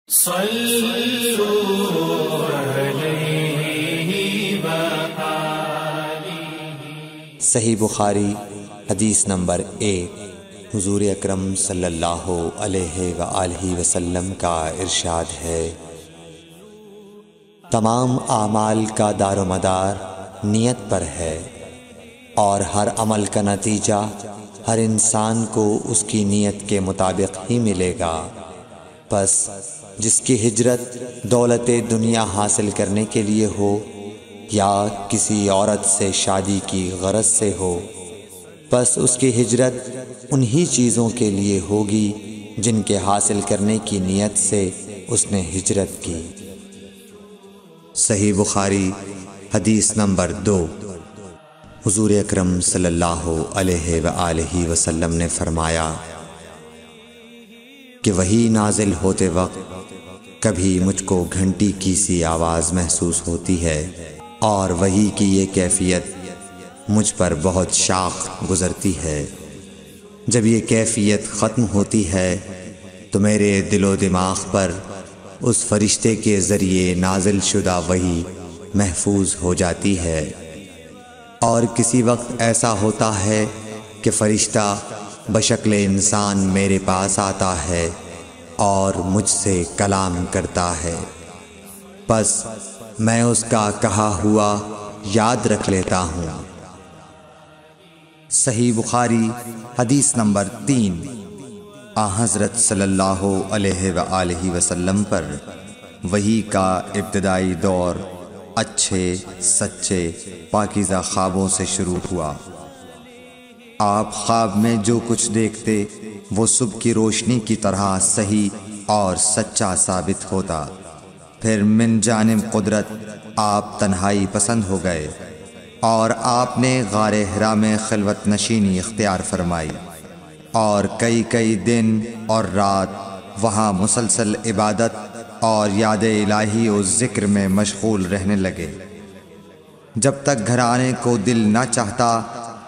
صحیح بخاری حدیث نمبر 1۔ حضور اکرم صلی اللہ علیہ وآلہ وسلم کا ارشاد ہے، تمام اعمال کا دار و مدار نیت پر ہے، اور ہر عمل کا نتیجہ ہر انسان کو اس کی نیت کے مطابق ہی ملے گا۔ پس جس کی ہجرت دولت دنیا حاصل کرنے کے لیے ہو یا کسی عورت سے شادی کی غرض سے ہو، پس اس کی ہجرت انہی چیزوں کے لیے ہوگی جن کے حاصل کرنے کی نیت سے اس نے ہجرت کی۔ صحیح بخاری حدیث نمبر 2۔ حضور اکرم صلی اللہ علیہ وآلہ وسلم نے فرمایا کہ وحی نازل ہوتے وقت کبھی مجھ کو گھنٹی کی سی آواز محسوس ہوتی ہے، اور وحی کی یہ کیفیت مجھ پر بہت شاخ گزرتی ہے۔ جب یہ کیفیت ختم ہوتی ہے تو میرے دل و دماغ پر اس فرشتے کے ذریعے نازل شدہ وحی محفوظ ہو جاتی ہے، اور کسی وقت ایسا ہوتا ہے کہ فرشتہ بشکل انسان میرے پاس آتا ہے اور مجھ سے کلام کرتا ہے، پس میں اس کا کہا ہوا یاد رکھ لیتا ہوں۔ صحیح بخاری حدیث نمبر 3۔ حضرت صلی اللہ علیہ وآلہ وسلم پر وحی کا ابتدائی دور اچھے سچے پاکیزہ خوابوں سے شروع ہوا۔ آپ خواب میں جو کچھ دیکھتے وہ صبح کی روشنی کی طرح صحیح اور سچا ثابت ہوتا۔ پھر من جانب قدرت آپ تنہائی پسند ہو گئے، اور آپ نے غار حرا میں خلوت نشینی اختیار فرمائی، اور کئی دن اور رات وہاں مسلسل عبادت اور یاد الہی و ذکر میں مشغول رہنے لگے۔ جب تک گھر آنے کو دل نہ چاہتا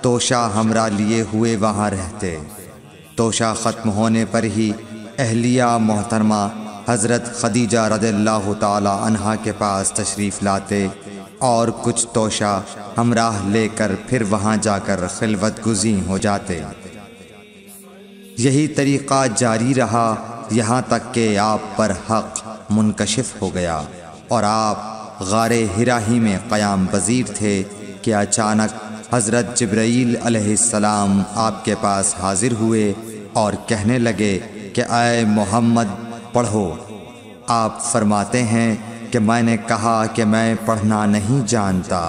توشہ ہمراہ لیے ہوئے وہاں رہتے۔ توشہ ختم ہونے پر ہی اہلیہ محترمہ حضرت خدیجہ رضی اللہ تعالی عنہا کے پاس تشریف لاتے، اور کچھ توشہ ہمراہ لے کر پھر وہاں جا کر خلوت گزین ہو جاتے۔ یہی طریقہ جاری رہا یہاں تک کہ آپ پر حق منکشف ہو گیا، اور آپ غار حرا ہی میں قیام پذیر تھے کہ اچانک حضرت جبرائیل علیہ السلام آپ کے پاس حاضر ہوئے اور کہنے لگے کہ اے محمد پڑھو۔ آپ فرماتے ہیں کہ میں نے کہا کہ میں پڑھنا نہیں جانتا۔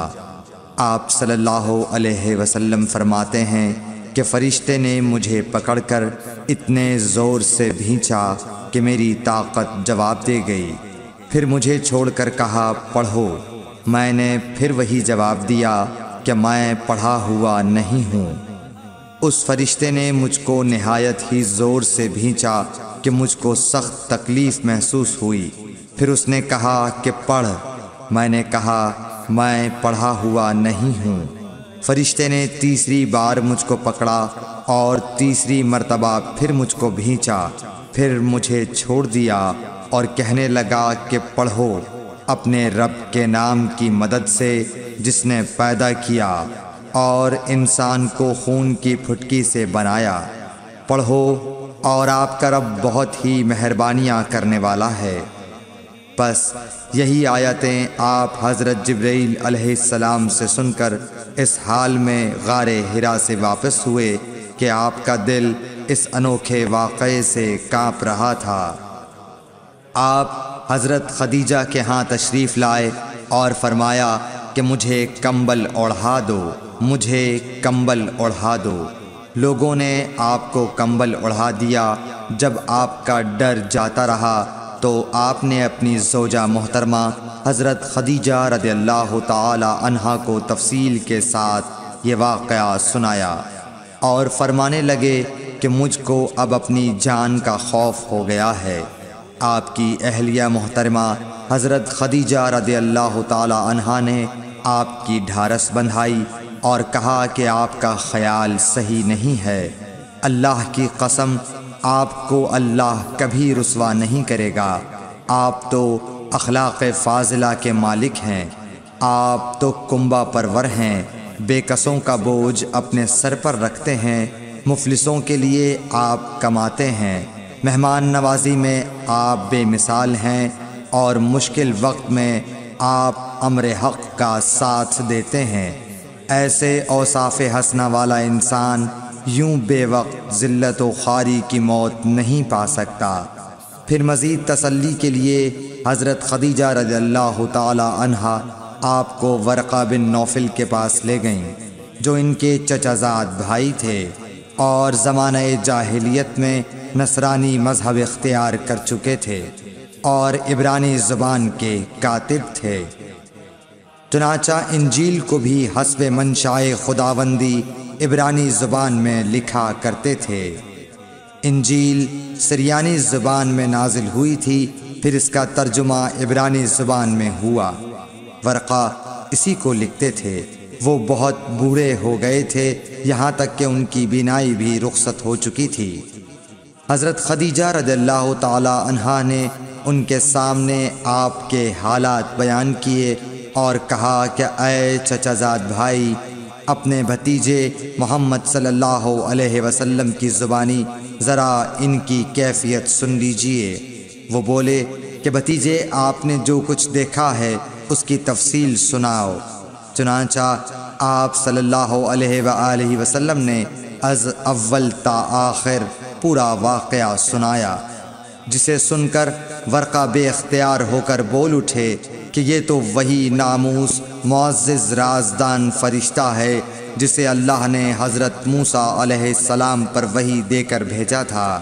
آپ صلی اللہ علیہ وسلم فرماتے ہیں کہ فرشتے نے مجھے پکڑ کر اتنے زور سے بھینچا کہ میری طاقت جواب دے گئی۔ پھر مجھے چھوڑ کر کہا پڑھو۔ میں نے پھر وہی جواب دیا کہ میں پڑھا ہوا نہیں ہوں۔ اس فرشتے نے مجھ کو نہایت ہی زور سے بھینچا کہ مجھ کو سخت تکلیف محسوس ہوئی۔ پھر اس نے کہا کہ پڑھ۔ میں نے کہا میں پڑھا ہوا نہیں ہوں۔ فرشتے نے تیسری بار مجھ کو پکڑا اور تیسری مرتبہ پھر مجھ کو بھینچا، پھر مجھے چھوڑ دیا اور کہنے لگا کہ پڑھو اپنے رب کے نام کی مدد سے جس نے پیدا کیا اور انسان کو خون کی پھٹکی سے بنایا۔ پڑھو اور آپ کا رب بہت ہی مہربانیاں کرنے والا ہے۔ پس یہی آیتیں آپ حضرت جبرائیل علیہ السلام سے سن کر اس حال میں غار حرا سے واپس ہوئے کہ آپ کا دل اس انوکھے واقعے سے کانپ رہا تھا۔ آپ حضرت خدیجہ کے ہاں تشریف لائے اور فرمایا کہ مجھے کمبل اوڑھا دو، مجھے کمبل اوڑھا دو۔ لوگوں نے آپ کو کمبل اوڑھا دیا۔ جب آپ کا ڈر جاتا رہا تو آپ نے اپنی زوجہ محترمہ حضرت خدیجہ رضی اللہ تعالی عنہا کو تفصیل کے ساتھ یہ واقعہ سنایا، اور فرمانے لگے کہ مجھ کو اب اپنی جان کا خوف ہو گیا ہے۔ آپ کی اہلیہ محترمہ حضرت خدیجہ رضی اللہ تعالی عنہا نے آپ کی ڈھارس بندھائی اور کہا کہ آپ کا خیال صحیح نہیں ہے، اللہ کی قسم آپ کو اللہ کبھی رسوا نہیں کرے گا۔ آپ تو اخلاق فاضلہ کے مالک ہیں، آپ تو کنبہ پرور ہیں، بے کسوں کا بوجھ اپنے سر پر رکھتے ہیں، مفلسوں کے لیے آپ کماتے ہیں، مہمان نوازی میں آپ بے مثال ہیں، اور مشکل وقت میں آپ امر حق کا ساتھ دیتے ہیں۔ ایسے اوصاف حسنہ والا انسان یوں بے وقت ذلت و خواری کی موت نہیں پا سکتا۔ پھر مزید تسلی کے لیے حضرت خدیجہ رضی اللہ تعالی عنہا آپ کو ورقہ بن نوفل کے پاس لے گئیں، جو ان کے چچا زاد بھائی تھے اور زمانہ جاہلیت میں نصرانی مذہب اختیار کر چکے تھے اور عبرانی زبان کے کاتب تھے۔ چنانچہ انجیل کو بھی حسب منشائے خداوندی عبرانی زبان میں لکھا کرتے تھے۔ انجیل سریانی زبان میں نازل ہوئی تھی، پھر اس کا ترجمہ عبرانی زبان میں ہوا۔ ورقہ اسی کو لکھتے تھے۔ وہ بہت بوڑھے ہو گئے تھے، یہاں تک کہ ان کی بینائی بھی رخصت ہو چکی تھی۔ حضرت خدیجہ رضی اللہ تعالی عنہا نے ان کے سامنے آپ کے حالات بیان کیے اور کہا کہ اے چچا زاد بھائی، اپنے بھتیجے محمد صلی اللہ علیہ وسلم کی زبانی ذرا ان کی کیفیت سن لیجئے۔ وہ بولے کہ بھتیجے، آپ نے جو کچھ دیکھا ہے اس کی تفصیل سناؤ۔ چنانچہ آپ صلی اللہ علیہ وآلہ وسلم نے از اول تا آخر پورا واقعہ سنایا، جسے سن کر ورقہ بے اختیار ہو کر بول اٹھے کہ یہ تو وہی ناموس معزز رازدان فرشتہ ہے جسے اللہ نے حضرت موسیٰ علیہ السلام پر وحی دے کر بھیجا تھا۔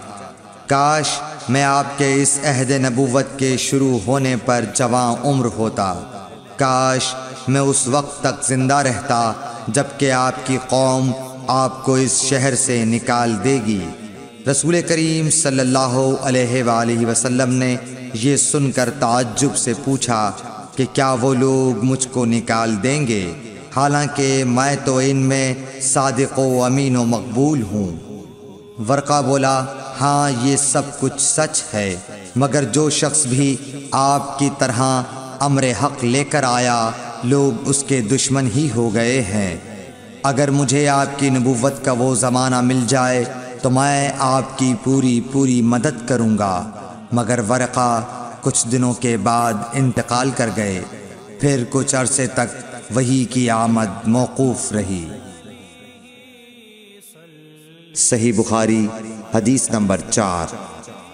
کاش میں آپ کے اس عہد نبوت کے شروع ہونے پر جواں عمر ہوتا، کاش میں اس وقت تک زندہ رہتا جب کہ آپ کی قوم آپ کو اس شہر سے نکال دے گی۔ رسول کریم صلی اللہ علیہ وآلہ وسلم نے یہ سن کر تعجب سے پوچھا کہ کیا وہ لوگ مجھ کو نکال دیں گے، حالانکہ میں تو ان میں صادق و امین و مقبول ہوں۔ ورقہ بولا، ہاں یہ سب کچھ سچ ہے، مگر جو شخص بھی آپ کی طرح امر حق لے کر آیا لوگ اس کے دشمن ہی ہو گئے ہیں۔ اگر مجھے آپ کی نبوت کا وہ زمانہ مل جائے تو میں آپ کی پوری مدد کروں گا۔ مگر ورقہ کچھ دنوں کے بعد انتقال کر گئے، پھر کچھ عرصے تک وحی کی آمد موقوف رہی۔ صحیح بخاری حدیث نمبر 4۔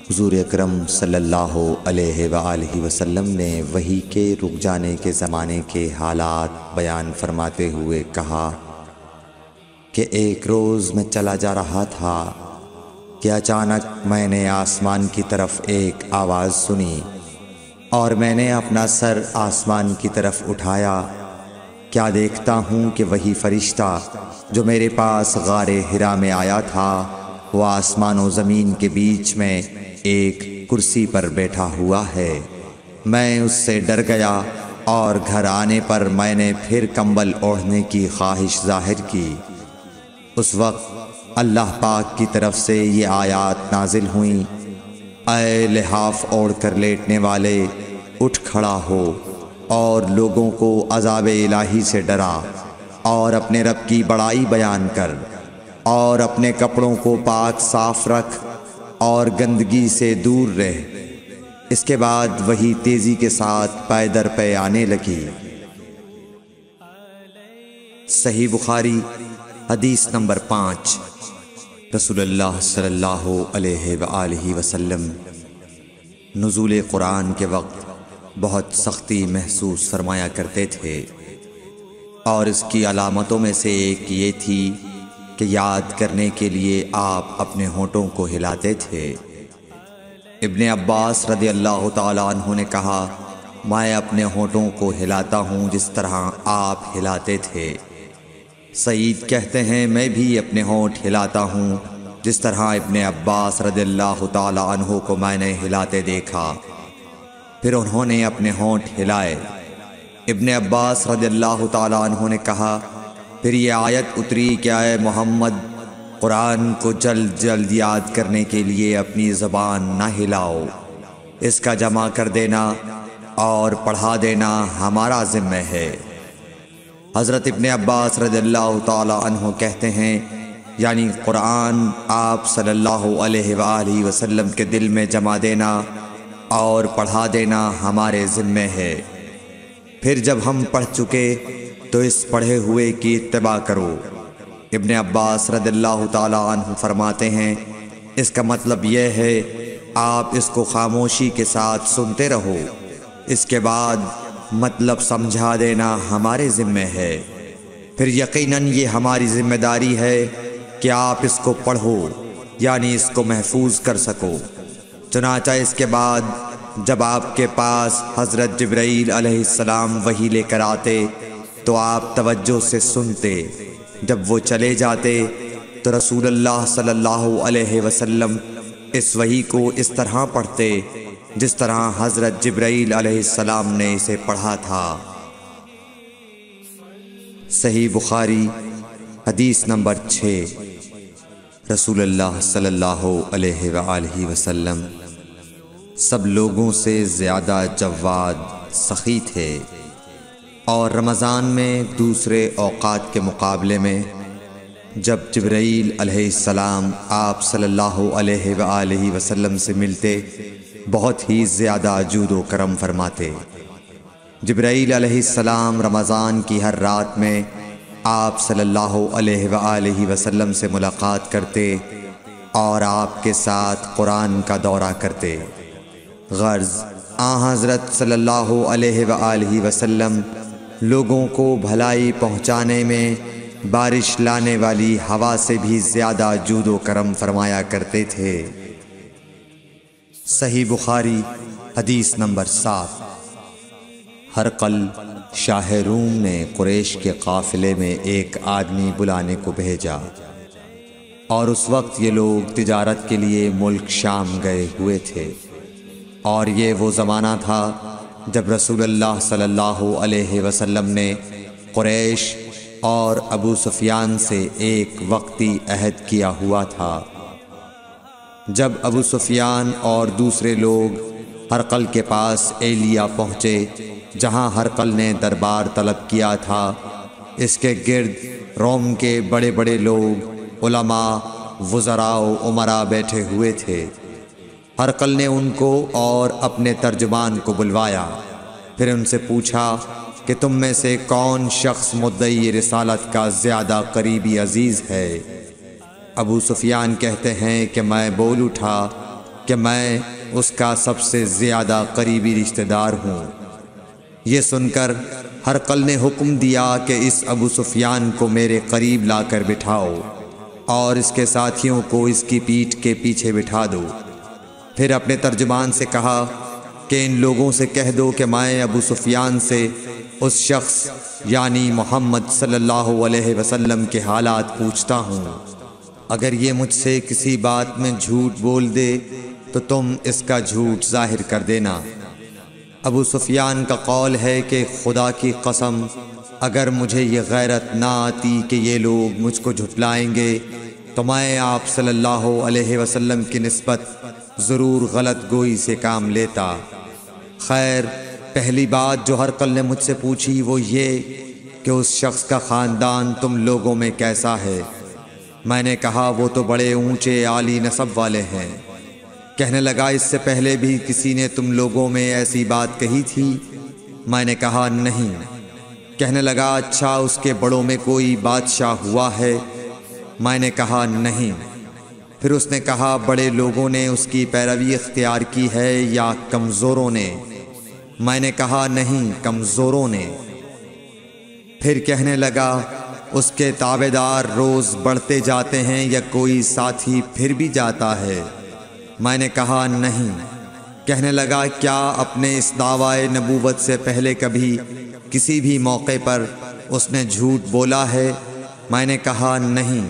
حضور اکرم صلی اللہ علیہ وآلہ وسلم نے وحی کے رک جانے کے زمانے کے حالات بیان فرماتے ہوئے کہا کہ ایک روز میں چلا جا رہا تھا کہ اچانک میں نے آسمان کی طرف ایک آواز سنی اور میں نے اپنا سر آسمان کی طرف اٹھایا۔ کیا دیکھتا ہوں کہ وہی فرشتہ جو میرے پاس غار حرا میں آیا تھا وہ آسمان و زمین کے بیچ میں ایک کرسی پر بیٹھا ہوا ہے۔ میں اس سے ڈر گیا اور گھر آنے پر میں نے پھر کمبل اوڑھنے کی خواہش ظاہر کی۔ اس وقت اللہ پاک کی طرف سے یہ آیات نازل ہوئیں، اے لحاف اوڑھ کر لیٹنے والے، اٹھ کھڑا ہو اور لوگوں کو عذاب الہی سے ڈرا، اور اپنے رب کی بڑائی بیان کر، اور اپنے کپڑوں کو پاک صاف رکھ اور گندگی سے دور رہ۔ اس کے بعد وہی تیزی کے ساتھ پے در پے آنے لگی۔ صحیح بخاری حدیث نمبر 5۔ رسول اللہ صلی اللہ علیہ وآلہ وسلم نزول قرآن کے وقت بہت سختی محسوس فرمایا کرتے تھے، اور اس کی علامتوں میں سے ایک یہ تھی کہ یاد کرنے کے لیے آپ اپنے ہونٹوں کو ہلاتے تھے۔ ابن عباس رضی اللہ تعالیٰ عنہ نے کہا، میں اپنے ہونٹوں کو ہلاتا ہوں جس طرح آپ ہلاتے تھے۔ سعید کہتے ہیں، میں بھی اپنے ہونٹ ہلاتا ہوں جس طرح ابن عباس رضی اللہ تعالیٰ عنہ کو میں نے ہلاتے دیکھا۔ پھر انہوں نے اپنے ہونٹ ہلائے۔ ابن عباس رضی اللہ تعالیٰ عنہ نے کہا، پھر یہ آیت اتری کہ اے محمد، قرآن کو جلد جلد یاد کرنے کے لیے اپنی زبان نہ ہلاؤ۔ اس کا جمع کر دینا اور پڑھا دینا ہمارا ذمہ ہے۔ حضرت ابن عباس رضی اللہ تعالی عنہ کہتے ہیں، یعنی قرآن آپ صلی اللہ علیہ وآلہ وسلم کے دل میں جمع دینا اور پڑھا دینا ہمارے ذمہ ہے۔ پھر جب ہم پڑھ چکے تو اس پڑھے ہوئے کی اتباع کرو۔ ابن عباس رضی اللہ تعالی عنہ فرماتے ہیں، اس کا مطلب یہ ہے آپ اس کو خاموشی کے ساتھ سنتے رہو، اس کے بعد مطلب سمجھا دینا ہمارے ذمہ ہے۔ پھر یقیناً یہ ہماری ذمہ داری ہے کہ آپ اس کو پڑھو، یعنی اس کو محفوظ کر سکو۔ چنانچہ اس کے بعد جب آپ کے پاس حضرت جبرائیل علیہ السلام وحی لے کر آتے تو آپ توجہ سے سنتے، جب وہ چلے جاتے تو رسول اللہ صلی اللہ علیہ وسلم اس وحی کو اس طرح پڑھتے جس طرح حضرت جبرائیل علیہ السلام نے اسے پڑھا تھا۔ صحیح بخاری حدیث نمبر 6۔ رسول اللہ صلی اللہ علیہ وآلہ وسلم سب لوگوں سے زیادہ جواد سخی تھے، اور رمضان میں دوسرے اوقات کے مقابلے میں جب جبرائیل علیہ السلام آپ صلی اللہ علیہ وآلہ وسلم سے ملتے بہت ہی زیادہ جود و کرم فرماتے۔ جبرائیل علیہ السلام رمضان کی ہر رات میں آپ صلی اللہ علیہ وآلہ وسلم سے ملاقات کرتے اور آپ کے ساتھ قرآن کا دورہ کرتے۔ غرض حضرت صلی اللہ علیہ وآلہ وسلم لوگوں کو بھلائی پہنچانے میں بارش لانے والی ہوا سے بھی زیادہ جود و کرم فرمایا کرتے تھے۔ صحیح بخاری حدیث نمبر 7۔ ہرقل شاہ روم نے قریش کے قافلے میں ایک آدمی بلانے کو بھیجا، اور اس وقت یہ لوگ تجارت کے لیے ملک شام گئے ہوئے تھے، اور یہ وہ زمانہ تھا جب رسول اللہ صلی اللہ علیہ وسلم نے قریش اور ابو سفیان سے ایک وقتی عہد کیا ہوا تھا۔ جب ابو سفیان اور دوسرے لوگ ہرقل کے پاس ایلیا پہنچے جہاں ہرقل نے دربار طلب کیا تھا، اس کے گرد روم کے بڑے بڑے لوگ، علماء، وزراء و امراء بیٹھے ہوئے تھے۔ ہرقل نے ان کو اور اپنے ترجمان کو بلوایا، پھر ان سے پوچھا کہ تم میں سے کون شخص مدعی رسالت کا زیادہ قریبی عزیز ہے؟ ابو سفیان کہتے ہیں کہ میں بول اٹھا کہ میں اس کا سب سے زیادہ قریبی رشتہ دار ہوں۔ یہ سن کر ہرقل نے حکم دیا کہ اس ابو سفیان کو میرے قریب لا کر بٹھاؤ اور اس کے ساتھیوں کو اس کی پیٹھ کے پیچھے بٹھا دو۔ پھر اپنے ترجمان سے کہا کہ ان لوگوں سے کہہ دو کہ میں ابو سفیان سے اس شخص یعنی محمد صلی اللہ علیہ وسلم کے حالات پوچھتا ہوں، اگر یہ مجھ سے کسی بات میں جھوٹ بول دے تو تم اس کا جھوٹ ظاہر کر دینا۔ ابو سفیان کا قول ہے کہ خدا کی قسم اگر مجھے یہ غیرت نہ آتی کہ یہ لوگ مجھ کو جھٹلائیں گے تو میں آپ صلی اللہ علیہ وسلم کی نسبت ضرور غلط گوئی سے کام لیتا۔ خیر، پہلی بات جو ہرقل نے مجھ سے پوچھی وہ یہ کہ اس شخص کا خاندان تم لوگوں میں کیسا ہے؟ میں نے کہا وہ تو بڑے اونچے عالی نسب والے ہیں۔ کہنے لگا اس سے پہلے بھی کسی نے تم لوگوں میں ایسی بات کہی تھی؟ میں نے کہا نہیں۔ کہنے لگا اچھا اس کے بڑوں میں کوئی بادشاہ ہوا ہے؟ میں نے کہا نہیں۔ پھر اس نے کہا بڑے لوگوں نے اس کی پیروی اختیار کی ہے یا کمزوروں نے؟ میں نے کہا نہیں، کمزوروں نے۔ پھر کہنے لگا اس کے تابعدار روز بڑھتے جاتے ہیں یا کوئی ساتھی پھر بھی جاتا ہے؟ میں نے کہا نہیں۔ کہنے لگا کیا اپنے اس دعوی نبوت سے پہلے کبھی کسی بھی موقع پر اس نے جھوٹ بولا ہے؟ میں نے کہا نہیں،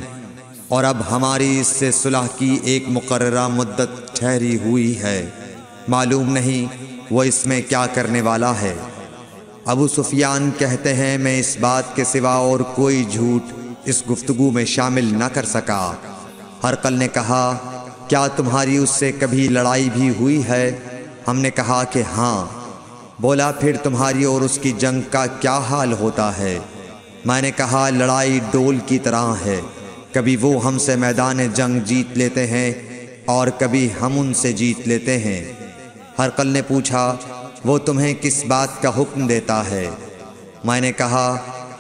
اور اب ہماری اس سے صلح کی ایک مقررہ مدت ٹھہری ہوئی ہے، معلوم نہیں وہ اس میں کیا کرنے والا ہے۔ ابو سفیان کہتے ہیں میں اس بات کے سوا اور کوئی جھوٹ اس گفتگو میں شامل نہ کر سکا۔ ہرقل نے کہا کیا تمہاری اس سے کبھی لڑائی بھی ہوئی ہے؟ ہم نے کہا کہ ہاں۔ بولا پھر تمہاری اور اس کی جنگ کا کیا حال ہوتا ہے؟ میں نے کہا لڑائی ڈول کی طرح ہے، کبھی وہ ہم سے میدان جنگ جیت لیتے ہیں اور کبھی ہم ان سے جیت لیتے ہیں۔ ہرقل نے پوچھا وہ تمہیں کس بات کا حکم دیتا ہے؟ میں نے کہا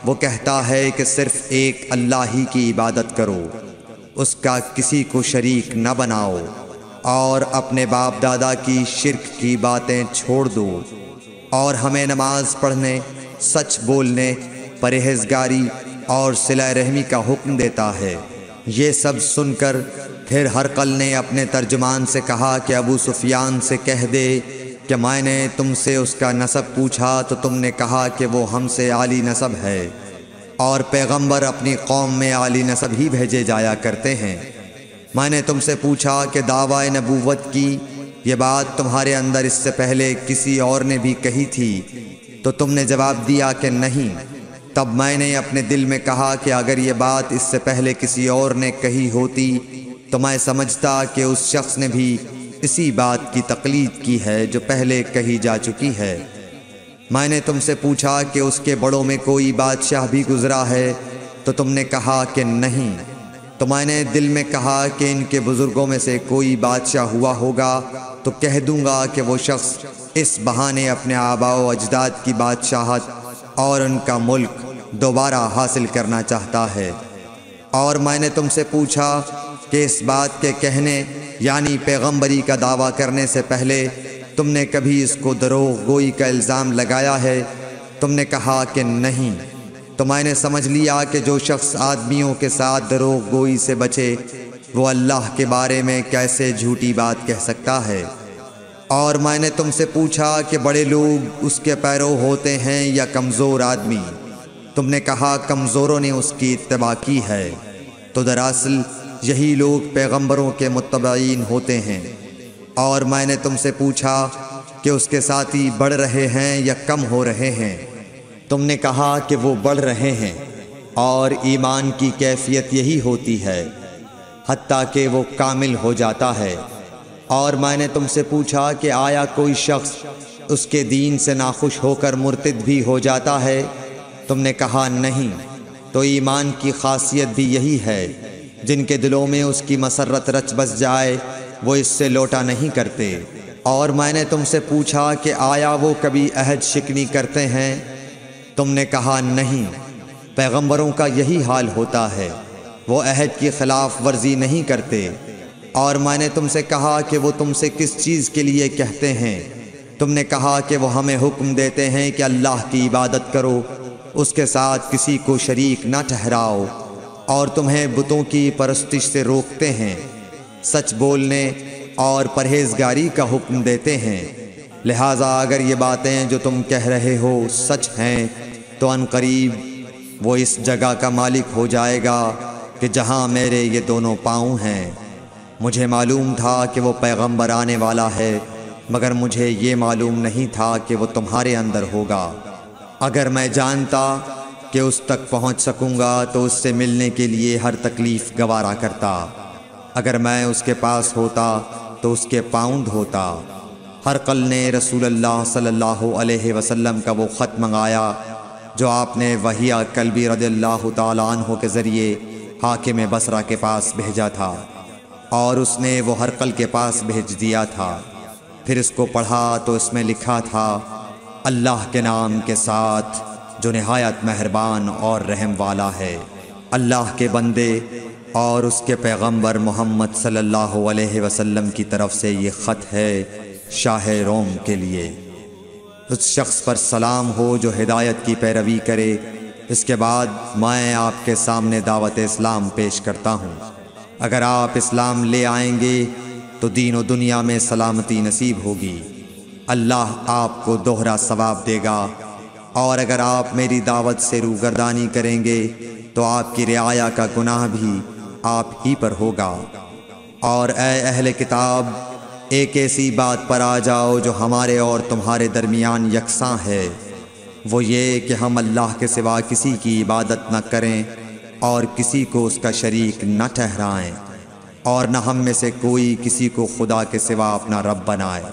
وہ کہتا ہے کہ صرف ایک اللہ ہی کی عبادت کرو، اس کا کسی کو شریک نہ بناؤ، اور اپنے باپ دادا کی شرک کی باتیں چھوڑ دو، اور ہمیں نماز پڑھنے، سچ بولنے، پرہیزگاری اور صلہ رحمی کا حکم دیتا ہے۔ یہ سب سن کر پھر ہرقل نے اپنے ترجمان سے کہا کہ ابو سفیان سے کہہ دے کہ میں نے تم سے اس کا نسب پوچھا تو تم نے کہا کہ وہ ہم سے عالی نسب ہے، اور پیغمبر اپنی قوم میں عالی نسب ہی بھیجے جایا کرتے ہیں۔ میں نے تم سے پوچھا کہ دعویٰ نبوت کی یہ بات تمہارے اندر اس سے پہلے کسی اور نے بھی کہی تھی؟ تو تم نے جواب دیا کہ نہیں۔ تب میں نے اپنے دل میں کہا کہ اگر یہ بات اس سے پہلے کسی اور نے کہی ہوتی تو میں سمجھتا کہ اس شخص نے بھی اسی بات کی تقلید کی ہے جو پہلے کہی جا چکی ہے۔ میں نے تم سے پوچھا کہ اس کے بڑوں میں کوئی بادشاہ بھی گزرا ہے تو تم نے کہا کہ نہیں۔ تو میں نے دل میں کہا کہ ان کے بزرگوں میں سے کوئی بادشاہ ہوا ہوگا تو کہہ دوں گا کہ وہ شخص اس بہانے اپنے آباء و اجداد کی بادشاہت اور ان کا ملک دوبارہ حاصل کرنا چاہتا ہے۔ اور میں نے تم سے پوچھا کہ اس بات کے کہنے یعنی پیغمبری کا دعویٰ کرنے سے پہلے تم نے کبھی اس کو دروغ گوئی کا الزام لگایا ہے؟ تم نے کہا کہ نہیں۔ تو میں نے سمجھ لیا کہ جو شخص آدمیوں کے ساتھ دروغ گوئی سے بچے وہ اللہ کے بارے میں کیسے جھوٹی بات کہہ سکتا ہے۔ اور میں نے تم سے پوچھا کہ بڑے لوگ اس کے پیرو ہوتے ہیں یا کمزور آدمی؟ تم نے کہا کمزوروں نے اس کی اتباع کی ہے۔ تو دراصل یہی لوگ پیغمبروں کے متبعین ہوتے ہیں۔ اور میں نے تم سے پوچھا کہ اس کے ساتھی بڑھ رہے ہیں یا کم ہو رہے ہیں؟ تم نے کہا کہ وہ بڑھ رہے ہیں، اور ایمان کی کیفیت یہی ہوتی ہے حتیٰ کہ وہ کامل ہو جاتا ہے۔ اور میں نے تم سے پوچھا کہ آیا کوئی شخص اس کے دین سے ناخوش ہو کر مرتد بھی ہو جاتا ہے؟ تم نے کہا نہیں۔ تو ایمان کی خاصیت بھی یہی ہے، جن کے دلوں میں اس کی مسرت رچ بس جائے وہ اس سے لوٹا نہیں کرتے۔ اور میں نے تم سے پوچھا کہ آیا وہ کبھی عہد شکنی کرتے ہیں؟ تم نے کہا نہیں۔ پیغمبروں کا یہی حال ہوتا ہے، وہ عہد کی خلاف ورزی نہیں کرتے۔ اور میں نے تم سے کہا کہ وہ تم سے کس چیز کے لیے کہتے ہیں؟ تم نے کہا کہ وہ ہمیں حکم دیتے ہیں کہ اللہ کی عبادت کرو، اس کے ساتھ کسی کو شریک نہ ٹھہراؤ، اور تمہیں بتوں کی پرستش سے روکتے ہیں، سچ بولنے اور پرہیزگاری کا حکم دیتے ہیں۔ لہٰذا اگر یہ باتیں جو تم کہہ رہے ہو سچ ہیں تو ان قریب وہ اس جگہ کا مالک ہو جائے گا کہ جہاں میرے یہ دونوں پاؤں ہیں۔ مجھے معلوم تھا کہ وہ پیغمبر آنے والا ہے، مگر مجھے یہ معلوم نہیں تھا کہ وہ تمہارے اندر ہوگا۔ اگر میں جانتا کہ اس تک پہنچ سکوں گا تو اس سے ملنے کے لیے ہر تکلیف گوارا کرتا۔ اگر میں اس کے پاس ہوتا تو اس کے پاؤں دھوتا۔ ہرقل نے رسول اللہ صلی اللہ علیہ وسلم کا وہ خط منگایا جو آپ نے وحیہ کلبی رضی اللہ تعالیٰ عنہ کے ذریعے حاکم بصرہ کے پاس بھیجا تھا، اور اس نے وہ ہرقل کے پاس بھیج دیا تھا۔ پھر اس کو پڑھا تو اس میں لکھا تھا، اللہ کے نام کے ساتھ جو نہایت مہربان اور رحم والا ہے۔ اللہ کے بندے اور اس کے پیغمبر محمد صلی اللہ علیہ وسلم کی طرف سے یہ خط ہے شاہ روم کے لیے۔ اس شخص پر سلام ہو جو ہدایت کی پیروی کرے۔ اس کے بعد میں آپ کے سامنے دعوت اسلام پیش کرتا ہوں۔ اگر آپ اسلام لے آئیں گے تو دین و دنیا میں سلامتی نصیب ہوگی، اللہ آپ کو دوہرا ثواب دے گا، اور اگر آپ میری دعوت سے روگردانی کریں گے تو آپ کی رعایا کا گناہ بھی آپ ہی پر ہوگا۔ اور اے اہل کتاب، ایک ایسی بات پر آ جاؤ جو ہمارے اور تمہارے درمیان یکساں ہے، وہ یہ کہ ہم اللہ کے سوا کسی کی عبادت نہ کریں اور کسی کو اس کا شریک نہ ٹھہرائیں، اور نہ ہم میں سے کوئی کسی کو خدا کے سوا اپنا رب بنائے۔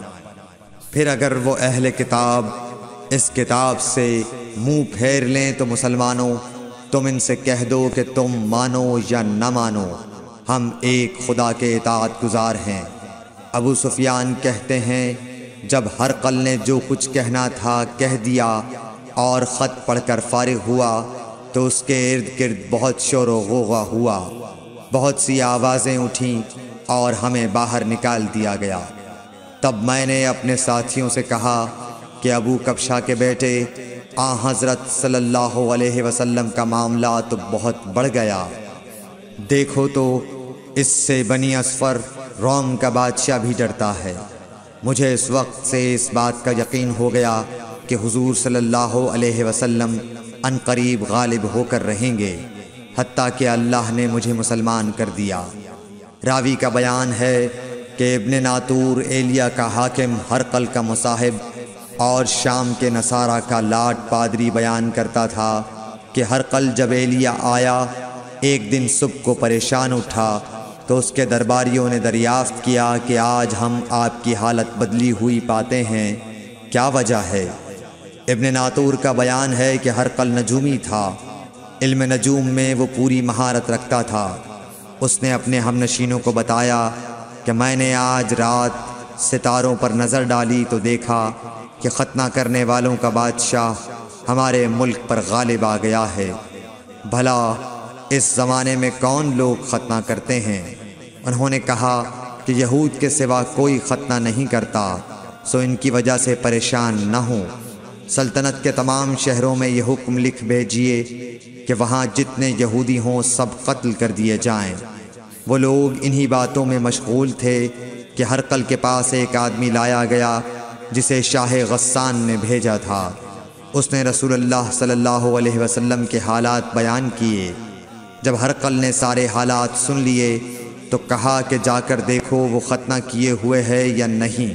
پھر اگر وہ اہل کتاب اس کتاب سے منہ پھیر لیں تو مسلمانوں تم ان سے کہہ دو کہ تم مانو یا نہ مانو، ہم ایک خدا کے اطاعت گزار ہیں۔ ابو سفیان کہتے ہیں جب ہرقل نے جو کچھ کہنا تھا کہہ دیا اور خط پڑھ کر فارغ ہوا تو اس کے ارد گرد بہت شور و غوغا ہوا، بہت سی آوازیں اٹھیں اور ہمیں باہر نکال دیا گیا۔ تب میں نے اپنے ساتھیوں سے کہا کہ ابو کبشہ کے بیٹے حضرت صلی اللہ علیہ وسلم کا معاملہ تو بہت بڑھ گیا، دیکھو تو اس سے بنی اصفر روم کا بادشاہ بھی ڈرتا ہے۔ مجھے اس وقت سے اس بات کا یقین ہو گیا کہ حضور صلی اللہ علیہ وسلم ان قریب غالب ہو کر رہیں گے، حتیٰ کہ اللہ نے مجھے مسلمان کر دیا۔ راوی کا بیان ہے کہ ابن ناطور ایلیا کا حاکم ہرقل کا مصاحب اور شام کے نصارہ کا لاٹ پادری بیان کرتا تھا کہ ہرقل جب ایلیا آیا ایک دن صبح کو پریشان اٹھا تو اس کے درباریوں نے دریافت کیا کہ آج ہم آپ کی حالت بدلی ہوئی پاتے ہیں، کیا وجہ ہے؟ ابن ناطور کا بیان ہے کہ ہرقل نجومی تھا، علم نجوم میں وہ پوری مہارت رکھتا تھا۔ اس نے اپنے ہم نشینوں کو بتایا کہ میں نے آج رات ستاروں پر نظر ڈالی تو دیکھا کہ ختنہ کرنے والوں کا بادشاہ ہمارے ملک پر غالب آ گیا ہے۔ بھلا اس زمانے میں کون لوگ ختنہ کرتے ہیں؟ انہوں نے کہا کہ یہود کے سوا کوئی ختنہ نہیں کرتا، سو ان کی وجہ سے پریشان نہ ہوں۔ سلطنت کے تمام شہروں میں یہ حکم لکھ بھیجیے کہ وہاں جتنے یہودی ہوں سب قتل کر دیے جائیں۔ وہ لوگ انہی باتوں میں مشغول تھے کہ ہرقل کے پاس ایک آدمی لایا گیا جسے شاہ غسان نے بھیجا تھا۔ اس نے رسول اللہ صلی اللہ علیہ وسلم کے حالات بیان کیے۔ جب ہرقل نے سارے حالات سن لیے تو کہا کہ جا کر دیکھو وہ ختنہ کیے ہوئے ہے یا نہیں۔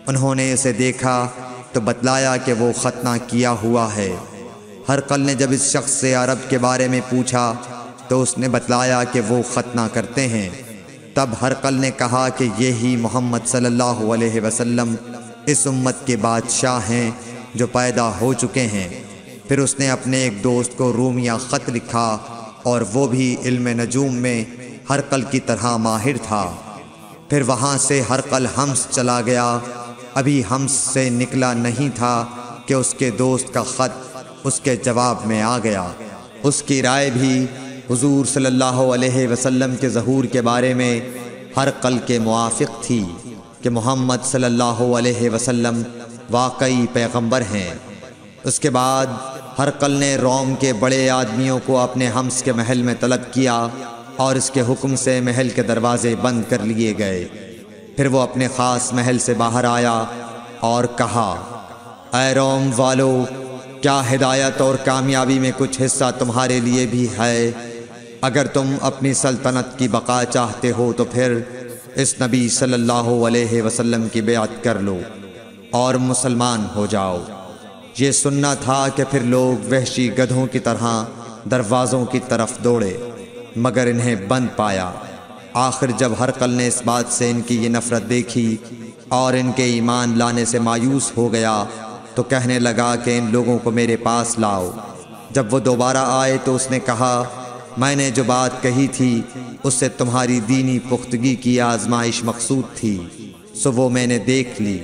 انہوں نے اسے دیکھا تو بتلایا کہ وہ ختنہ کیا ہوا ہے۔ ہرقل نے جب اس شخص سے عرب کے بارے میں پوچھا تو اس نے بتلایا کہ وہ ختنہ کرتے ہیں۔ تب ہرقل نے کہا کہ یہی محمد صلی اللہ علیہ وسلم اس امت کے بادشاہ ہیں جو پیدا ہو چکے ہیں۔ پھر اس نے اپنے ایک دوست کو رومیہ خط لکھا اور وہ بھی علم نجوم میں ہرقل کی طرح ماہر تھا۔ پھر وہاں سے ہرقل حمص چلا گیا، ابھی حمص سے نکلا نہیں تھا کہ اس کے دوست کا خط اس کے جواب میں آ گیا۔ اس کی رائے بھی حضور صلی اللہ علیہ وسلم کے ظہور کے بارے میں ہرقل کے موافق تھی کہ محمد صلی اللہ علیہ وسلم واقعی پیغمبر ہیں۔ اس کے بعد ہرقل نے روم کے بڑے آدمیوں کو اپنے حمص کے محل میں طلب کیا اور اس کے حکم سے محل کے دروازے بند کر لیے گئے۔ پھر وہ اپنے خاص محل سے باہر آیا اور کہا، اے روم والو، کیا ہدایت اور کامیابی میں کچھ حصہ تمہارے لیے بھی ہے؟ اگر تم اپنی سلطنت کی بقا چاہتے ہو تو پھر اس نبی صلی اللہ علیہ وسلم کی بیعت کر لو اور مسلمان ہو جاؤ۔ یہ سننا تھا کہ پھر لوگ وحشی گدھوں کی طرح دروازوں کی طرف دوڑے، مگر انہیں بند پایا۔ آخر جب ہرقل نے اس بات سے ان کی یہ نفرت دیکھی اور ان کے ایمان لانے سے مایوس ہو گیا تو کہنے لگا کہ ان لوگوں کو میرے پاس لاؤ۔ جب وہ دوبارہ آئے تو اس نے کہا، میں نے جو بات کہی تھی اس سے تمہاری دینی پختگی کی آزمائش مقصود تھی، سو وہ میں نے دیکھ لی۔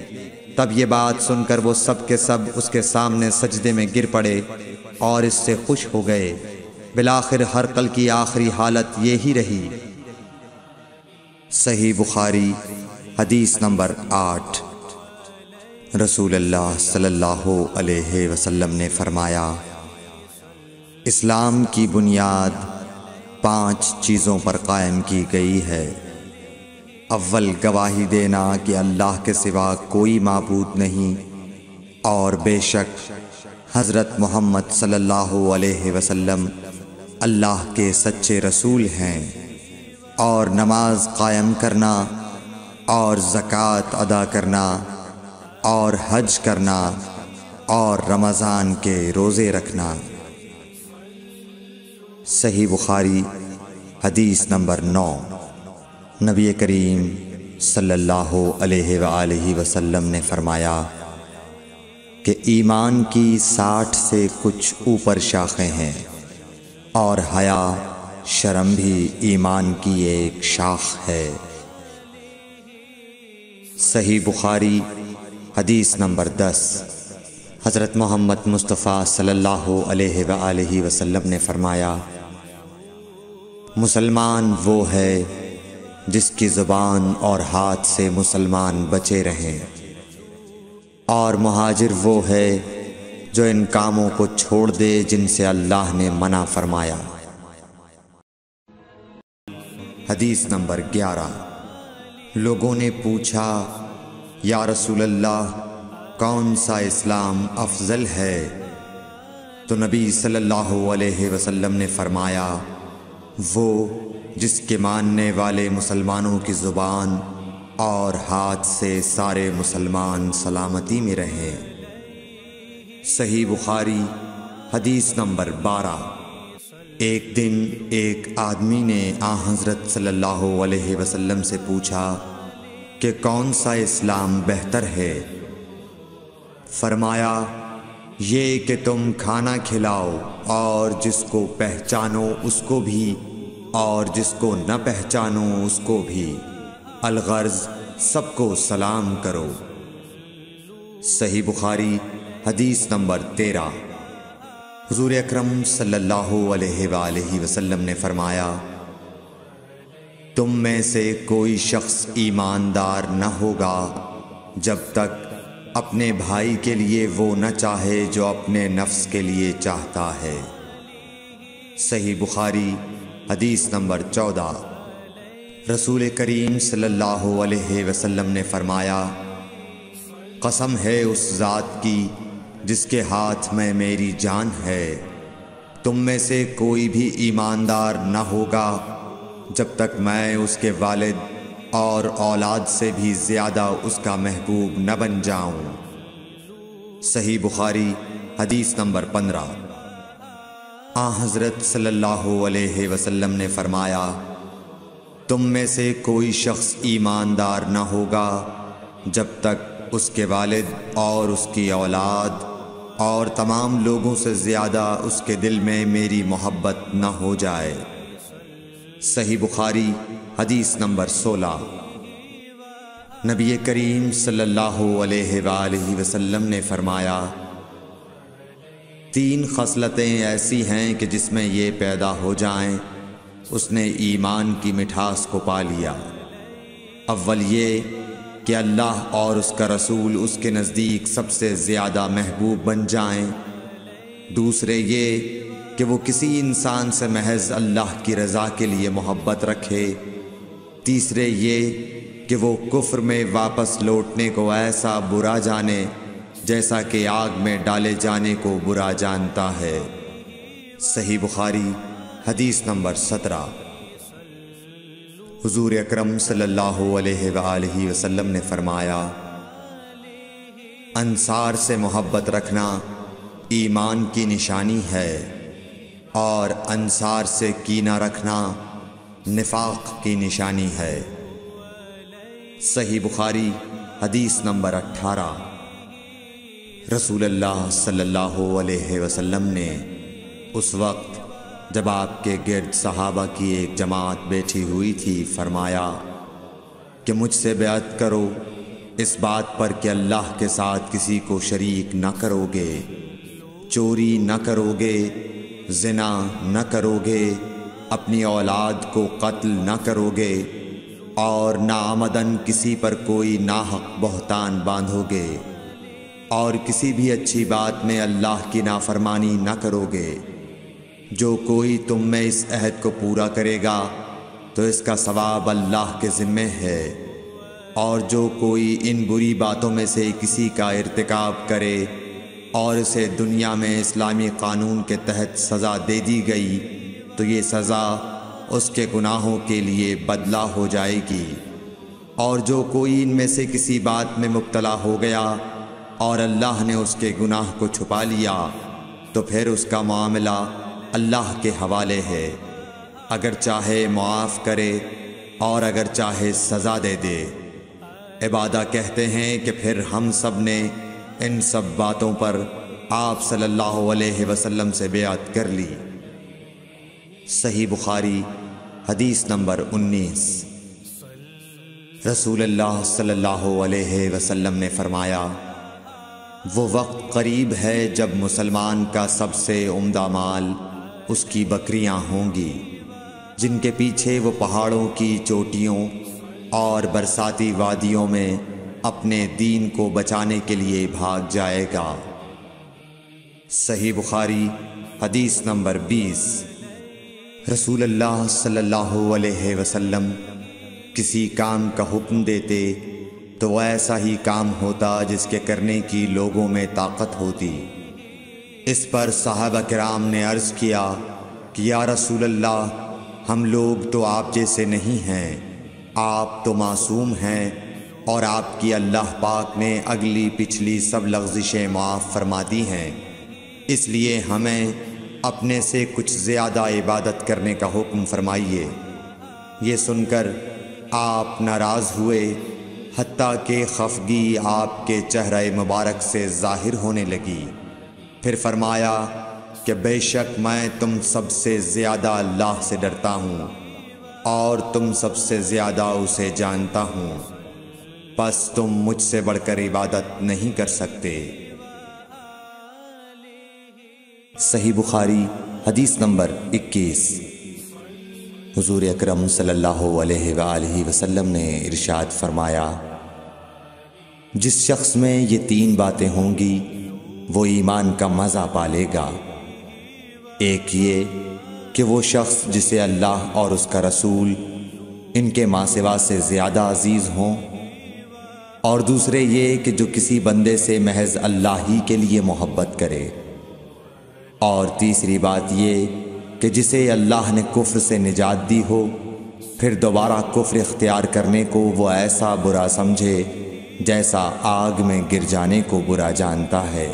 تب یہ بات سن کر وہ سب کے سب اس کے سامنے سجدے میں گر پڑے اور اس سے خوش ہو گئے۔ بالآخر ہرقل کی آخری حالت یہی رہی۔ صحیح بخاری حدیث نمبر 8۔ رسول اللہ صلی اللہ علیہ وسلم نے فرمایا، اسلام کی بنیاد 5 چیزوں پر قائم کی گئی ہے۔ اول گواہی دینا کہ اللہ کے سوا کوئی معبود نہیں اور بے شک حضرت محمد صلی اللہ علیہ وسلم اللہ کے سچے رسول ہیں، اور نماز قائم کرنا اور زکوٰۃ ادا کرنا اور حج کرنا اور رمضان کے روزے رکھنا۔ صحیح بخاری حدیث نمبر 9۔ نبی کریم صلی اللہ علیہ وآلہ وسلم نے فرمایا کہ ایمان کی 60 سے کچھ اوپر شاخیں ہیں، اور حیا شرم بھی ایمان کی ایک شاخ ہے۔ صحیح بخاری حدیث نمبر 10۔ حضرت محمد مصطفیٰ صلی اللہ علیہ وآلہ وسلم نے فرمایا، مسلمان وہ ہے جس کی زبان اور ہاتھ سے مسلمان بچے رہیں، اور مہاجر وہ ہے جو ان کاموں کو چھوڑ دے جن سے اللہ نے منع فرمایا۔ حدیث نمبر 11۔ لوگوں نے پوچھا، یا رسول اللہ، کون سا اسلام افضل ہے؟ تو نبی صلی اللہ علیہ وسلم نے فرمایا، وہ جس کے ماننے والے مسلمانوں کی زبان اور ہاتھ سے سارے مسلمان سلامتی میں رہیں۔ صحیح بخاری حدیث نمبر 12۔ ایک دن ایک آدمی نے حضرت صلی اللہ علیہ وسلم سے پوچھا کہ کون سا اسلام بہتر ہے؟ فرمایا، یہ کہ تم کھانا کھلاؤ اور جس کو پہچانو اس کو بھی اور جس کو نہ پہچانو اس کو بھی، الغرض سب کو سلام کرو۔ صحیح بخاری حدیث نمبر 13۔ حضور اکرم صلی اللہ علیہ وآلہ وسلم نے فرمایا، تم میں سے کوئی شخص ایماندار نہ ہوگا جب تک اپنے بھائی کے لیے وہ نہ چاہے جو اپنے نفس کے لیے چاہتا ہے۔ صحیح بخاری حدیث نمبر 14۔ رسول کریم صلی اللہ علیہ وسلم نے فرمایا، قسم ہے اس ذات کی جس کے ہاتھ میں میری جان ہے، تم میں سے کوئی بھی ایماندار نہ ہوگا جب تک میں اس کے والد اور اولاد سے بھی زیادہ اس کا محبوب نہ بن جاؤں۔ صحیح بخاری حدیث نمبر 15۔ حضرت صلی اللہ علیہ وسلم نے فرمایا، تم میں سے کوئی شخص ایماندار نہ ہوگا جب تک اس کے والد اور اس کی اولاد اور تمام لوگوں سے زیادہ اس کے دل میں میری محبت نہ ہو جائے۔ صحیح بخاری حدیث نمبر 16۔ نبی کریم صلی اللہ علیہ وآلہ وسلم نے فرمایا، 3 خصلتیں ایسی ہیں کہ جس میں یہ پیدا ہو جائیں اس نے ایمان کی مٹھاس کو پا لیا۔ اول یہ کہ اللہ اور اس کا رسول اس کے نزدیک سب سے زیادہ محبوب بن جائیں۔ دوسرے یہ کہ وہ کسی انسان سے محض اللہ کی رضا کے لیے محبت رکھے۔ تیسرے یہ کہ وہ کفر میں واپس لوٹنے کو ایسا برا جانے جیسا کہ آگ میں ڈالے جانے کو برا جانتا ہے۔ صحیح بخاری حدیث نمبر 17۔ حضور اکرم صلی اللہ علیہ وآلہ وسلم نے فرمایا، انصار سے محبت رکھنا ایمان کی نشانی ہے، اور انصار سے کینہ رکھنا نفاق کی نشانی ہے۔ صحیح بخاری حدیث نمبر 18۔ رسول اللہ صلی اللہ علیہ وسلم نے اس وقت جب آپ کے گرد صحابہ کی ایک جماعت بیٹھی ہوئی تھی فرمایا کہ مجھ سے بیعت کرو اس بات پر کہ اللہ کے ساتھ کسی کو شریک نہ کرو گے، چوری نہ کرو گے، زنا نہ کرو گے، اپنی اولاد کو قتل نہ کرو گے، اور ناعمدن کسی پر کوئی ناحق بہتان باندھو گے، اور کسی بھی اچھی بات میں اللہ کی نافرمانی نہ کرو گے۔ جو کوئی تم میں اس عہد کو پورا کرے گا تو اس کا ثواب اللہ کے ذمے ہے، اور جو کوئی ان بری باتوں میں سے کسی کا ارتکاب کرے اور اسے دنیا میں اسلامی قانون کے تحت سزا دے دی گئی تو یہ سزا اس کے گناہوں کے لیے بدلہ ہو جائے گی، اور جو کوئی ان میں سے کسی بات میں مبتلا ہو گیا اور اللہ نے اس کے گناہ کو چھپا لیا تو پھر اس کا معاملہ اللہ کے حوالے ہے، اگر چاہے معاف کرے اور اگر چاہے سزا دے دے۔ عبادہ کہتے ہیں کہ پھر ہم سب نے ان سب باتوں پر آپ صلی اللہ علیہ وسلم سے بیعت کر لی۔ صحیح بخاری حدیث نمبر 19۔ رسول اللہ صلی اللہ علیہ وسلم نے فرمایا، وہ وقت قریب ہے جب مسلمان کا سب سے عمدہ مال اس کی بکریاں ہوں گی، جن کے پیچھے وہ پہاڑوں کی چوٹیوں اور برساتی وادیوں میں اپنے دین کو بچانے کے لیے بھاگ جائے گا۔ صحیح بخاری حدیث نمبر 20۔ رسول اللہ صلی اللہ علیہ وسلم کسی کام کا حکم دیتے تو وہ ایسا ہی کام ہوتا جس کے کرنے کی لوگوں میں طاقت ہوتی۔ اس پر صحابہ کرام نے عرض کیا کہ یا رسول اللہ، ہم لوگ تو آپ جیسے نہیں ہیں، آپ تو معصوم ہیں اور آپ کی اللہ پاک نے اگلی پچھلی سب لغزشیں معاف فرما دی ہیں، اس لیے ہمیں اپنے سے کچھ زیادہ عبادت کرنے کا حکم فرمائیے۔ یہ سن کر آپ ناراض ہوئے، حتیٰ کہ خفگی آپ کے چہرہ مبارک سے ظاہر ہونے لگی۔ پھر فرمایا کہ بے شک میں تم سب سے زیادہ اللہ سے ڈرتا ہوں اور تم سب سے زیادہ اسے جانتا ہوں، پس تم مجھ سے بڑھ کر عبادت نہیں کر سکتے۔ صحیح بخاری حدیث نمبر 21۔ حضور اکرم صلی اللہ علیہ وآلہ وسلم نے ارشاد فرمایا، جس شخص میں یہ 3 باتیں ہوں گی وہ ایمان کا مزہ پالے گا۔ ایک یہ کہ وہ شخص جسے اللہ اور اس کا رسول ان کے ماں سوا سے زیادہ عزیز ہوں، اور دوسرے یہ کہ جو کسی بندے سے محض اللہ ہی کے لیے محبت کرے، اور تیسری بات یہ کہ جسے اللہ نے کفر سے نجات دی ہو، پھر دوبارہ کفر اختیار کرنے کو وہ ایسا برا سمجھے جیسا آگ میں گر جانے کو برا جانتا ہے۔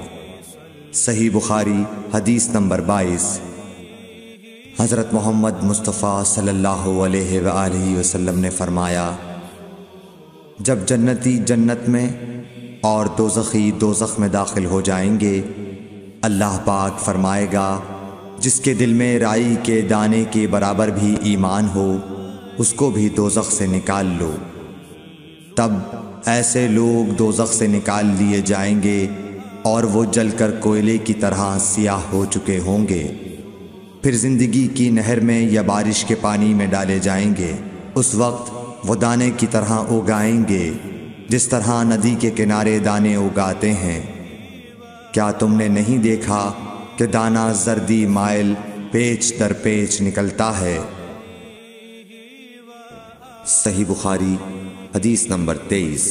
صحیح بخاری حدیث نمبر 22۔ حضرت محمد مصطفیٰ صلی اللہ علیہ وآلہ وسلم نے فرمایا، جب جنتی جنت میں اور دوزخی دوزخ میں داخل ہو جائیں گے، اللہ پاک فرمائے گا، جس کے دل میں رائی کے دانے کے برابر بھی ایمان ہو، اس کو بھی دوزخ سے نکال لو۔ تب ایسے لوگ دوزخ سے نکال لیے جائیں گے اور وہ جل کر کوئلے کی طرح سیاہ ہو چکے ہوں گے، پھر زندگی کی نہر میں یا بارش کے پانی میں ڈالے جائیں گے۔ اس وقت وہ دانے کی طرح اگائیں گے جس طرح ندی کے کنارے دانے اگاتے ہیں۔ کیا تم نے نہیں دیکھا کہ دانہ زردی مائل پیچ در پیچ نکلتا ہے؟ صحیح بخاری حدیث نمبر 23۔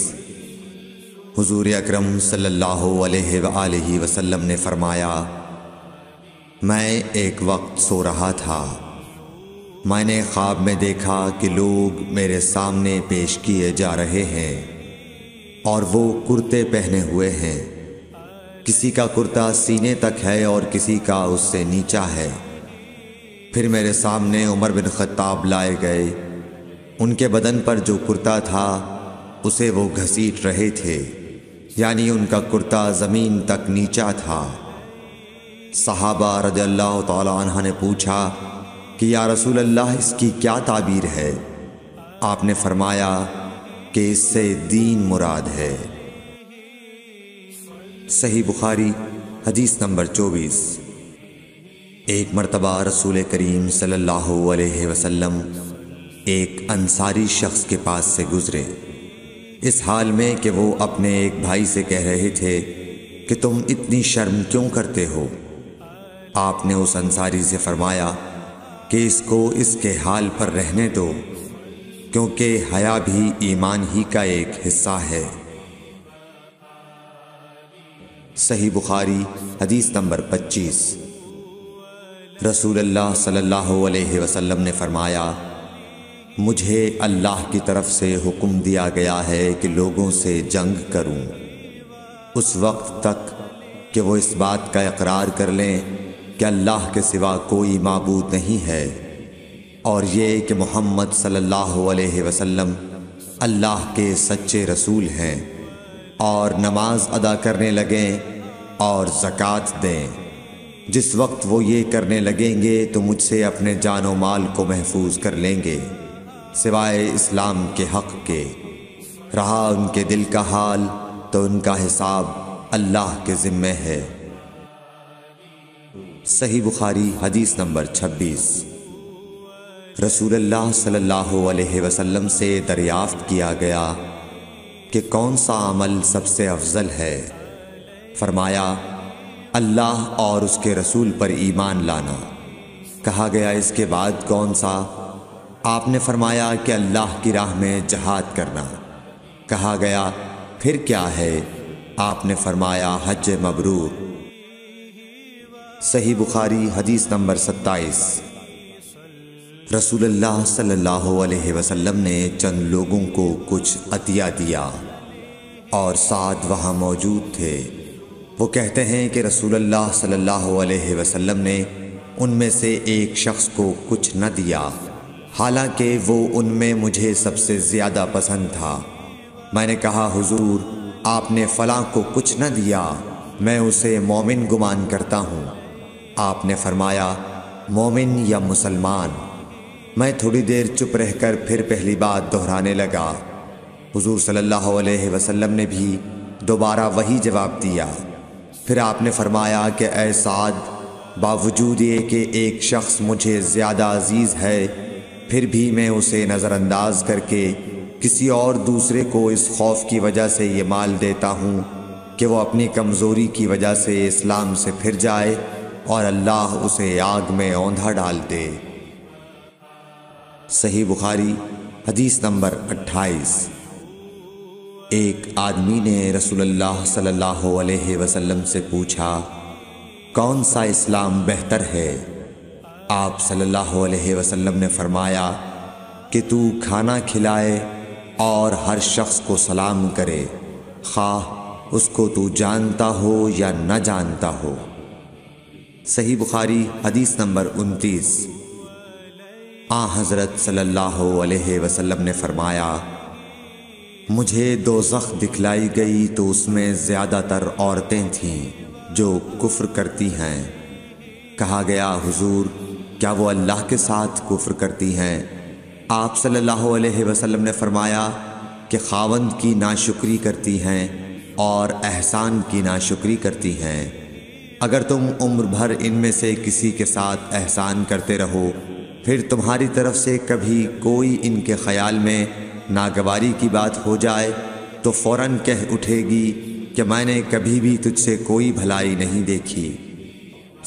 حضور اکرم صلی اللہ علیہ وآلہ وسلم نے فرمایا، میں ایک وقت سو رہا تھا، میں نے خواب میں دیکھا کہ لوگ میرے سامنے پیش کیے جا رہے ہیں اور وہ کرتے پہنے ہوئے ہیں، کسی کا کرتا سینے تک ہے اور کسی کا اس سے نیچا ہے۔ پھر میرے سامنے عمر بن خطاب لائے گئے، ان کے بدن پر جو کرتا تھا اسے وہ گھسیٹ رہے تھے، یعنی ان کا کرتا زمین تک نیچا تھا۔ صحابہ رضی اللہ تعالی عنہ نے پوچھا کہ یا رسول اللہ، اس کی کیا تعبیر ہے؟ آپ نے فرمایا کہ اس سے دین مراد ہے۔ صحیح بخاری حدیث نمبر 24۔ ایک مرتبہ رسول کریم صلی اللہ علیہ وسلم ایک انصاری شخص کے پاس سے گزرے، اس حال میں کہ وہ اپنے ایک بھائی سے کہہ رہے تھے کہ تم اتنی شرم کیوں کرتے ہو؟ آپ نے اس انصاری سے فرمایا کہ اس کو اس کے حال پر رہنے دو، کیونکہ حیا بھی ایمان ہی کا ایک حصہ ہے۔ صحیح بخاری حدیث نمبر 25۔ رسول اللہ صلی اللہ علیہ وسلم نے فرمایا، مجھے اللہ کی طرف سے حکم دیا گیا ہے کہ لوگوں سے جنگ کروں اس وقت تک کہ وہ اس بات کا اقرار کر لیں کہ اللہ کے سوا کوئی معبود نہیں ہے، اور یہ کہ محمد صلی اللہ علیہ وسلم اللہ کے سچے رسول ہیں، اور نماز ادا کرنے لگیں اور زکوٰۃ دیں۔ جس وقت وہ یہ کرنے لگیں گے تو مجھ سے اپنے جان و مال کو محفوظ کر لیں گے، سوائے اسلام کے حق کے۔ رہا ان کے دل کا حال تو ان کا حساب اللہ کے ذمے ہے۔ صحیح بخاری حدیث نمبر 26۔ رسول اللہ صلی اللہ علیہ وسلم سے دریافت کیا گیا کہ کون سا عمل سب سے افضل ہے؟ فرمایا اللہ اور اس کے رسول پر ایمان لانا۔ کہا گیا اس کے بعد کون سا؟ آپ نے فرمایا کہ اللہ کی راہ میں جہاد کرنا۔ کہا گیا پھر کیا ہے؟ آپ نے فرمایا حج مبرور۔ صحیح بخاری حدیث نمبر 27۔ رسول اللہ صلی اللہ علیہ وسلم نے چند لوگوں کو کچھ عطیہ دیا اور ساتھ وہاں موجود تھے۔ وہ کہتے ہیں کہ رسول اللہ صلی اللہ علیہ وسلم نے ان میں سے ایک شخص کو کچھ نہ دیا، حالانکہ وہ ان میں مجھے سب سے زیادہ پسند تھا۔ میں نے کہا حضور آپ نے فلاں کو کچھ نہ دیا، میں اسے مومن گمان کرتا ہوں۔ آپ نے فرمایا مومن یا مسلمان؟ میں تھوڑی دیر چپ رہ کر پھر پہلی بات دہرانے لگا۔ حضور صلی اللہ علیہ وسلم نے بھی دوبارہ وہی جواب دیا۔ پھر آپ نے فرمایا کہ اے سعد، باوجود یہ کہ ایک شخص مجھے زیادہ عزیز ہے، پھر بھی میں اسے نظر انداز کر کے کسی اور دوسرے کو اس خوف کی وجہ سے یہ مال دیتا ہوں کہ وہ اپنی کمزوری کی وجہ سے اسلام سے پھر جائے اور اللہ اسے آگ میں اوندھا ڈال دے۔ صحیح بخاری حدیث نمبر 28۔ ایک آدمی نے رسول اللہ صلی اللہ علیہ وسلم سے پوچھا کون سا اسلام بہتر ہے؟ آپ صلی اللہ علیہ وسلم نے فرمایا کہ تو کھانا کھلائے اور ہر شخص کو سلام کرے، خواہ اس کو تو جانتا ہو یا نہ جانتا ہو۔ صحیح بخاری حدیث نمبر 29۔ حضرت صلی اللہ علیہ وسلم نے فرمایا مجھے دوزخ دکھلائی گئی تو اس میں زیادہ تر عورتیں تھیں جو کفر کرتی ہیں۔ کہا گیا حضور کیا وہ اللہ کے ساتھ کفر کرتی ہیں؟ آپ صلی اللہ علیہ وسلم نے فرمایا کہ خاوند کی ناشکری کرتی ہیں اور احسان کی ناشکری کرتی ہیں۔ اگر تم عمر بھر ان میں سے کسی کے ساتھ احسان کرتے رہو، پھر تمہاری طرف سے کبھی کوئی ان کے خیال میں ناگواری کی بات ہو جائے تو فوراً کہہ اٹھے گی کہ میں نے کبھی بھی تجھ سے کوئی بھلائی نہیں دیکھی۔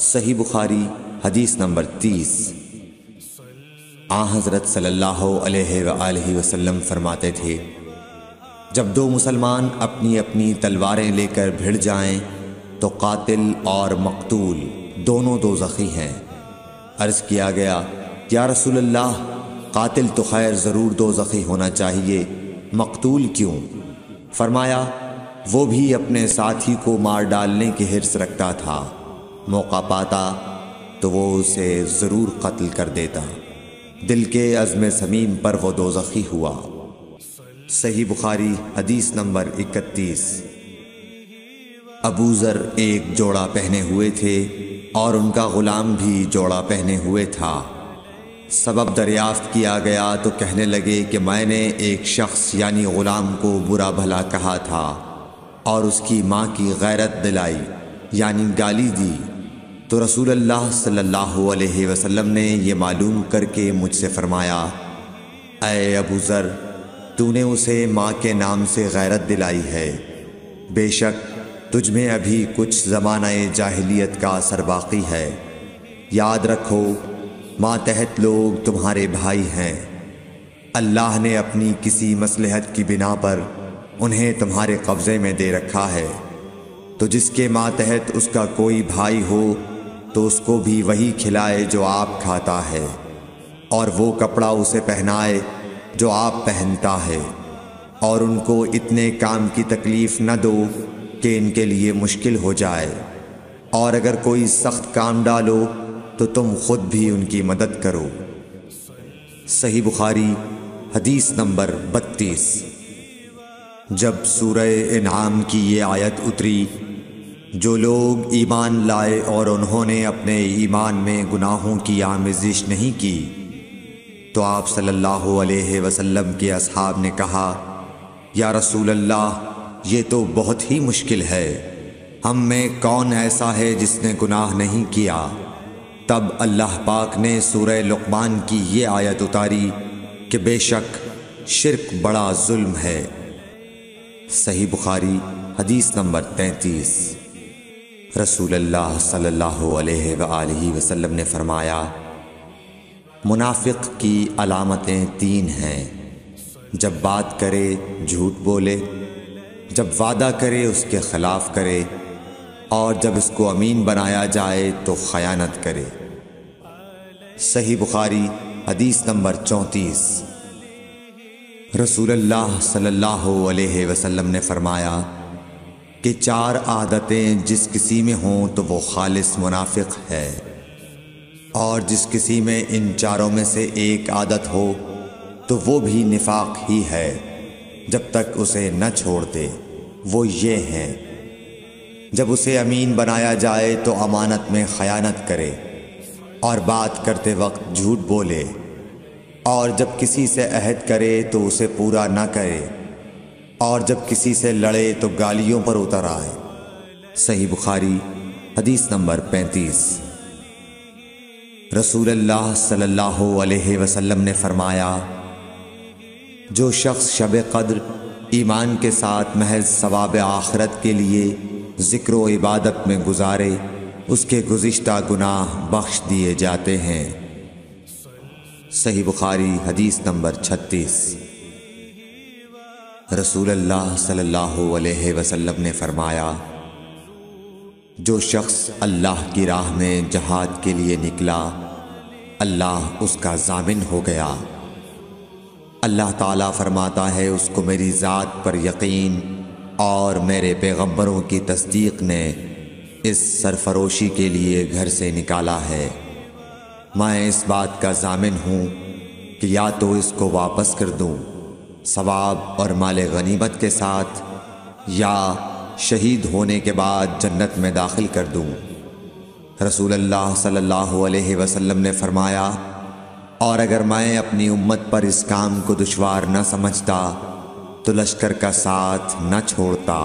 صحیح بخاری حدیث نمبر 30۔ حضرت صلی اللہ علیہ وآلہ وسلم فرماتے تھے جب دو مسلمان اپنی اپنی تلواریں لے کر بھڑ جائیں تو قاتل اور مقتول دونوں دوزخی ہیں۔ عرض کیا گیا یا رسول اللہ قاتل تو خیر ضرور دوزخی ہونا چاہیے، مقتول کیوں؟ فرمایا وہ بھی اپنے ساتھی کو مار ڈالنے کی حرص رکھتا تھا، موقع پاتا تو وہ اسے ضرور قتل کر دیتا، دل کے عزم سمیم پر وہ دوزخی ہوا۔ صحیح بخاری حدیث نمبر 31۔ ابو ذر ایک جوڑا پہنے ہوئے تھے اور ان کا غلام بھی جوڑا پہنے ہوئے تھا۔ سبب دریافت کیا گیا تو کہنے لگے کہ میں نے ایک شخص یعنی غلام کو برا بھلا کہا تھا اور اس کی ماں کی غیرت دلائی یعنی گالی دی، تو رسول اللہ صلی اللہ علیہ وسلم نے یہ معلوم کر کے مجھ سے فرمایا اے ابو ذر تو نے اسے ماں کے نام سے غیرت دلائی ہے، بے شک تجھ میں ابھی کچھ زمانہ جاہلیت کا اثر باقی ہے، یاد رکھو ماتحت لوگ تمہارے بھائی ہیں، اللہ نے اپنی کسی مصلحت کی بنا پر انہیں تمہارے قبضے میں دے رکھا ہے، تو جس کے ماتحت اس کا کوئی بھائی ہو تو اس کو بھی وہی کھلائے جو آپ کھاتا ہے، اور وہ کپڑا اسے پہنائے جو آپ پہنتا ہے، اور ان کو اتنے کام کی تکلیف نہ دو کہ ان کے لیے مشکل ہو جائے، اور اگر کوئی سخت کام ڈالو تو تم خود بھی ان کی مدد کرو۔ صحیح بخاری حدیث نمبر 32۔ 31۔ جب سورہ انعام کی یہ آیت اتری، جو لوگ ایمان لائے اور انہوں نے اپنے ایمان میں گناہوں کی آمیزش نہیں کی، تو آپ صلی اللہ علیہ وسلم کے اصحاب نے کہا، یا رسول اللہ، یہ تو بہت ہی مشکل ہے، ہم میں کون ایسا ہے جس نے گناہ نہیں کیا؟ تب اللہ پاک نے سورہ لقمان کی یہ آیت اتاری کہ بے شک شرک بڑا ظلم ہے۔ صحیح بخاری حدیث نمبر 33۔ رسول اللہ صلی اللہ علیہ وآلہ وسلم نے فرمایا، منافق کی علامتیں 3 ہیں: جب بات کرے جھوٹ بولے، جب وعدہ کرے اس کے خلاف کرے، اور جب اس کو امین بنایا جائے تو خیانت کرے۔ صحیح بخاری حدیث نمبر 34۔ رسول اللہ صلی اللہ علیہ وسلم نے فرمایا کہ 4 عادتیں جس کسی میں ہوں تو وہ خالص منافق ہے، اور جس کسی میں ان 4 میں سے ایک عادت ہو تو وہ بھی نفاق ہی ہے جب تک اسے نہ چھوڑ دے۔ وہ یہ ہیں: جب اسے امین بنایا جائے تو امانت میں خیانت کرے، اور بات کرتے وقت جھوٹ بولے، اور جب کسی سے عہد کرے تو اسے پورا نہ کرے، اور جب کسی سے لڑے تو گالیوں پر اتر آئے۔ صحیح بخاری حدیث نمبر 35۔ رسول اللہ صلی اللہ علیہ وسلم نے فرمایا، جو شخص شب قدر ایمان کے ساتھ محض ثواب آخرت کے لیے ذکر و عبادت میں گزارے، اس کے گزشتہ گناہ بخش دیے جاتے ہیں۔ صحیح بخاری حدیث نمبر 36۔ رسول اللہ صلی اللہ علیہ وسلم نے فرمایا، جو شخص اللہ کی راہ میں جہاد کے لیے نکلا، اللہ اس کا ضامن ہو گیا۔ اللہ تعالیٰ فرماتا ہے، اس کو میری ذات پر یقین اور میرے پیغمبروں کی تصدیق نے اس سرفروشی کے لیے گھر سے نکالا ہے۔ میں اس بات کا ضامن ہوں کہ یا تو اس کو واپس کر دوں ثواب اور مال غنیمت کے ساتھ، یا شہید ہونے کے بعد جنت میں داخل کر دوں۔ رسول اللہ صلی اللہ علیہ وسلم نے فرمایا، اور اگر میں اپنی امت پر اس کام کو دشوار نہ سمجھتا تو لشکر کا ساتھ نہ چھوڑتا،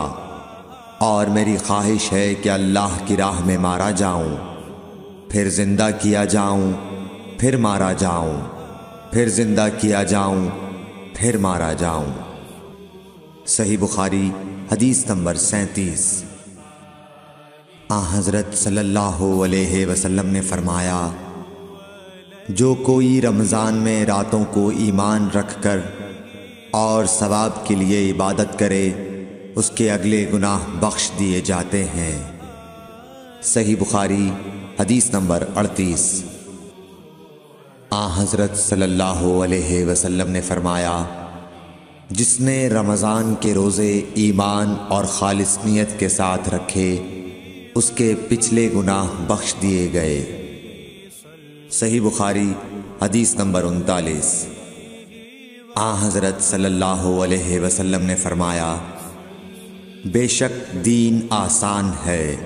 اور میری خواہش ہے کہ اللہ کی راہ میں مارا جاؤں، پھر زندہ کیا جاؤں، پھر مارا جاؤں، پھر زندہ کیا جاؤں، پھر مارا جاؤں۔ صحیح بخاری حدیث نمبر 37۔ حضرت صلی اللہ علیہ وسلم نے فرمایا، جو کوئی رمضان میں راتوں کو ایمان رکھ کر اور ثواب کے لیے عبادت کرے، اس کے اگلے گناہ بخش دیے جاتے ہیں۔ صحیح بخاری حدیث نمبر 38۔ حضرت صلی اللہ علیہ وسلم نے فرمایا، جس نے رمضان کے روزے ایمان اور خالص نیت کے ساتھ رکھے، اس کے پچھلے گناہ بخش دیے گئے۔ صحیح بخاری حدیث نمبر 39۔ حضرت صلی اللہ علیہ وسلم نے فرمایا، بے شک دین آسان ہے،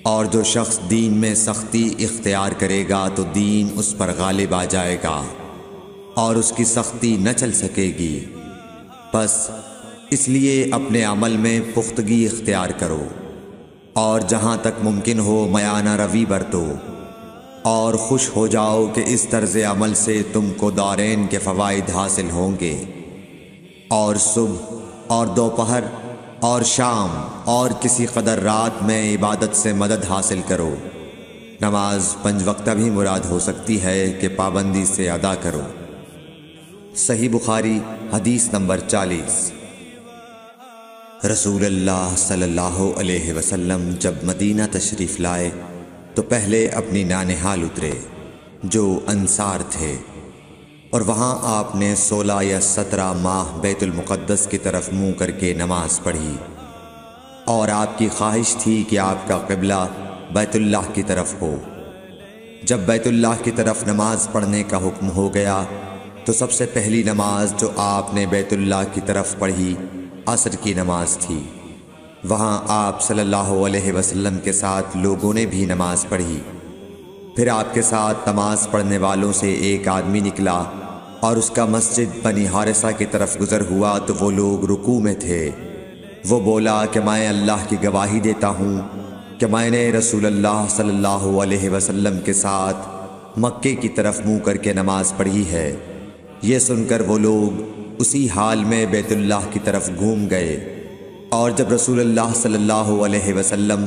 اور جو شخص دین میں سختی اختیار کرے گا تو دین اس پر غالب آ جائے گا اور اس کی سختی نہ چل سکے گی۔ بس اس لیے اپنے عمل میں پختگی اختیار کرو، اور جہاں تک ممکن ہو میانہ روی برتو، اور خوش ہو جاؤ کہ اس طرز عمل سے تم کو دارین کے فوائد حاصل ہوں گے، اور صبح اور دوپہر اور شام اور کسی قدر رات میں عبادت سے مدد حاصل کرو۔ نماز 5 وقتہ بھی مراد ہو سکتی ہے کہ پابندی سے ادا کرو۔ صحیح بخاری حدیث نمبر 40۔ رسول اللہ صلی اللہ علیہ وسلم جب مدینہ تشریف لائے تو پہلے اپنی نانہال اترے جو انصار تھے، اور وہاں آپ نے 16 یا 17 ماہ بیت المقدس کی طرف منہ کر کے نماز پڑھی، اور آپ کی خواہش تھی کہ آپ کا قبلہ بیت اللہ کی طرف ہو۔ جب بیت اللہ کی طرف نماز پڑھنے کا حکم ہو گیا تو تو سب سے پہلی نماز جو آپ نے بیت اللہ کی طرف پڑھی عصر کی نماز تھی۔ وہاں آپ صلی اللہ علیہ وسلم کے ساتھ لوگوں نے بھی نماز پڑھی۔ پھر آپ کے ساتھ نماز پڑھنے والوں سے ایک آدمی نکلا اور اس کا مسجد بنی حارثہ کی طرف گزر ہوا تو وہ لوگ رکوع میں تھے۔ وہ بولا کہ میں اللہ کی گواہی دیتا ہوں کہ میں نے رسول اللہ صلی اللہ علیہ وسلم کے ساتھ مکے کی طرف منہ کر کے نماز پڑھی ہے۔ یہ سن کر وہ لوگ اسی حال میں بیت اللہ کی طرف گھوم گئے، اور جب رسول اللہ صلی اللہ علیہ وسلم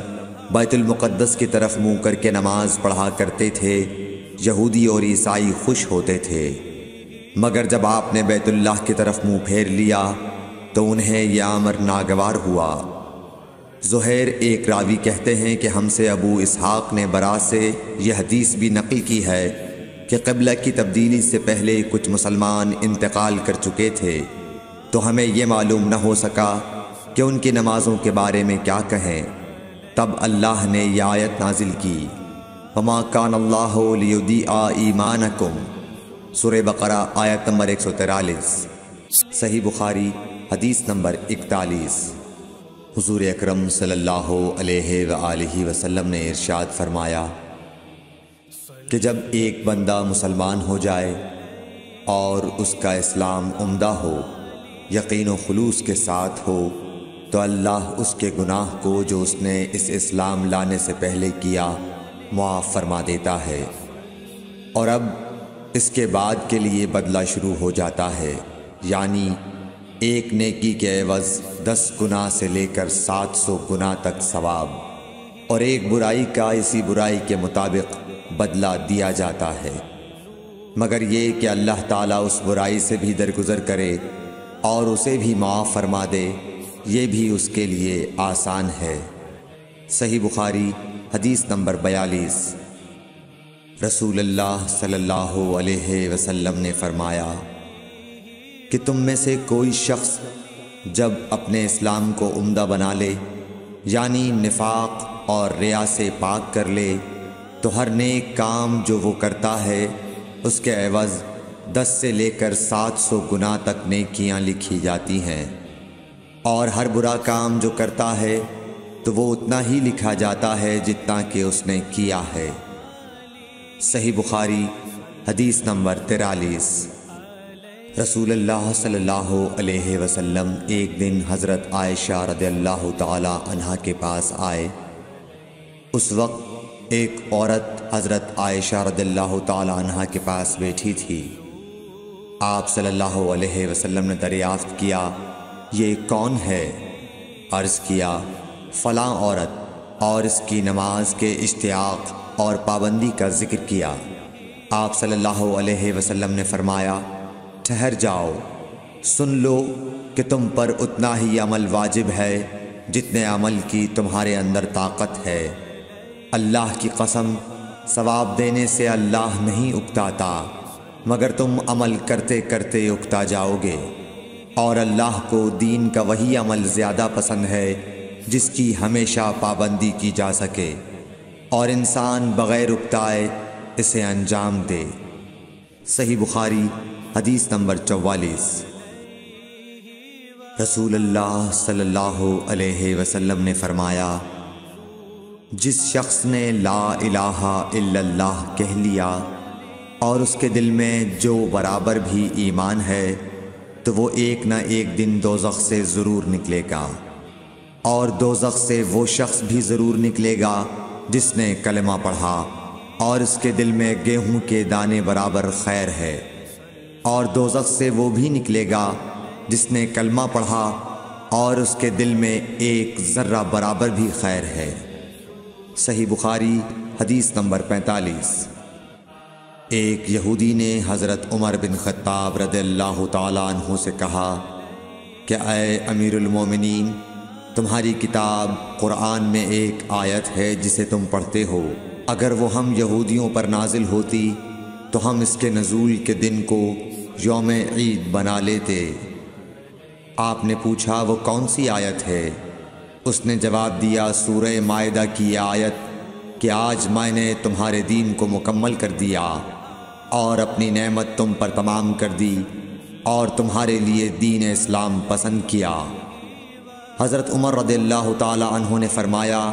بیت المقدس کی طرف منہ کر کے نماز پڑھا کرتے تھے، یہودی اور عیسائی خوش ہوتے تھے، مگر جب آپ نے بیت اللہ کی طرف منہ پھیر لیا تو انہیں یہ امر ناگوار ہوا۔ زہیر ایک راوی کہتے ہیں کہ ہم سے ابو اسحاق نے برا سے یہ حدیث بھی نقل کی ہے کہ قبلہ کی تبدیلی سے پہلے کچھ مسلمان انتقال کر چکے تھے، تو ہمیں یہ معلوم نہ ہو سکا کہ ان کی نمازوں کے بارے میں کیا کہیں۔ تب اللہ نے یہ آیت نازل کی، وَمَا كَانَ اللَّهُ لِيُضِيعَ إِيمَانَكُمْ، سورہ بقرہ آیت نمبر 143۔ صحیح بخاری حدیث نمبر 41۔ حضور اکرم صلی اللہ علیہ وآلہ وسلم نے ارشاد فرمایا کہ جب ایک بندہ مسلمان ہو جائے اور اس کا اسلام عمدہ ہو، یقین و خلوص کے ساتھ ہو، تو اللہ اس کے گناہ کو جو اس نے اس اسلام لانے سے پہلے کیا معاف فرما دیتا ہے، اور اب اس کے بعد کے لیے بدلہ شروع ہو جاتا ہے، یعنی ایک نیکی کے عوض 10 گناہ سے لے کر 700 گناہ تک ثواب، اور ایک برائی کا اسی برائی کے مطابق بدلہ دیا جاتا ہے، مگر یہ کہ اللہ تعالیٰ اس برائی سے بھی درگزر کرے اور اسے بھی معاف فرما دے، یہ بھی اس کے لیے آسان ہے۔ صحیح بخاری حدیث نمبر 42۔ رسول اللہ صلی اللہ علیہ وسلم نے فرمایا کہ تم میں سے کوئی شخص جب اپنے اسلام کو عمدہ بنا لے، یعنی نفاق اور ریا سے پاک کر لے، تو ہر نیک کام جو وہ کرتا ہے اس کے عوض 10 سے لے کر 700 گناہ تک نیکیاں لکھی جاتی ہیں، اور ہر برا کام جو کرتا ہے تو وہ اتنا ہی لکھا جاتا ہے جتنا کہ اس نے کیا ہے۔ صحیح بخاری حدیث نمبر 43۔ رسول اللہ صلی اللہ علیہ وسلم ایک دن حضرت عائشہ رضی اللہ تعالی عنہا کے پاس آئے۔ اس وقت ایک عورت حضرت عائشہ رضی اللہ تعالی عنہا کے پاس بیٹھی تھی۔ آپ صلی اللہ علیہ وسلم نے دریافت کیا، یہ کون ہے؟ عرض کیا، فلاں عورت، اور اس کی نماز کے اشتیاق اور پابندی کا ذکر کیا۔ آپ صلی اللہ علیہ وسلم نے فرمایا، ٹھہر جاؤ، سن لو کہ تم پر اتنا ہی عمل واجب ہے جتنے عمل کی تمہارے اندر طاقت ہے۔ اللہ کی قسم، ثواب دینے سے اللہ نہیں اکتاتا، مگر تم عمل کرتے کرتے اکتا جاؤ گے، اور اللہ کو دین کا وہی عمل زیادہ پسند ہے جس کی ہمیشہ پابندی کی جا سکے، اور انسان بغیر اکتائے اسے انجام دے۔ صحیح بخاری حدیث نمبر 44۔ رسول اللہ صلی اللہ علیہ وسلم نے فرمایا، جس شخص نے لا الہ الا اللہ کہہ لیا اور اس کے دل میں جو برابر بھی ایمان ہے، تو وہ ایک نہ ایک دن دوزخ سے ضرور نکلے گا، اور دوزخ سے وہ شخص بھی ضرور نکلے گا جس نے کلمہ پڑھا اور اس کے دل میں گیہوں کے دانے برابر خیر ہے، اور دوزخ سے وہ بھی نکلے گا جس نے کلمہ پڑھا اور اس کے دل میں ایک ذرہ برابر بھی خیر ہے۔ صحیح بخاری حدیث نمبر 45۔ ایک یہودی نے حضرت عمر بن خطاب رضی اللہ تعالیٰ عنہ سے کہا کہ اے امیر المومنین، تمہاری کتاب قرآن میں ایک آیت ہے جسے تم پڑھتے ہو، اگر وہ ہم یہودیوں پر نازل ہوتی تو ہم اس کے نزول کے دن کو یوم عید بنا لیتے۔ آپ نے پوچھا، وہ کون سی آیت ہے؟ اس نے جواب دیا، سورہ مائدہ کی یہ آیت کہ آج میں نے تمہارے دین کو مکمل کر دیا، اور اپنی نعمت تم پر تمام کر دی اور تمہارے لیے دین اسلام پسند کیا۔ حضرت عمر رضی اللہ تعالی عنہ نے فرمایا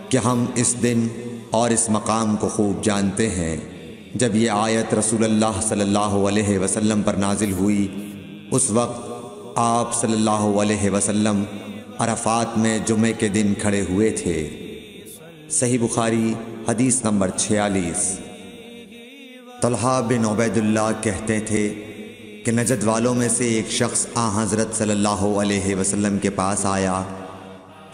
کہ ہم اس دن اور اس مقام کو خوب جانتے ہیں۔ جب یہ آیت رسول اللہ صلی اللہ علیہ وسلم پر نازل ہوئی، اس وقت آپ صلی اللہ علیہ وسلم عرفات میں جمعے کے دن کھڑے ہوئے تھے۔ صحیح بخاری حدیث نمبر 46۔ طلحہ بن عبید اللہ کہتے تھے کہ نجد والوں میں سے ایک شخص حضرت صلی اللہ علیہ وسلم کے پاس آیا،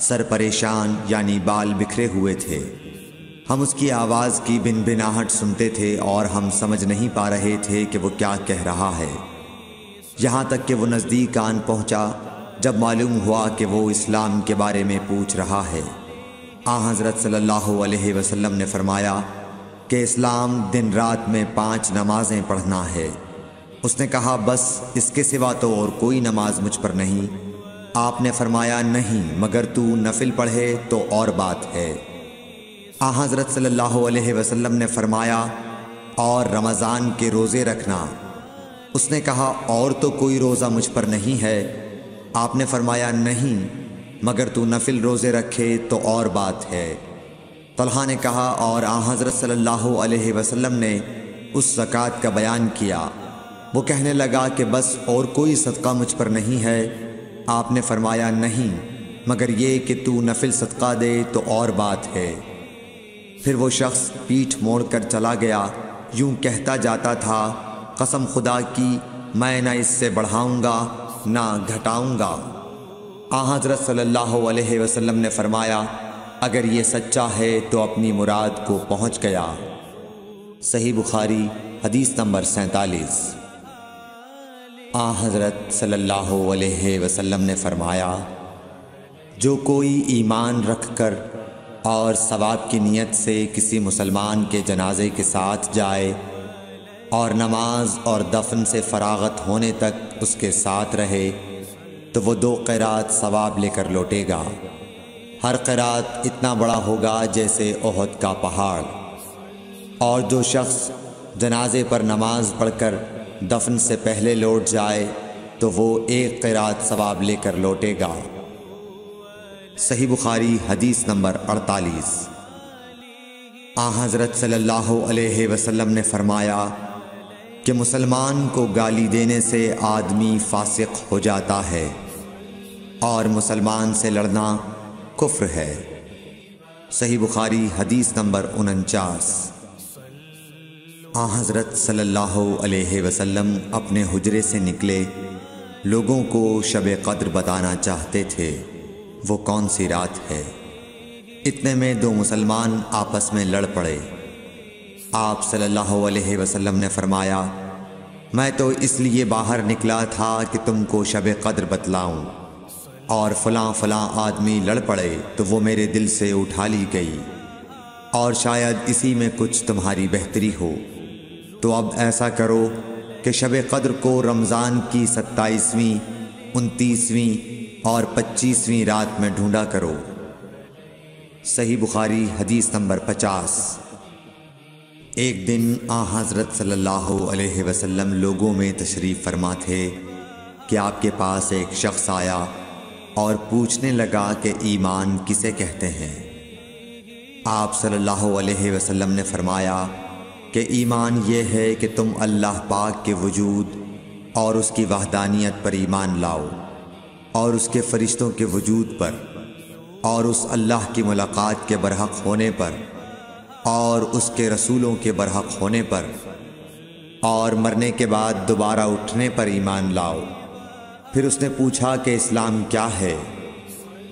سر پریشان یعنی بال بکھرے ہوئے تھے۔ ہم اس کی آواز کی بنبناہٹ سنتے تھے اور ہم سمجھ نہیں پا رہے تھے کہ وہ کیا کہہ رہا ہے، یہاں تک کہ وہ نزدیک آن پہنچا جب معلوم ہوا کہ وہ اسلام کے بارے میں پوچھ رہا ہے۔ حضرت صلی اللہ علیہ وسلم نے فرمایا کہ اسلام دن رات میں 5 نمازیں پڑھنا ہے۔ اس نے کہا بس اس کے سوا تو اور کوئی نماز مجھ پر نہیں۔ آپ نے فرمایا نہیں، مگر تو نفل پڑھے تو اور بات ہے۔ حضرت صلی اللہ علیہ وسلم نے فرمایا اور رمضان کے روزے رکھنا۔ اس نے کہا اور تو کوئی روزہ مجھ پر نہیں ہے۔ آپ نے فرمایا نہیں، مگر تو نفل روزے رکھے تو اور بات ہے۔ طلحہ نے کہا اور حضرت صلی اللہ علیہ وسلم نے اس زکوٰۃ کا بیان کیا۔ وہ کہنے لگا کہ بس اور کوئی صدقہ مجھ پر نہیں ہے۔ آپ نے فرمایا نہیں، مگر یہ کہ تو نفل صدقہ دے تو اور بات ہے۔ پھر وہ شخص پیٹھ موڑ کر چلا گیا، یوں کہتا جاتا تھا قسم خدا کی میں نہ اس سے بڑھاؤں گا نہ گھٹاؤں گا۔ حضرت صلی اللہ علیہ وسلم نے فرمایا اگر یہ سچا ہے تو اپنی مراد کو پہنچ گیا۔ صحیح بخاری حدیث نمبر 47۔ حضرت صلی اللہ علیہ وسلم نے فرمایا جو کوئی ایمان رکھ کر اور ثواب کی نیت سے کسی مسلمان کے جنازے کے ساتھ جائے اور نماز اور دفن سے فراغت ہونے تک اس کے ساتھ رہے تو وہ 2 قیرات ثواب لے کر لوٹے گا۔ ہر قیرات اتنا بڑا ہوگا جیسے احد کا پہاڑ۔ اور جو شخص جنازے پر نماز پڑھ کر دفن سے پہلے لوٹ جائے تو وہ 1 قیرات ثواب لے کر لوٹے گا۔ صحیح بخاری حدیث نمبر 48۔ حضرت صلی اللہ علیہ وسلم نے فرمایا کہ مسلمان کو گالی دینے سے آدمی فاسق ہو جاتا ہے اور مسلمان سے لڑنا کفر ہے۔ صحیح بخاری حدیث نمبر 49۔ حضرت صلی اللہ علیہ وسلم اپنے حجرے سے نکلے، لوگوں کو شب قدر بتانا چاہتے تھے وہ کون سی رات ہے۔ اتنے میں 2 مسلمان آپس میں لڑ پڑے۔ آپ صلی اللہ علیہ وسلم نے فرمایا میں تو اس لیے باہر نکلا تھا کہ تم کو شب قدر بتلاؤں، اور فلاں فلاں آدمی لڑ پڑے تو وہ میرے دل سے اٹھا لی گئی، اور شاید اسی میں کچھ تمہاری بہتری ہو۔ تو اب ایسا کرو کہ شب قدر کو رمضان کی 27ویں، 29ویں اور 25ویں رات میں ڈھونڈا کرو۔ صحیح بخاری حدیث نمبر 50۔ ایک دن حضرت صلی اللہ علیہ وسلم لوگوں میں تشریف فرما تھے کہ آپ کے پاس ایک شخص آیا اور پوچھنے لگا کہ ایمان کسے کہتے ہیں۔ آپ صلی اللہ علیہ وسلم نے فرمایا کہ ایمان یہ ہے کہ تم اللہ پاک کے وجود اور اس کی وحدانیت پر ایمان لاؤ، اور اس کے فرشتوں کے وجود پر، اور اس اللہ کی ملاقات کے برحق ہونے پر، اور اس کے رسولوں کے برحق ہونے پر، اور مرنے کے بعد دوبارہ اٹھنے پر ایمان لاؤ۔ پھر اس نے پوچھا کہ اسلام کیا ہے؟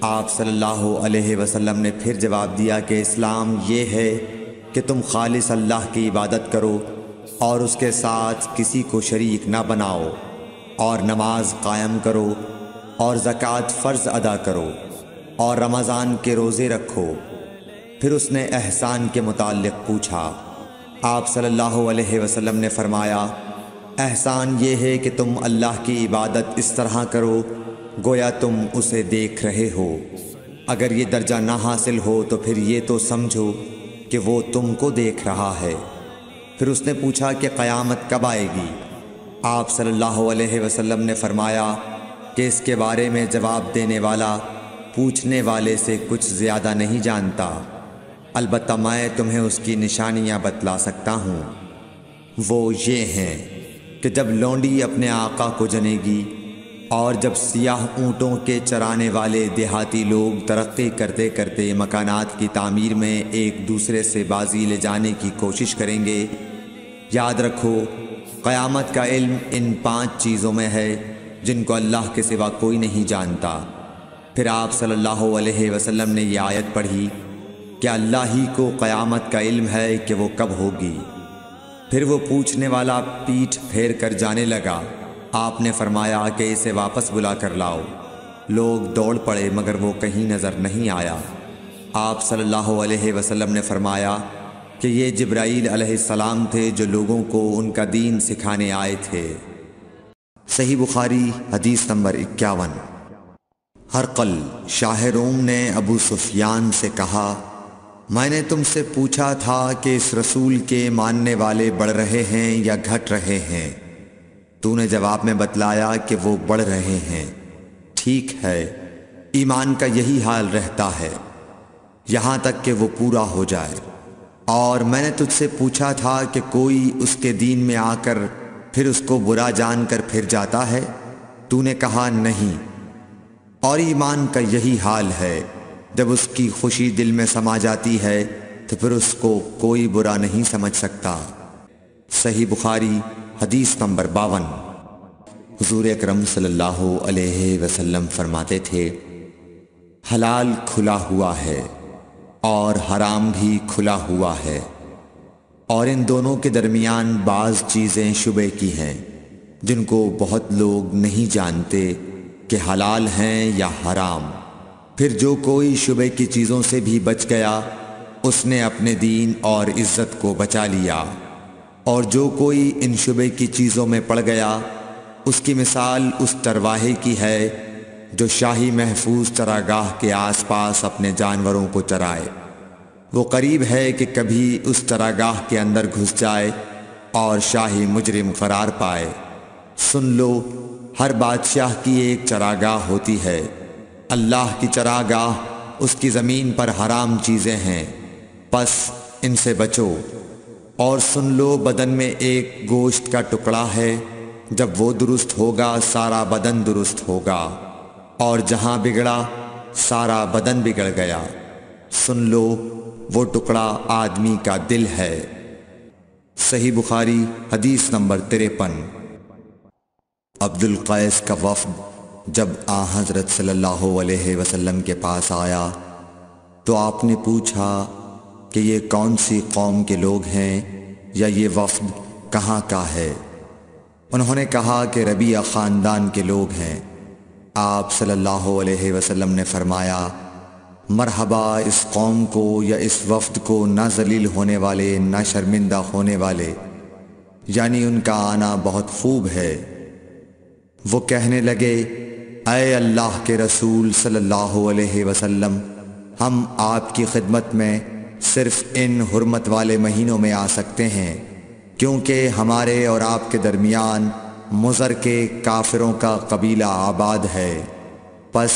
آپ صلی اللہ علیہ وسلم نے پھر جواب دیا کہ اسلام یہ ہے کہ تم خالص اللہ کی عبادت کرو اور اس کے ساتھ کسی کو شریک نہ بناؤ، اور نماز قائم کرو، اور زکوٰۃ فرض ادا کرو، اور رمضان کے روزے رکھو۔ پھر اس نے احسان کے متعلق پوچھا۔ آپ صلی اللہ علیہ وسلم نے فرمایا احسان یہ ہے کہ تم اللہ کی عبادت اس طرح کرو گویا تم اسے دیکھ رہے ہو۔ اگر یہ درجہ نہ حاصل ہو تو پھر یہ تو سمجھو کہ وہ تم کو دیکھ رہا ہے۔ پھر اس نے پوچھا کہ قیامت کب آئے گی؟ آپ صلی اللہ علیہ وسلم نے فرمایا کہ اس کے بارے میں جواب دینے والا پوچھنے والے سے کچھ زیادہ نہیں جانتا، البتہ میں تمہیں اس کی نشانیاں بتلا سکتا ہوں۔ وہ یہ ہیں کہ جب لونڈی اپنے آقا کو جنے گی، اور جب سیاہ اونٹوں کے چرانے والے دیہاتی لوگ ترقی کرتے کرتے مکانات کی تعمیر میں ایک دوسرے سے بازی لے جانے کی کوشش کریں گے، یاد رکھو قیامت کا علم ان 5 چیزوں میں ہے جن کو اللہ کے سوا کوئی نہیں جانتا۔ پھر آپ صلی اللہ علیہ وسلم نے یہ آیت پڑھی کہ اللہ ہی کو قیامت کا علم ہے کہ وہ کب ہوگی۔ پھر وہ پوچھنے والا پیٹھ پھیر کر جانے لگا۔ آپ نے فرمایا کہ اسے واپس بلا کر لاؤ۔ لوگ دوڑ پڑے مگر وہ کہیں نظر نہیں آیا۔ آپ صلی اللہ علیہ وسلم نے فرمایا کہ یہ جبرائیل علیہ السلام تھے جو لوگوں کو ان کا دین سکھانے آئے تھے۔ صحیح بخاری حدیث نمبر 51۔ ہرقل شاہ روم نے ابو سفیان سے کہا، میں نے تم سے پوچھا تھا کہ اس رسول کے ماننے والے بڑھ رہے ہیں یا گھٹ رہے ہیں؟ تو نے جواب میں بتلایا کہ وہ بڑھ رہے ہیں۔ ٹھیک ہے، ایمان کا یہی حال رہتا ہے یہاں تک کہ وہ پورا ہو جائے۔ اور میں نے تجھ سے پوچھا تھا کہ کوئی اس کے دین میں آ کر پھر اس کو برا جان کر پھر جاتا ہے؟ تو نے کہا نہیں۔ اور ایمان کا یہی حال ہے، جب اس کی خوشی دل میں سما جاتی ہے تو پھر اس کو کوئی برا نہیں سمجھ سکتا۔ صحیح بخاری حدیث نمبر 52۔ حضور اکرم صلی اللہ علیہ وسلم فرماتے تھے، حلال کھلا ہوا ہے اور حرام بھی کھلا ہوا ہے، اور ان دونوں کے درمیان بعض چیزیں شبے کی ہیں جن کو بہت لوگ نہیں جانتے کہ حلال ہیں یا حرام۔ پھر جو کوئی شبے کی چیزوں سے بھی بچ گیا اس نے اپنے دین اور عزت کو بچا لیا، اور جو کوئی ان شبے کی چیزوں میں پڑ گیا اس کی مثال اس چرواہے کی ہے جو شاہی محفوظ چراگاہ کے آس پاس اپنے جانوروں کو چرائے۔ وہ قریب ہے کہ کبھی اس چراگاہ کے اندر گھس جائے اور شاہی مجرم قرار پائے۔ سن لو، ہر بادشاہ کی ایک چراگاہ ہوتی ہے، اللہ کی چراگاہ اس کی زمین پر حرام چیزیں ہیں، پس ان سے بچو۔ اور سن لو، بدن میں ایک گوشت کا ٹکڑا ہے، جب وہ درست ہوگا سارا بدن درست ہوگا، اور جہاں بگڑا سارا بدن بگڑ گیا۔ سن لو، وہ ٹکڑا آدمی کا دل ہے۔ صحیح بخاری حدیث نمبر 53۔ عبد القیس کا وفد جب حضرت صلی اللہ علیہ وسلم کے پاس آیا تو آپ نے پوچھا کہ یہ کون سی قوم کے لوگ ہیں یا یہ وفد کہاں کا ہے؟ انہوں نے کہا کہ ربیعہ خاندان کے لوگ ہیں۔ آپ صلی اللہ علیہ وسلم نے فرمایا، مرحبا اس قوم کو یا اس وفد کو، نہ ذلیل ہونے والے نہ شرمندہ ہونے والے، یعنی ان کا آنا بہت خوب ہے۔ وہ کہنے لگے، اے اللہ کے رسول صلی اللہ علیہ وسلم، ہم آپ کی خدمت میں صرف ان حرمت والے مہینوں میں آ سکتے ہیں، کیونکہ ہمارے اور آپ کے درمیان مضر کے کافروں کا قبیلہ آباد ہے۔ پس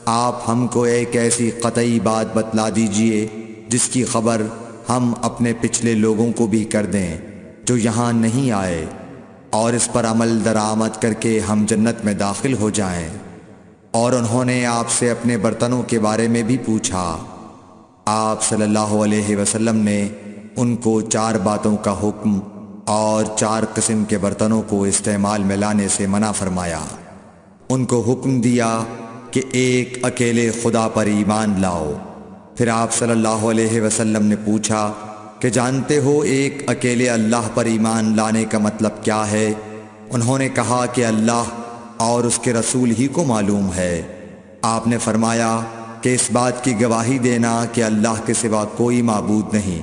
آپ ہم کو ایک ایسی قطعی بات بتلا دیجئے جس کی خبر ہم اپنے پچھلے لوگوں کو بھی کر دیں جو یہاں نہیں آئے، اور اس پر عمل درآمد کر کے ہم جنت میں داخل ہو جائیں۔ اور انہوں نے آپ سے اپنے برتنوں کے بارے میں بھی پوچھا۔ آپ صلی اللہ علیہ وسلم نے ان کو 4 باتوں کا حکم اور 4 قسم کے برتنوں کو استعمال میں لانے سے منع فرمایا۔ ان کو حکم دیا کہ ایک اکیلے خدا پر ایمان لاؤ۔ پھر آپ صلی اللہ علیہ وسلم نے پوچھا کہ جانتے ہو ایک اکیلے اللہ پر ایمان لانے کا مطلب کیا ہے؟ انہوں نے کہا کہ اللہ اور اس کے رسول ہی کو معلوم ہے۔ آپ نے فرمایا کہ اس بات کی گواہی دینا کہ اللہ کے سوا کوئی معبود نہیں،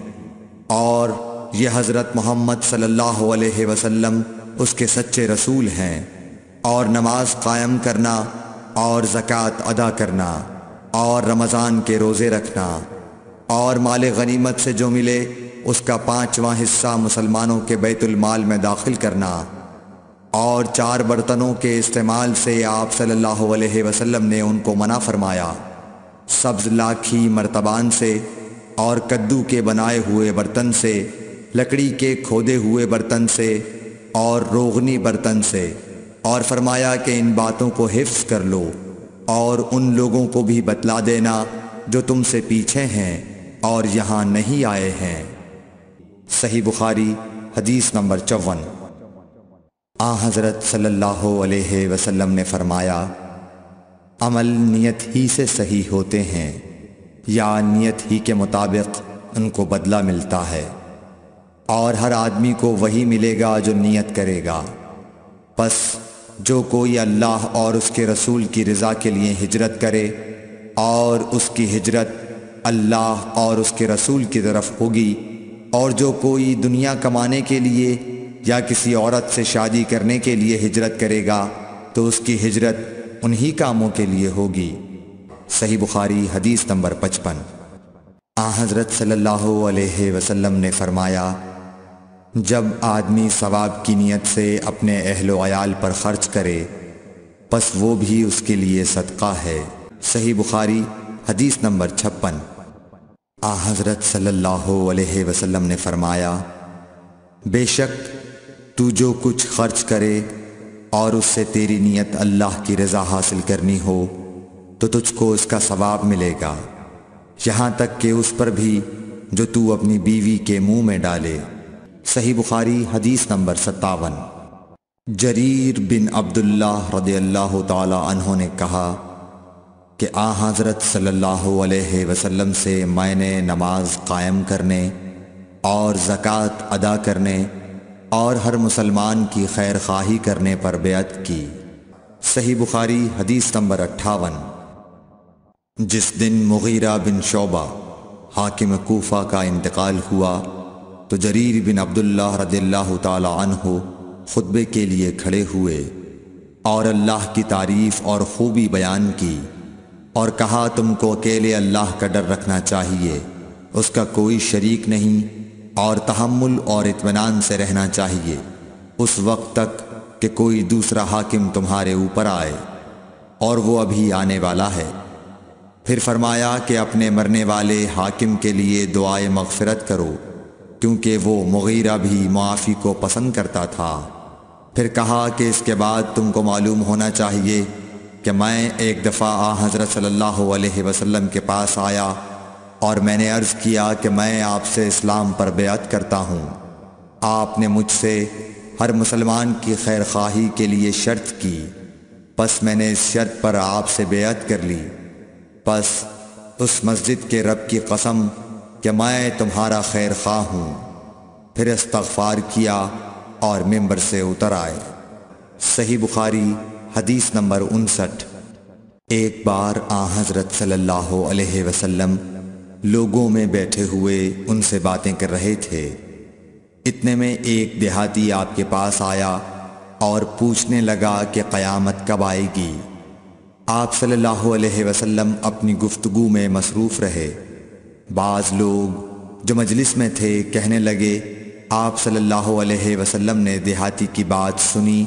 اور یہ حضرت محمد صلی اللہ علیہ وسلم اس کے سچے رسول ہیں، اور نماز قائم کرنا اور زکوٰۃ ادا کرنا اور رمضان کے روزے رکھنا اور مال غنیمت سے جو ملے اس کا 5واں حصہ مسلمانوں کے بیت المال میں داخل کرنا، اور 4 برتنوں کے استعمال سے آپ صلی اللہ علیہ وسلم نے ان کو منع فرمایا، سبز لاکھی مرتبان سے اور کدو کے بنائے ہوئے برتن سے، لکڑی کے کھودے ہوئے برتن سے اور روغنی برتن سے، اور فرمایا کہ ان باتوں کو حفظ کر لو اور ان لوگوں کو بھی بتلا دینا جو تم سے پیچھے ہیں اور یہاں نہیں آئے ہیں۔ صحیح بخاری حدیث نمبر 54۔ حضرت صلی اللہ علیہ وسلم نے فرمایا، عمل نیت ہی سے صحیح ہوتے ہیں یا نیت ہی کے مطابق ان کو بدلہ ملتا ہے، اور ہر آدمی کو وہی ملے گا جو نیت کرے گا۔ پس جو کوئی اللہ اور اس کے رسول کی رضا کے لیے ہجرت کرے اور اس کی ہجرت اللہ اور اس کے رسول کی طرف ہوگی، اور جو کوئی دنیا کمانے کے لیے یا کسی عورت سے شادی کرنے کے لیے ہجرت کرے گا تو اس کی ہجرت انہی کاموں کے لیے ہوگی۔ صحیح بخاری حدیث نمبر 55۔ حضرت صلی اللہ علیہ وسلم نے فرمایا، جب آدمی ثواب کی نیت سے اپنے اہل و عیال پر خرچ کرے پس وہ بھی اس کے لیے صدقہ ہے۔ صحیح بخاری حدیث نمبر 56۔ حضرت صلی اللہ علیہ وسلم نے فرمایا، بے شک تو جو کچھ خرچ کرے اور اس سے تیری نیت اللہ کی رضا حاصل کرنی ہو تو تجھ کو اس کا ثواب ملے گا، یہاں تک کہ اس پر بھی جو تو اپنی بیوی کے منہ میں ڈالے۔ صحیح بخاری حدیث نمبر 57۔ جریر بن عبداللہ رضی اللہ تعالی عنہ نے کہا کہ حضرت صلی اللہ علیہ وسلم سے میں نے نماز قائم کرنے اور زکوٰۃ ادا کرنے اور ہر مسلمان کی خیر خواہی کرنے پر بیعت کی۔ صحیح بخاری حدیث نمبر 58۔ جس دن مغیرہ بن شعبہ حاکم کوفہ کا انتقال ہوا تو جریر بن عبداللہ رضی اللہ تعالی عنہ خطبے کے لیے کھڑے ہوئے اور اللہ کی تعریف اور خوبی بیان کی اور کہا، تم کو اکیلے اللہ کا ڈر رکھنا چاہیے، اس کا کوئی شریک نہیں، اور تحمل اور اطمینان سے رہنا چاہیے اس وقت تک کہ کوئی دوسرا حاکم تمہارے اوپر آئے، اور وہ ابھی آنے والا ہے۔ پھر فرمایا کہ اپنے مرنے والے حاکم کے لیے دعائے مغفرت کرو، کیونکہ وہ مغیرہ بھی معافی کو پسند کرتا تھا۔ پھر کہا کہ اس کے بعد تم کو معلوم ہونا چاہیے کہ میں ایک دفعہ حضرت صلی اللہ علیہ وسلم کے پاس آیا اور میں نے عرض کیا کہ میں آپ سے اسلام پر بیعت کرتا ہوں۔ آپ نے مجھ سے ہر مسلمان کی خیر خواہی کے لیے شرط کی، پس میں نے اس شرط پر آپ سے بیعت کر لی۔ پس اس مسجد کے رب کی قسم کہ میں تمہارا خیر خواہ ہوں۔ پھر استغفار کیا اور ممبر سے اتر آئے۔ صحیح بخاری حدیث نمبر 59۔ ایک بار حضرت صلی اللہ علیہ وسلم لوگوں میں بیٹھے ہوئے ان سے باتیں کر رہے تھے، اتنے میں ایک دیہاتی آپ کے پاس آیا اور پوچھنے لگا کہ قیامت کب آئے گی۔ آپ صلی اللہ علیہ وسلم اپنی گفتگو میں مصروف رہے۔ بعض لوگ جو مجلس میں تھے کہنے لگے، آپ صلی اللہ علیہ وسلم نے دیہاتی کی بات سنی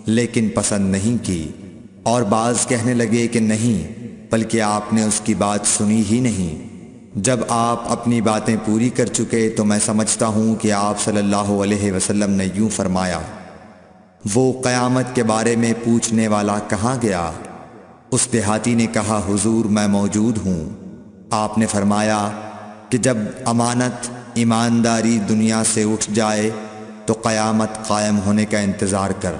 لیکن پسند نہیں کی، اور بعض کہنے لگے کہ نہیں بلکہ آپ نے اس کی بات سنی ہی نہیں۔ جب آپ اپنی باتیں پوری کر چکے تو میں سمجھتا ہوں کہ آپ صلی اللہ علیہ وسلم نے یوں فرمایا، وہ قیامت کے بارے میں پوچھنے والا کہاں گیا؟ اس دیہاتی نے کہا، حضور میں موجود ہوں۔ آپ نے فرمایا کہ جب امانت ایمانداری دنیا سے اٹھ جائے تو قیامت قائم ہونے کا انتظار کر۔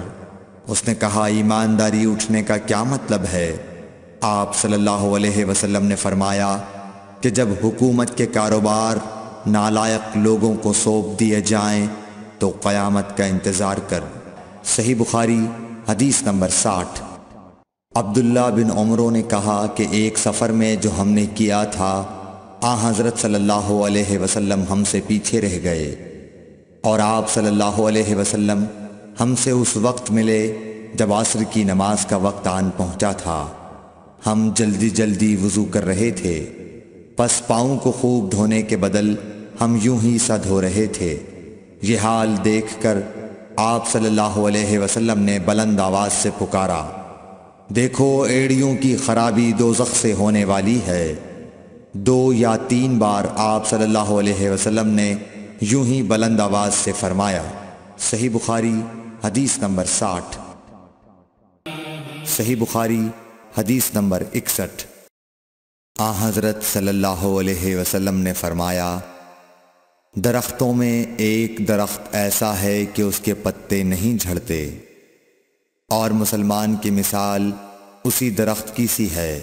اس نے کہا، ایمانداری اٹھنے کا کیا مطلب ہے؟ آپ صلی اللہ علیہ وسلم نے فرمایا کہ جب حکومت کے کاروبار نالائق لوگوں کو سونپ دیے جائیں تو قیامت کا انتظار کر۔ صحیح بخاری حدیث نمبر 60۔ عبداللہ بن عمرو نے کہا کہ ایک سفر میں جو ہم نے کیا تھا، حضرت صلی اللہ علیہ وسلم ہم سے پیچھے رہ گئے، اور آپ صلی اللہ علیہ وسلم ہم سے اس وقت ملے جب عصر کی نماز کا وقت آن پہنچا تھا۔ ہم جلدی جلدی وضو کر رہے تھے، پس پاؤں کو خوب دھونے کے بدل ہم یوں ہی سا دھو رہے تھے۔ یہ حال دیکھ کر آپ صلی اللہ علیہ وسلم نے بلند آواز سے پکارا، دیکھو ایڑیوں کی خرابی دوزخ سے ہونے والی ہے۔ 2 یا 3 بار آپ صلی اللہ علیہ وسلم نے یوں ہی بلند آواز سے فرمایا۔ صحیح بخاری حدیث نمبر 60۔ صحیح بخاری حدیث نمبر 61۔ حضرت صلی اللہ علیہ وسلم نے فرمایا، درختوں میں ایک درخت ایسا ہے کہ اس کے پتے نہیں جھڑتے، اور مسلمان کی مثال اسی درخت کی سی ہے،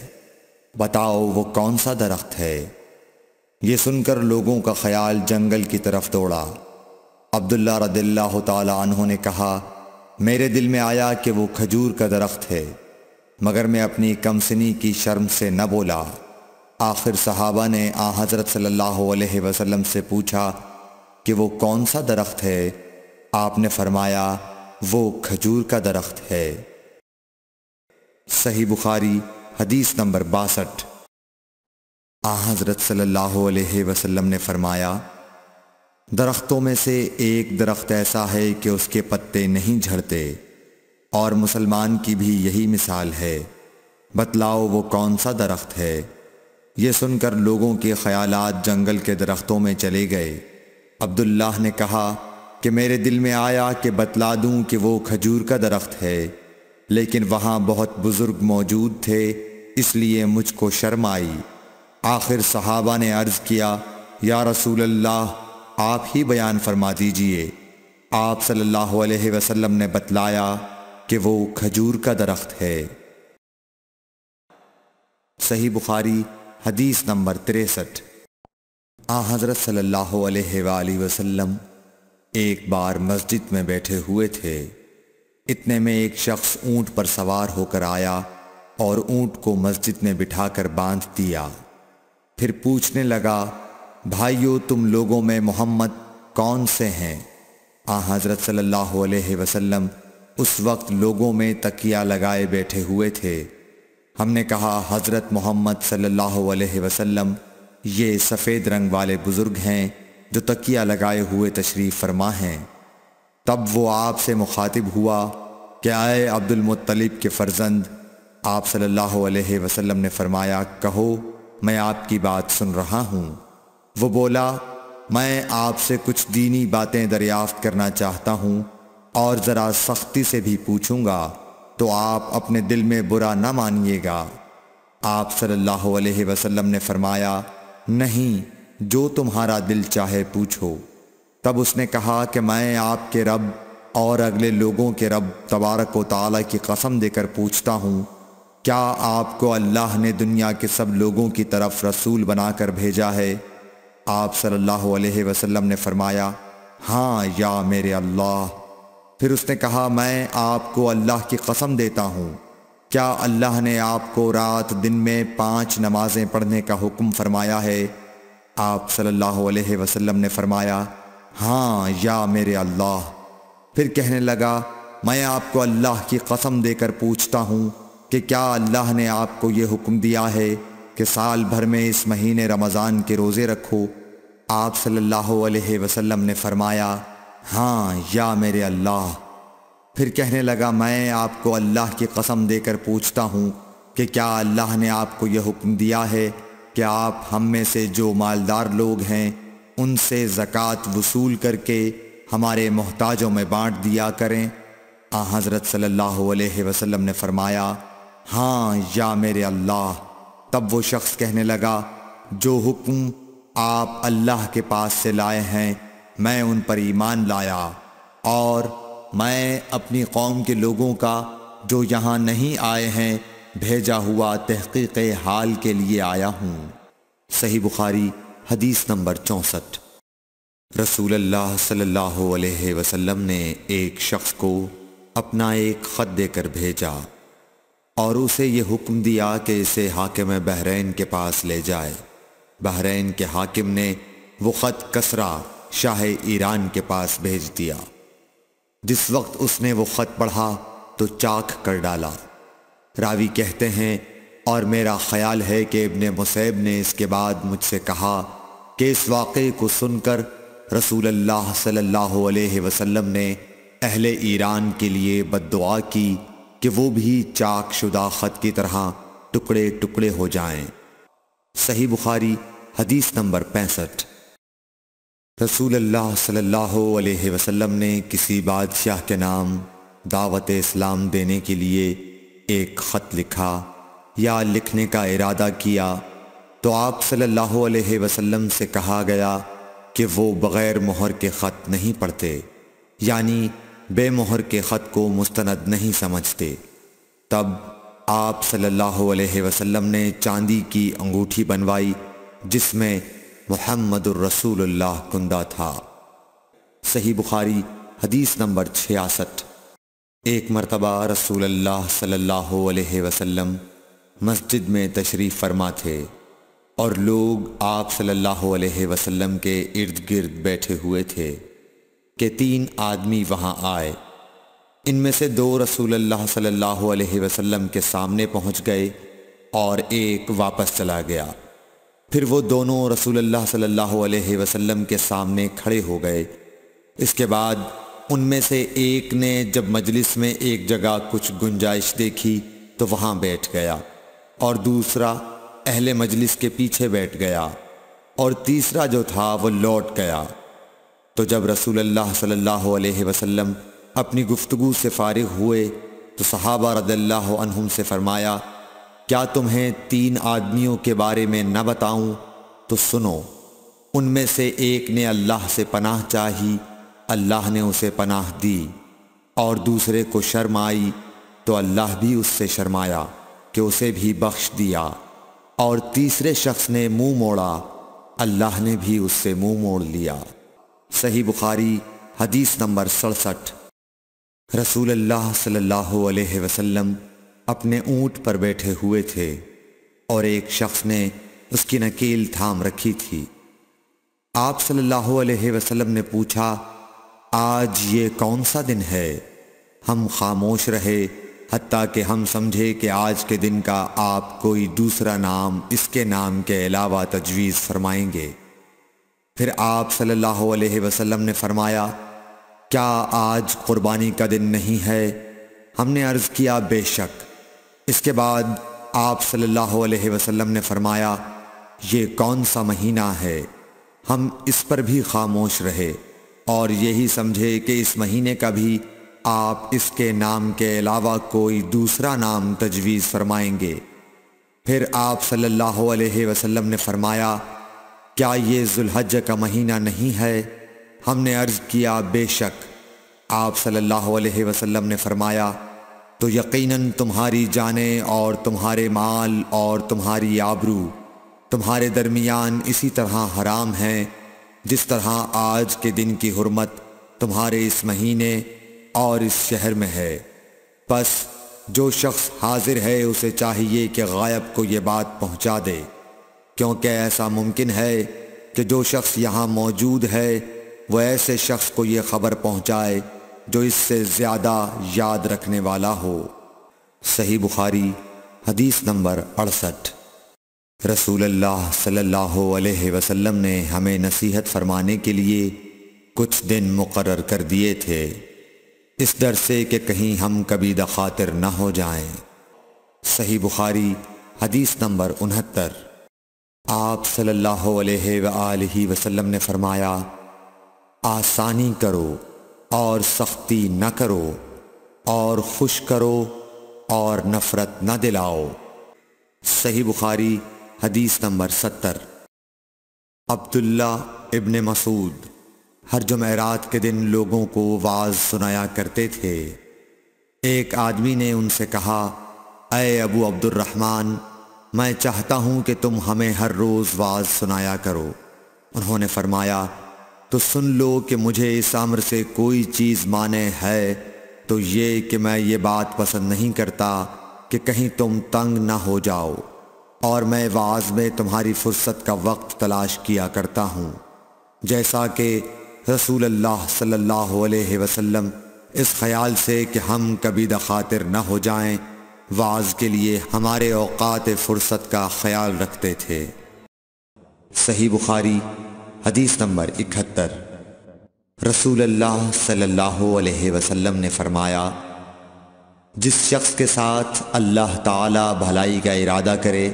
بتاؤ وہ کون سا درخت ہے؟ یہ سن کر لوگوں کا خیال جنگل کی طرف دوڑا۔ عبداللہ رضی اللہ تعالی عنہ نے کہا، میرے دل میں آیا کہ وہ کھجور کا درخت ہے، مگر میں اپنی کمسنی کی شرم سے نہ بولا۔ آخر صحابہ نے حضرت صلی اللہ علیہ وسلم سے پوچھا کہ وہ کون سا درخت ہے؟ آپ نے فرمایا، وہ کھجور کا درخت ہے۔ صحیح بخاری حدیث نمبر 62۔ حضرت صلی اللہ علیہ وسلم نے فرمایا، درختوں میں سے ایک درخت ایسا ہے کہ اس کے پتے نہیں جھڑتے، اور مسلمان کی بھی یہی مثال ہے، بتلاؤ وہ کون سا درخت ہے؟ یہ سن کر لوگوں کے خیالات جنگل کے درختوں میں چلے گئے۔ عبداللہ نے کہا کہ میرے دل میں آیا کہ بتلا دوں کہ وہ کھجور کا درخت ہے، لیکن وہاں بہت بزرگ موجود تھے، اس لیے مجھ کو شرم آئی۔ آخر صحابہ نے عرض کیا، یا رسول اللہ، آپ ہی بیان فرما دیجئے۔ آپ صلی اللہ علیہ وسلم نے بتلایا کہ وہ کھجور کا درخت ہے۔ صحیح بخاری حدیث نمبر 63۔ حضرت صلی اللہ علیہ وآلہ وسلم ایک بار مسجد میں بیٹھے ہوئے تھے، اتنے میں ایک شخص اونٹ پر سوار ہو کر آیا اور اونٹ کو مسجد میں بٹھا کر باندھ دیا۔ پھر پوچھنے لگا، بھائیو تم لوگوں میں محمد کون سے ہیں؟ حضرت صلی اللہ علیہ وسلم اس وقت لوگوں میں تکیہ لگائے بیٹھے ہوئے تھے۔ ہم نے کہا، حضرت محمد صلی اللہ علیہ وسلم یہ سفید رنگ والے بزرگ ہیں جو تکیہ لگائے ہوئے تشریف فرما ہیں۔ تب وہ آپ سے مخاطب ہوا کہ اے عبد المطلب کے فرزند۔ آپ صلی اللہ علیہ وسلم نے فرمایا، کہو میں آپ کی بات سن رہا ہوں۔ وہ بولا، میں آپ سے کچھ دینی باتیں دریافت کرنا چاہتا ہوں، اور ذرا سختی سے بھی پوچھوں گا تو آپ اپنے دل میں برا نہ مانیے گا۔ آپ صلی اللہ علیہ وسلم نے فرمایا، نہیں، جو تمہارا دل چاہے پوچھو۔ تب اس نے کہا کہ میں آپ کے رب اور اگلے لوگوں کے رب تبارک و تعالی کی قسم دے کر پوچھتا ہوں، کیا آپ کو اللہ نے دنیا کے سب لوگوں کی طرف رسول بنا کر بھیجا ہے؟ آپ صلی اللہ علیہ وسلم نے فرمایا، ہاں یا میرے اللہ۔ پھر اس نے کہا، میں آپ کو اللہ کی قسم دیتا ہوں، کیا اللہ نے آپ کو رات دن میں 5 نمازیں پڑھنے کا حکم فرمایا ہے؟ آپ صلی اللہ علیہ وسلم نے فرمایا، ہاں یا میرے اللہ۔ پھر کہنے لگا، میں آپ کو اللہ کی قسم دے کر پوچھتا ہوں کہ کیا اللہ نے آپ کو یہ حکم دیا ہے کہ سال بھر میں اس مہینے رمضان کے روزے رکھو؟ آپ صلی اللہ علیہ وسلم نے فرمایا، ہاں یا میرے اللہ۔ پھر کہنے لگا، میں آپ کو اللہ کی قسم دے کر پوچھتا ہوں کہ کیا اللہ نے آپ کو یہ حکم دیا ہے کہ آپ ہم میں سے جو مالدار لوگ ہیں ان سے زکوٰۃ وصول کر کے ہمارے محتاجوں میں بانٹ دیا کریں؟ حضرت صلی اللہ علیہ وسلم نے فرمایا، ہاں یا میرے اللہ۔ تب وہ شخص کہنے لگا، جو حکم آپ اللہ کے پاس سے لائے ہیں میں ان پر ایمان لایا، اور میں اپنی قوم کے لوگوں کا جو یہاں نہیں آئے ہیں بھیجا ہوا تحقیق حال کے لیے آیا ہوں۔ صحیح بخاری حدیث نمبر 64۔ رسول اللہ صلی اللہ علیہ وسلم نے ایک شخص کو اپنا ایک خط دے کر بھیجا اور اسے یہ حکم دیا کہ اسے حاکم بحرین کے پاس لے جائے۔ بحرین کے حاکم نے وہ خط کسریٰ شاہ ایران کے پاس بھیج دیا۔ جس وقت اس نے وہ خط پڑھا تو چاک کر ڈالا۔ راوی کہتے ہیں، اور میرا خیال ہے کہ ابن مسیب نے اس کے بعد مجھ سے کہا کہ اس واقعے کو سن کر رسول اللہ صلی اللہ علیہ وسلم نے اہل ایران کے لیے بد دعا کی کہ وہ بھی چاک شدہ خط کی طرح ٹکڑے ٹکڑے ہو جائیں۔ صحیح بخاری حدیث نمبر 65۔ رسول اللہ صلی اللہ علیہ وسلم نے کسی بادشاہ کے نام دعوت اسلام دینے کے لیے ایک خط لکھا یا لکھنے کا ارادہ کیا تو آپ صلی اللہ علیہ وسلم سے کہا گیا کہ وہ بغیر مہر کے خط نہیں پڑھتے، یعنی بے مہر کے خط کو مستند نہیں سمجھتے۔ تب آپ صلی اللہ علیہ وسلم نے چاندی کی انگوٹھی بنوائی جس میں محمد الرسول اللہ کندہ تھا۔ صحیح بخاری حدیث نمبر 66۔ ایک مرتبہ رسول اللہ صلی اللہ علیہ وسلم مسجد میں تشریف فرما تھے اور لوگ آپ صلی اللہ علیہ وسلم کے ارد گرد بیٹھے ہوئے تھے کہ 3 آدمی وہاں آئے۔ ان میں سے 2 رسول اللہ صلی اللہ علیہ وسلم کے سامنے پہنچ گئے اور ایک واپس چلا گیا۔ پھر وہ دونوں رسول اللہ صلی اللہ علیہ وسلم کے سامنے کھڑے ہو گئے۔ اس کے بعد ان میں سے ایک نے جب مجلس میں ایک جگہ کچھ گنجائش دیکھی تو وہاں بیٹھ گیا، اور دوسرا اہل مجلس کے پیچھے بیٹھ گیا، اور تیسرا جو تھا وہ لوٹ گیا۔ تو جب رسول اللہ صلی اللہ علیہ وسلم اپنی گفتگو سے فارغ ہوئے تو صحابہ رضی اللہ عنہم سے فرمایا، کیا تمہیں 3 آدمیوں کے بارے میں نہ بتاؤں؟ تو سنو۔ ان میں سے ایک نے اللہ سے پناہ چاہی، اللہ نے اسے پناہ دی، اور دوسرے کو شرم آئی تو اللہ بھی اس سے شرمایا کہ اسے بھی بخش دیا، اور تیسرے شخص نے منہ موڑا، اللہ نے بھی اس سے منہ موڑ لیا۔ صحیح بخاری حدیث نمبر 67۔ رسول اللہ صلی اللہ علیہ وسلم اپنے اونٹ پر بیٹھے ہوئے تھے اور ایک شخص نے اس کی نکیل تھام رکھی تھی۔ آپ صلی اللہ علیہ وسلم نے پوچھا، آج یہ کون سا دن ہے؟ ہم خاموش رہے حتیٰ کہ ہم سمجھے کہ آج کے دن کا آپ کوئی دوسرا نام اس کے نام کے علاوہ تجویز فرمائیں گے۔ پھر آپ صلی اللہ علیہ وسلم نے فرمایا، کیا آج قربانی کا دن نہیں ہے؟ ہم نے عرض کیا، بے شک۔ اس کے بعد آپ صلی اللہ علیہ وسلم نے فرمایا، یہ کون سا مہینہ ہے؟ ہم اس پر بھی خاموش رہے اور یہی سمجھے کہ اس مہینے کا بھی آپ اس کے نام کے علاوہ کوئی دوسرا نام تجویز فرمائیں گے۔ پھر آپ صلی اللہ علیہ وسلم نے فرمایا، کیا یہ ذوالحجہ کا مہینہ نہیں ہے؟ ہم نے عرض کیا، بے شک۔ آپ صلی اللہ علیہ وسلم نے فرمایا، تو یقیناً تمہاری جانیں اور تمہارے مال اور تمہاری آبرو تمہارے درمیان اسی طرح حرام ہیں جس طرح آج کے دن کی حرمت تمہارے اس مہینے اور اس شہر میں ہے۔ پس جو شخص حاضر ہے اسے چاہیے کہ غائب کو یہ بات پہنچا دے، کیونکہ ایسا ممکن ہے کہ جو شخص یہاں موجود ہے وہ ایسے شخص کو یہ خبر پہنچائے جو اس سے زیادہ یاد رکھنے والا ہو۔ صحیح بخاری حدیث نمبر 68۔ رسول اللہ صلی اللہ علیہ وسلم نے ہمیں نصیحت فرمانے کے لیے کچھ دن مقرر کر دیے تھے، اس ڈر سے کہ کہیں ہم کبھی دخاطر نہ ہو جائیں۔ صحیح بخاری حدیث نمبر 69۔ آپ صلی اللہ علیہ وآلہ وسلم نے فرمایا، آسانی کرو اور سختی نہ کرو، اور خوش کرو اور نفرت نہ دلاؤ۔ صحیح بخاری حدیث نمبر 70۔ عبداللہ ابن مسعود ہر جمعرات کے دن لوگوں کو وعظ سنایا کرتے تھے۔ ایک آدمی نے ان سے کہا، اے ابو عبد الرحمن، میں چاہتا ہوں کہ تم ہمیں ہر روز وعظ سنایا کرو۔ انہوں نے فرمایا، تو سن لو کہ مجھے اس امر سے کوئی چیز مانع ہے تو یہ کہ میں یہ بات پسند نہیں کرتا کہ کہیں تم تنگ نہ ہو جاؤ، اور میں وعظ میں تمہاری فرصت کا وقت تلاش کیا کرتا ہوں، جیسا کہ رسول اللہ صلی اللہ علیہ وسلم اس خیال سے کہ ہم کبھی دخاطر نہ ہو جائیں واعظ کے لیے ہمارے اوقات فرصت کا خیال رکھتے تھے۔ صحیح بخاری حدیث نمبر 71۔ رسول اللہ صلی اللہ علیہ وسلم نے فرمایا، جس شخص کے ساتھ اللہ تعالی بھلائی کا ارادہ کرے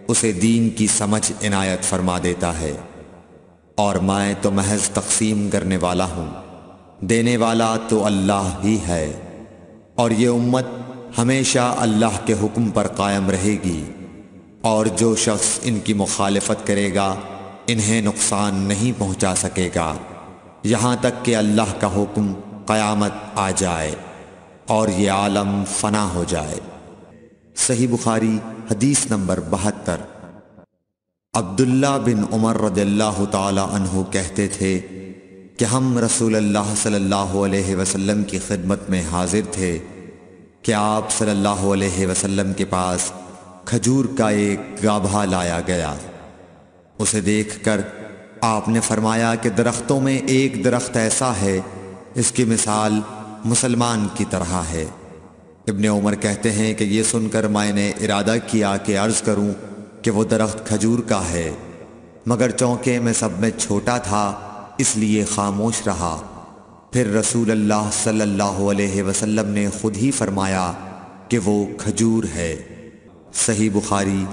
اسے دین کی سمجھ عنایت فرما دیتا ہے، اور میں تو محض تقسیم کرنے والا ہوں، دینے والا تو اللہ ہی ہے، اور یہ امت ہمیشہ اللہ کے حکم پر قائم رہے گی، اور جو شخص ان کی مخالفت کرے گا انہیں نقصان نہیں پہنچا سکے گا یہاں تک کہ اللہ کا حکم قیامت آ جائے اور یہ عالم فنا ہو جائے۔ صحیح بخاری حدیث نمبر 72۔ عبداللہ بن عمر رضی اللہ تعالی عنہ کہتے تھے کہ ہم رسول اللہ صلی اللہ علیہ وسلم کی خدمت میں حاضر تھے کہ آپ صلی اللہ علیہ وسلم کے پاس کھجور کا ایک گابھا لایا گیا۔ اسے دیکھ کر آپ نے فرمایا کہ درختوں میں ایک درخت ایسا ہے اس کی مثال مسلمان کی طرح ہے۔ ابن عمر کہتے ہیں کہ یہ سن کر میں نے ارادہ کیا کہ عرض کروں کہ وہ درخت کھجور کا ہے، مگر چونکہ میں سب میں چھوٹا تھا اس لیے خاموش رہا۔ پھر رسول اللہ صلی اللہ علیہ وسلم نے خود ہی فرمایا کہ وہ کھجور ہے۔ صحیح بخاری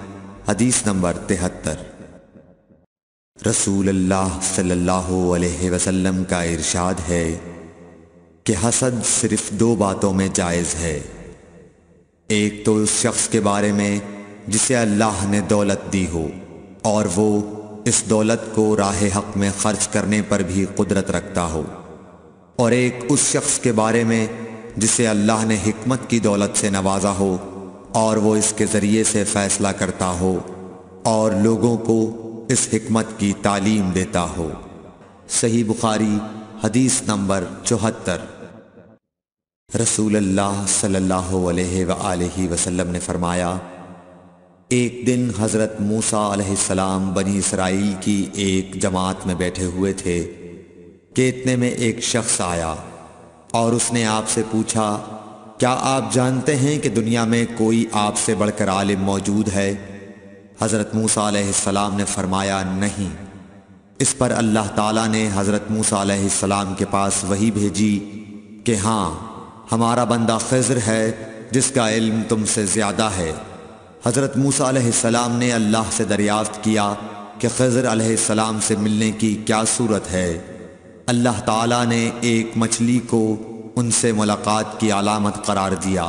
حدیث نمبر 73۔ رسول اللہ صلی اللہ علیہ وسلم کا ارشاد ہے کہ حسد صرف دو باتوں میں جائز ہے، ایک تو اس شخص کے بارے میں جسے اللہ نے دولت دی ہو اور وہ اس دولت کو راہ حق میں خرچ کرنے پر بھی قدرت رکھتا ہو، اور ایک اس شخص کے بارے میں جسے اللہ نے حکمت کی دولت سے نوازا ہو اور وہ اس کے ذریعے سے فیصلہ کرتا ہو اور لوگوں کو اس حکمت کی تعلیم دیتا ہو۔ صحیح بخاری حدیث نمبر 74۔ رسول اللہ صلی اللہ علیہ وآلہ وسلم نے فرمایا، ایک دن حضرت موسیٰ علیہ السلام بنی اسرائیل کی ایک جماعت میں بیٹھے ہوئے تھے کہ اتنے میں ایک شخص آیا اور اس نے آپ سے پوچھا، کیا آپ جانتے ہیں کہ دنیا میں کوئی آپ سے بڑھ کر عالم موجود ہے؟ حضرت موسیٰ علیہ السلام نے فرمایا، نہیں۔ اس پر اللہ تعالیٰ نے حضرت موسیٰ علیہ السلام کے پاس وحی بھیجی کہ ہاں، ہمارا بندہ خضر ہے جس کا علم تم سے زیادہ ہے۔ حضرت موسیٰ علیہ السلام نے اللہ سے دریافت کیا کہ خضر علیہ السلام سے ملنے کی کیا صورت ہے؟ اللہ تعالیٰ نے ایک مچھلی کو ان سے ملاقات کی علامت قرار دیا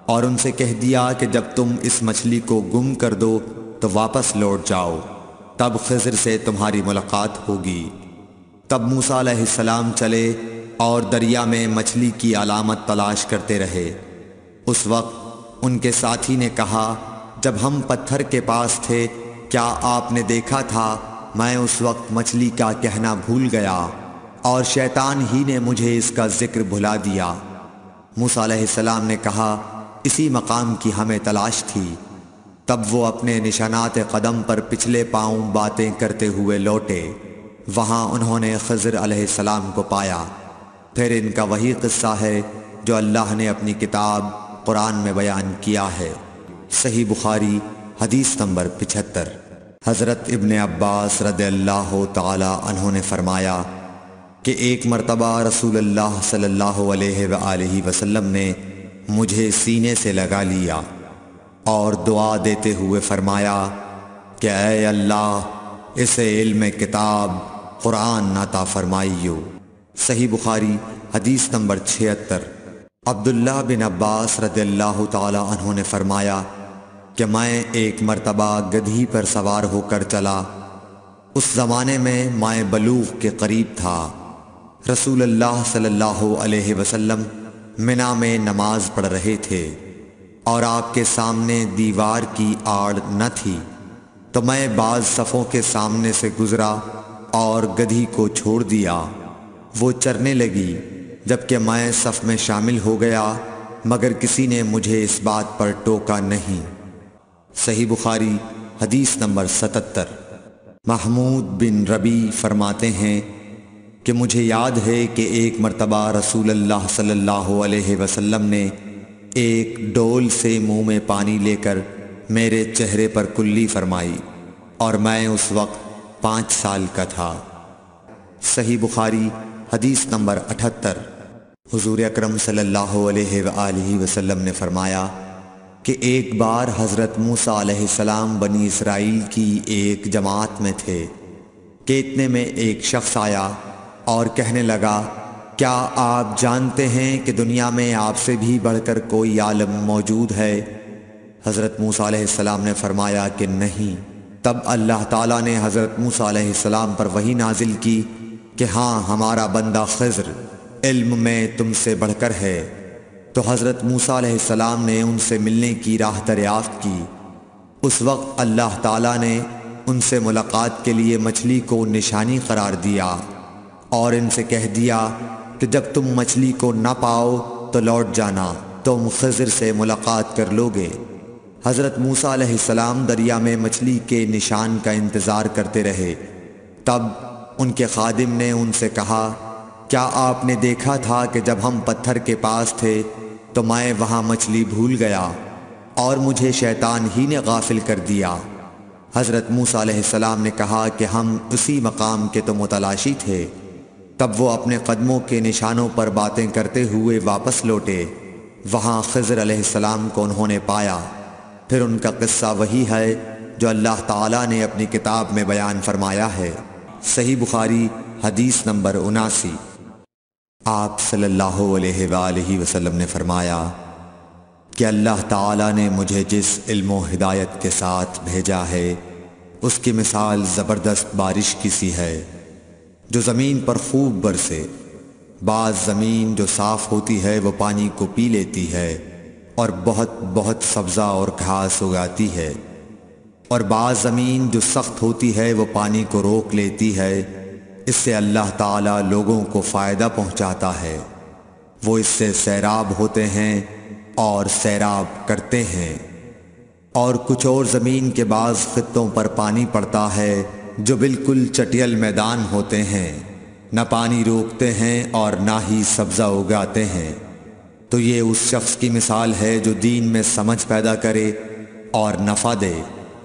اور ان سے کہہ دیا کہ جب تم اس مچھلی کو گم کر دو تو واپس لوٹ جاؤ، تب خضر سے تمہاری ملاقات ہوگی۔ تب موسیٰ علیہ السلام چلے اور دریا میں مچھلی کی علامت تلاش کرتے رہے۔ اس وقت ان کے ساتھی نے کہا، جب ہم پتھر کے پاس تھے کیا آپ نے دیکھا تھا؟ میں اس وقت مچھلی کا کہنا بھول گیا اور شیطان ہی نے مجھے اس کا ذکر بھلا دیا۔ موسیٰ علیہ السلام نے کہا، اسی مقام کی ہمیں تلاش تھی۔ تب وہ اپنے نشانات قدم پر پچھلے پاؤں باتیں کرتے ہوئے لوٹے۔ وہاں انہوں نے خضر علیہ السلام کو پایا۔ پھر ان کا وہی قصہ ہے جو اللہ نے اپنی کتاب قرآن میں بیان کیا ہے۔ صحیح بخاری حدیث نمبر 75۔ حضرت ابن عباس رضی اللہ تعالی عنہ نے فرمایا کہ ایک مرتبہ رسول اللہ صلی اللہ علیہ وآلہ وسلم نے مجھے سینے سے لگا لیا اور دعا دیتے ہوئے فرمایا کہ اے اللہ، اسے علم کتاب قرآن عطا فرمائیو۔ صحیح بخاری حدیث نمبر 76۔ عبداللہ بن عباس رضی اللہ تعالی عنہ نے فرمایا کہ میں ایک مرتبہ گدھی پر سوار ہو کر چلا۔ اس زمانے میں میں بلوغ کے قریب تھا۔ رسول اللہ صلی اللہ علیہ وسلم منی میں نماز پڑھ رہے تھے اور آپ کے سامنے دیوار کی آڑ نہ تھی، تو میں بعض صفوں کے سامنے سے گزرا اور گدھی کو چھوڑ دیا۔ وہ چرنے لگی، جبکہ میں صف میں شامل ہو گیا، مگر کسی نے مجھے اس بات پر ٹوکا نہیں۔ صحیح بخاری حدیث نمبر 77۔ محمود بن ربی فرماتے ہیں کہ مجھے یاد ہے کہ ایک مرتبہ رسول اللہ صلی اللہ علیہ وسلم نے ایک ڈول سے منہ میں پانی لے کر میرے چہرے پر کلی فرمائی اور میں اس وقت 5 سال کا تھا۔ صحیح بخاری حدیث نمبر 78۔ حضور اکرم صلی اللہ علیہ وآلہ وسلم نے فرمایا کہ ایک بار حضرت موسیٰ علیہ السلام بنی اسرائیل کی ایک جماعت میں تھے کہ اتنے میں ایک شخص آیا اور کہنے لگا، کیا آپ جانتے ہیں کہ دنیا میں آپ سے بھی بڑھ کر کوئی عالم موجود ہے؟ حضرت موسیٰ علیہ السلام نے فرمایا کہ نہیں۔ تب اللہ تعالیٰ نے حضرت موسیٰ علیہ السلام پر وحی نازل کی کہ ہاں، ہمارا بندہ خضر علم میں تم سے بڑھ کر ہے۔ تو حضرت موسیٰ علیہ السلام نے ان سے ملنے کی راہ دریافت کی۔ اس وقت اللہ تعالیٰ نے ان سے ملاقات کے لیے مچھلی کو نشانی قرار دیا اور ان سے کہہ دیا کہ جب تم مچھلی کو نہ پاؤ تو لوٹ جانا، تم خضر سے ملاقات کر لوگے۔ حضرت موسیٰ علیہ السلام دریا میں مچھلی کے نشان کا انتظار کرتے رہے۔ تب ان کے خادم نے ان سے کہا، کیا آپ نے دیکھا تھا کہ جب ہم پتھر کے پاس تھے تو میں وہاں مچھلی بھول گیا اور مجھے شیطان ہی نے غافل کر دیا؟ حضرت موسیٰ علیہ السلام نے کہا کہ ہم اسی مقام کے تو متلاشی تھے۔ تب وہ اپنے قدموں کے نشانوں پر باتیں کرتے ہوئے واپس لوٹے۔ وہاں خضر علیہ السلام کو انہوں نے پایا۔ پھر ان کا قصہ وہی ہے جو اللہ تعالیٰ نے اپنی کتاب میں بیان فرمایا ہے۔ صحیح بخاری حدیث نمبر 79۔ آپ صلی اللہ علیہ وآلہ وسلم نے فرمایا کہ اللہ تعالیٰ نے مجھے جس علم و ہدایت کے ساتھ بھیجا ہے اس کی مثال زبردست بارش کی سی ہے جو زمین پر خوب برسے۔ بعض زمین جو صاف ہوتی ہے وہ پانی کو پی لیتی ہے اور بہت بہت سبزہ اور گھاس اگاتی ہے، اور بعض زمین جو سخت ہوتی ہے وہ پانی کو روک لیتی ہے۔ اس سے اللہ تعالیٰ لوگوں کو فائدہ پہنچاتا ہے، وہ اس سے سیراب ہوتے ہیں اور سیراب کرتے ہیں۔ اور کچھ اور زمین کے بعض خطوں پر پانی پڑتا ہے جو بالکل چٹیل میدان ہوتے ہیں، نہ پانی روکتے ہیں اور نہ ہی سبزہ اگاتے ہیں۔ تو یہ اس شخص کی مثال ہے جو دین میں سمجھ پیدا کرے اور نفع دے۔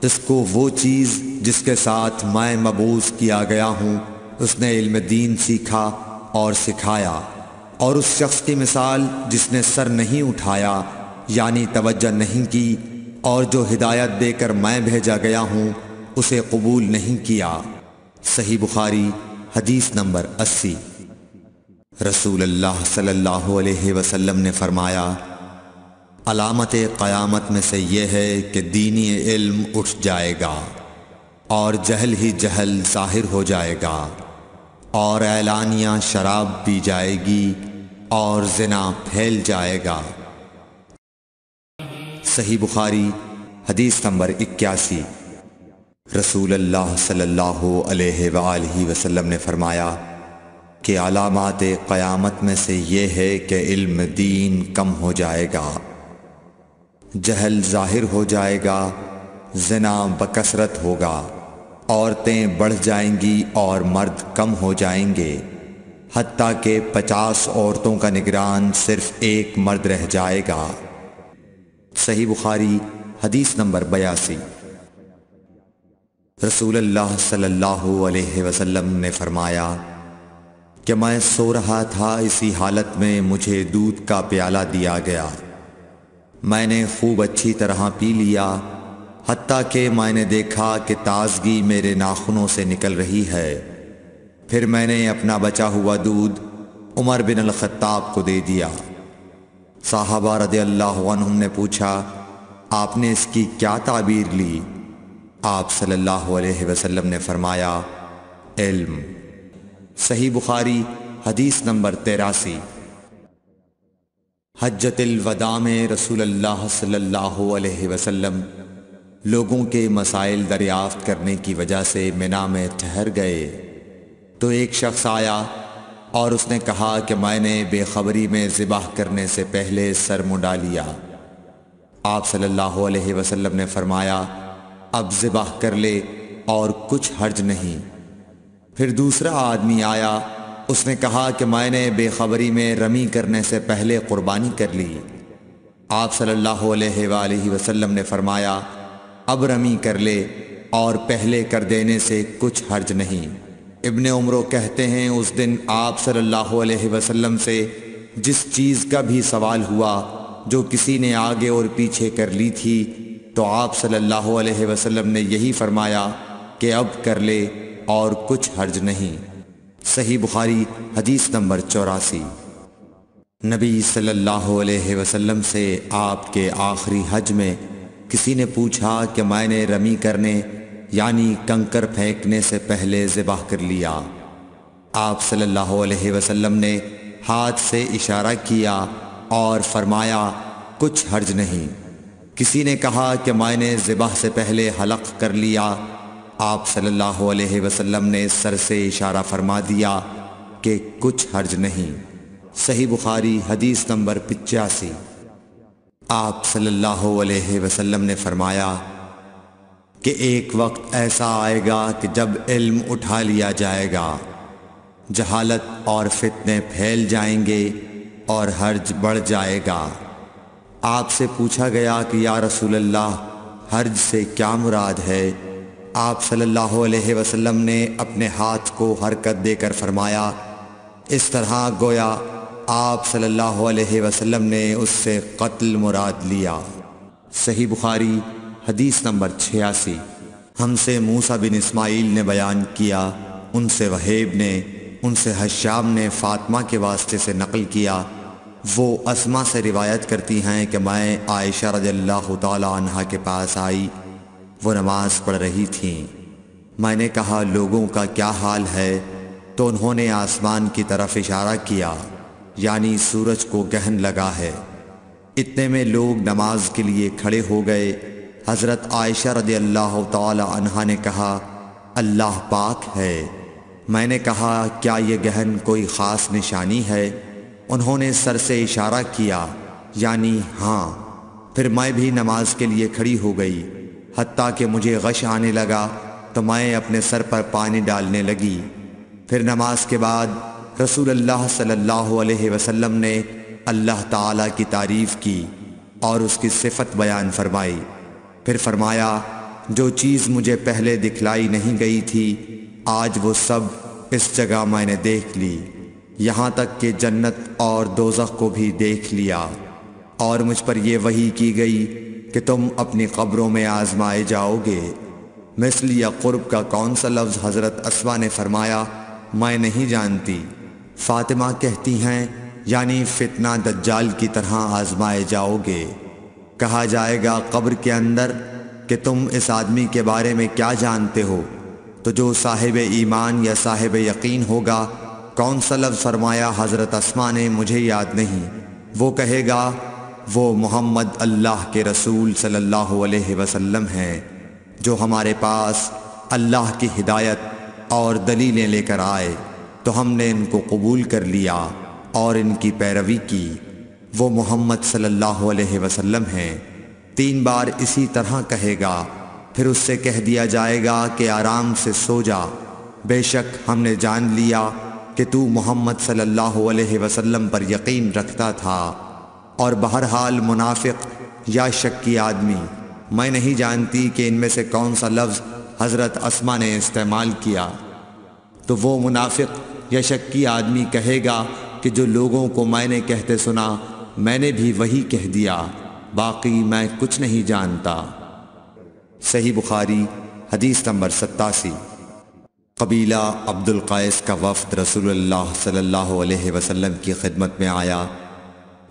اس کو وہ چیز جس کے ساتھ میں مبعوث کیا گیا ہوں اس نے علم دین سیکھا اور سکھایا۔ اور اس شخص کی مثال جس نے سر نہیں اٹھایا یعنی توجہ نہیں کی اور جو ہدایت دے کر میں بھیجا گیا ہوں اسے قبول نہیں کیا۔ صحیح بخاری حدیث نمبر 80۔ رسول اللہ صلی اللہ علیہ وسلم نے فرمایا، علامت قیامت میں سے یہ ہے کہ دینی علم اٹھ جائے گا اور جہل ہی جہل ظاہر ہو جائے گا، اور اعلانیہ شراب پی جائے گی اور زنا پھیل جائے گا۔ صحیح بخاری حدیث نمبر 81۔ رسول اللہ صلی اللہ علیہ وآلہ وسلم نے فرمایا کہ علامات قیامت میں سے یہ ہے کہ علم دین کم ہو جائے گا، جہل ظاہر ہو جائے گا، زنا بکثرت ہوگا، عورتیں بڑھ جائیں گی اور مرد کم ہو جائیں گے، حتیٰ کہ 50 عورتوں کا نگران صرف ایک مرد رہ جائے گا۔ صحیح بخاری حدیث نمبر 82۔ رسول اللہ صلی اللہ علیہ وسلم نے فرمایا کہ میں سو رہا تھا، اسی حالت میں مجھے دودھ کا پیالہ دیا گیا، میں نے خوب اچھی طرح پی لیا، حتیٰ کہ میں نے دیکھا کہ تازگی میرے ناخنوں سے نکل رہی ہے۔ پھر میں نے اپنا بچا ہوا دودھ عمر بن الخطاب کو دے دیا۔ صحابہ رضی اللہ عنہم نے پوچھا، آپ نے اس کی کیا تعبیر لی؟ آپ صلی اللہ علیہ وسلم نے فرمایا، علم۔ صحیح بخاری حدیث نمبر 83۔ حجۃ الوداع میں رسول اللہ صلی اللہ علیہ وسلم لوگوں کے مسائل دریافت کرنے کی وجہ سے منا میں ٹھہر گئے تو ایک شخص آیا اور اس نے کہا کہ میں نے بے خبری میں ذبح کرنے سے پہلے سر منڈا لیا۔ آپ صلی اللہ علیہ وسلم نے فرمایا، اب ذبح کر لے اور کچھ حرج نہیں۔ پھر دوسرا آدمی آیا، اس نے کہا کہ میں نے بے خبری میں رمی کرنے سے پہلے قربانی کر لی۔ آپ صلی اللہ علیہ وآلہ وسلم نے فرمایا، اب رمی کر لے اور پہلے کر دینے سے کچھ حرج نہیں۔ ابن عمرو کہتے ہیں اس دن آپ صلی اللہ علیہ وسلم سے جس چیز کا بھی سوال ہوا جو کسی نے آگے اور پیچھے کر لی تھی تو آپ صلی اللہ علیہ وسلم نے یہی فرمایا کہ اب کر لے اور کچھ حرج نہیں۔ صحیح بخاری حدیث نمبر 84۔ نبی صلی اللہ علیہ وسلم سے آپ کے آخری حج میں کسی نے پوچھا کہ میں نے رمی کرنے یعنی کنکر پھینکنے سے پہلے ذبح کر لیا۔ آپ صلی اللہ علیہ وسلم نے ہاتھ سے اشارہ کیا اور فرمایا کچھ حرج نہیں۔ کسی نے کہا کہ میں نے ذبح سے پہلے حلق کر لیا۔ آپ صلی اللہ علیہ وسلم نے سر سے اشارہ فرما دیا کہ کچھ حرج نہیں۔ صحیح بخاری حدیث نمبر 85۔ آپ صلی اللہ علیہ وسلم نے فرمایا کہ ایک وقت ایسا آئے گا کہ جب علم اٹھا لیا جائے گا، جہالت اور فتنے پھیل جائیں گے اور حرج بڑھ جائے گا۔ آپ سے پوچھا گیا کہ یا رسول اللہ حرج سے کیا مراد ہے؟ آپ صلی اللہ علیہ وسلم نے اپنے ہاتھ کو حرکت دے کر فرمایا، اس طرح گویا آپ صلی اللہ علیہ وسلم نے اس سے قتل مراد لیا۔ صحیح بخاری حدیث نمبر 86۔ ہم سے موسیٰ بن اسماعیل نے بیان کیا، ان سے وہیب نے، ان سے حشام نے فاطمہ کے واسطے سے نقل کیا۔ وہ اسما سے روایت کرتی ہیں کہ میں عائشہ رضی اللہ تعالی عنہا کے پاس آئی، وہ نماز پڑھ رہی تھیں۔ میں نے کہا لوگوں کا کیا حال ہے؟ تو انہوں نے آسمان کی طرف اشارہ کیا، یعنی سورج کو گہن لگا ہے۔ اتنے میں لوگ نماز کے لیے کھڑے ہو گئے۔ حضرت عائشہ رضی اللہ تعالی عنہا نے کہا اللہ پاک ہے۔ میں نے کہا کیا یہ گہن کوئی خاص نشانی ہے؟ انہوں نے سر سے اشارہ کیا، یعنی ہاں۔ پھر میں بھی نماز کے لیے کھڑی ہو گئی، حتیٰ کہ مجھے غش آنے لگا تو میں اپنے سر پر پانی ڈالنے لگی۔ پھر نماز کے بعد رسول اللہ صلی اللہ علیہ وسلم نے اللہ تعالیٰ کی تعریف کی اور اس کی صفت بیان فرمائی۔ پھر فرمایا جو چیز مجھے پہلے دکھلائی نہیں گئی تھی آج وہ سب اس جگہ میں نے دیکھ لی، یہاں تک کہ جنت اور دوزخ کو بھی دیکھ لیا، اور مجھ پر یہ وحی کی گئی کہ تم اپنی قبروں میں آزمائے جاؤ گے۔ مثل یا قرب کا کون سا لفظ؟ حضرت اسما نے فرمایا میں نہیں جانتی۔ فاطمہ کہتی ہیں یعنی فتنہ دجال کی طرح آزمائے جاؤ گے۔ کہا جائے گا قبر کے اندر کہ تم اس آدمی کے بارے میں کیا جانتے ہو؟ تو جو صاحب ایمان یا صاحب یقین ہوگا۔ کون سا لفظ فرمایا؟ حضرت اسما نے مجھے یاد نہیں۔ وہ کہے گا وہ محمد اللہ کے رسول صلی اللہ علیہ وسلم ہیں جو ہمارے پاس اللہ کی ہدایت اور دلیلیں لے کر آئے تو ہم نے ان کو قبول کر لیا اور ان کی پیروی کی۔ وہ محمد صلی اللہ علیہ وسلم ہیں۔ 3 بار اسی طرح کہے گا، پھر اس سے کہہ دیا جائے گا کہ آرام سے سو جا، بے شک ہم نے جان لیا کہ تو محمد صلی اللہ علیہ وسلم پر یقین رکھتا تھا۔ اور بہرحال منافق یا شکی آدمی، میں نہیں جانتی کہ ان میں سے کون سا لفظ حضرت اسما نے استعمال کیا۔ تو وہ منافق یا شکی آدمی کہے گا کہ جو لوگوں کو میں نے کہتے سنا میں نے بھی وہی کہہ دیا، باقی میں کچھ نہیں جانتا۔ صحیح بخاری حدیث نمبر 87۔ قبیلہ عبد القیس کا وفد رسول اللہ صلی اللہ علیہ وسلم کی خدمت میں آیا۔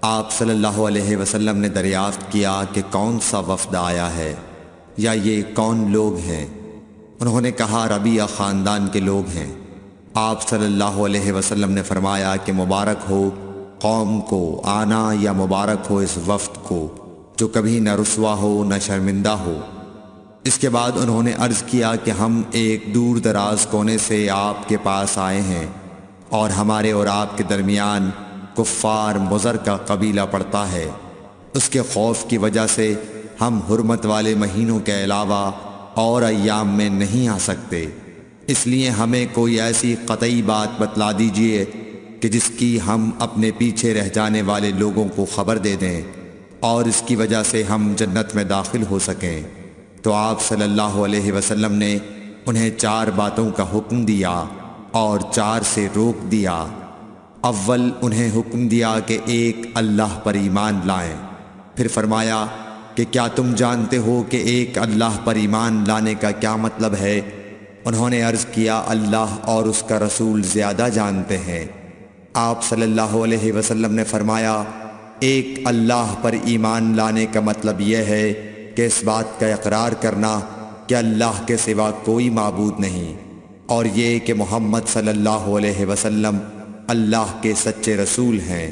آپ صلی اللہ علیہ وسلم نے دریافت کیا کہ کون سا وفد آیا ہے یا یہ کون لوگ ہیں؟ انہوں نے کہا ربیعہ خاندان کے لوگ ہیں۔ آپ صلی اللہ علیہ وسلم نے فرمایا کہ مبارک ہو قوم کو آنا یا مبارک ہو اس وفد کو جو کبھی نہ رسوا ہو نہ شرمندہ ہو۔ اس کے بعد انہوں نے عرض کیا کہ ہم ایک دور دراز کونے سے آپ کے پاس آئے ہیں اور ہمارے اور آپ کے درمیان کفار مضر کا قبیلہ پڑتا ہے۔ اس کے خوف کی وجہ سے ہم حرمت والے مہینوں کے علاوہ اور ایام میں نہیں آ سکتے، اس لیے ہمیں کوئی ایسی قطعی بات بتلا دیجئے کہ جس کی ہم اپنے پیچھے رہ جانے والے لوگوں کو خبر دے دیں اور اس کی وجہ سے ہم جنت میں داخل ہو سکیں۔ تو آپ صلی اللہ علیہ وسلم نے انہیں 4 باتوں کا حکم دیا اور 4 سے روک دیا۔ اول انہیں حکم دیا کہ ایک اللہ پر ایمان لائیں، پھر فرمایا کہ کیا تم جانتے ہو کہ ایک اللہ پر ایمان لانے کا کیا مطلب ہے؟ انہوں نے عرض کیا اللہ اور اس کا رسول زیادہ جانتے ہیں۔ آپ صلی اللہ علیہ وسلم نے فرمایا ایک اللہ پر ایمان لانے کا مطلب یہ ہے کہ اس بات کا اقرار کرنا کہ اللہ کے سوا کوئی معبود نہیں، اور یہ کہ محمد صلی اللہ علیہ وسلم اللہ کے سچے رسول ہیں،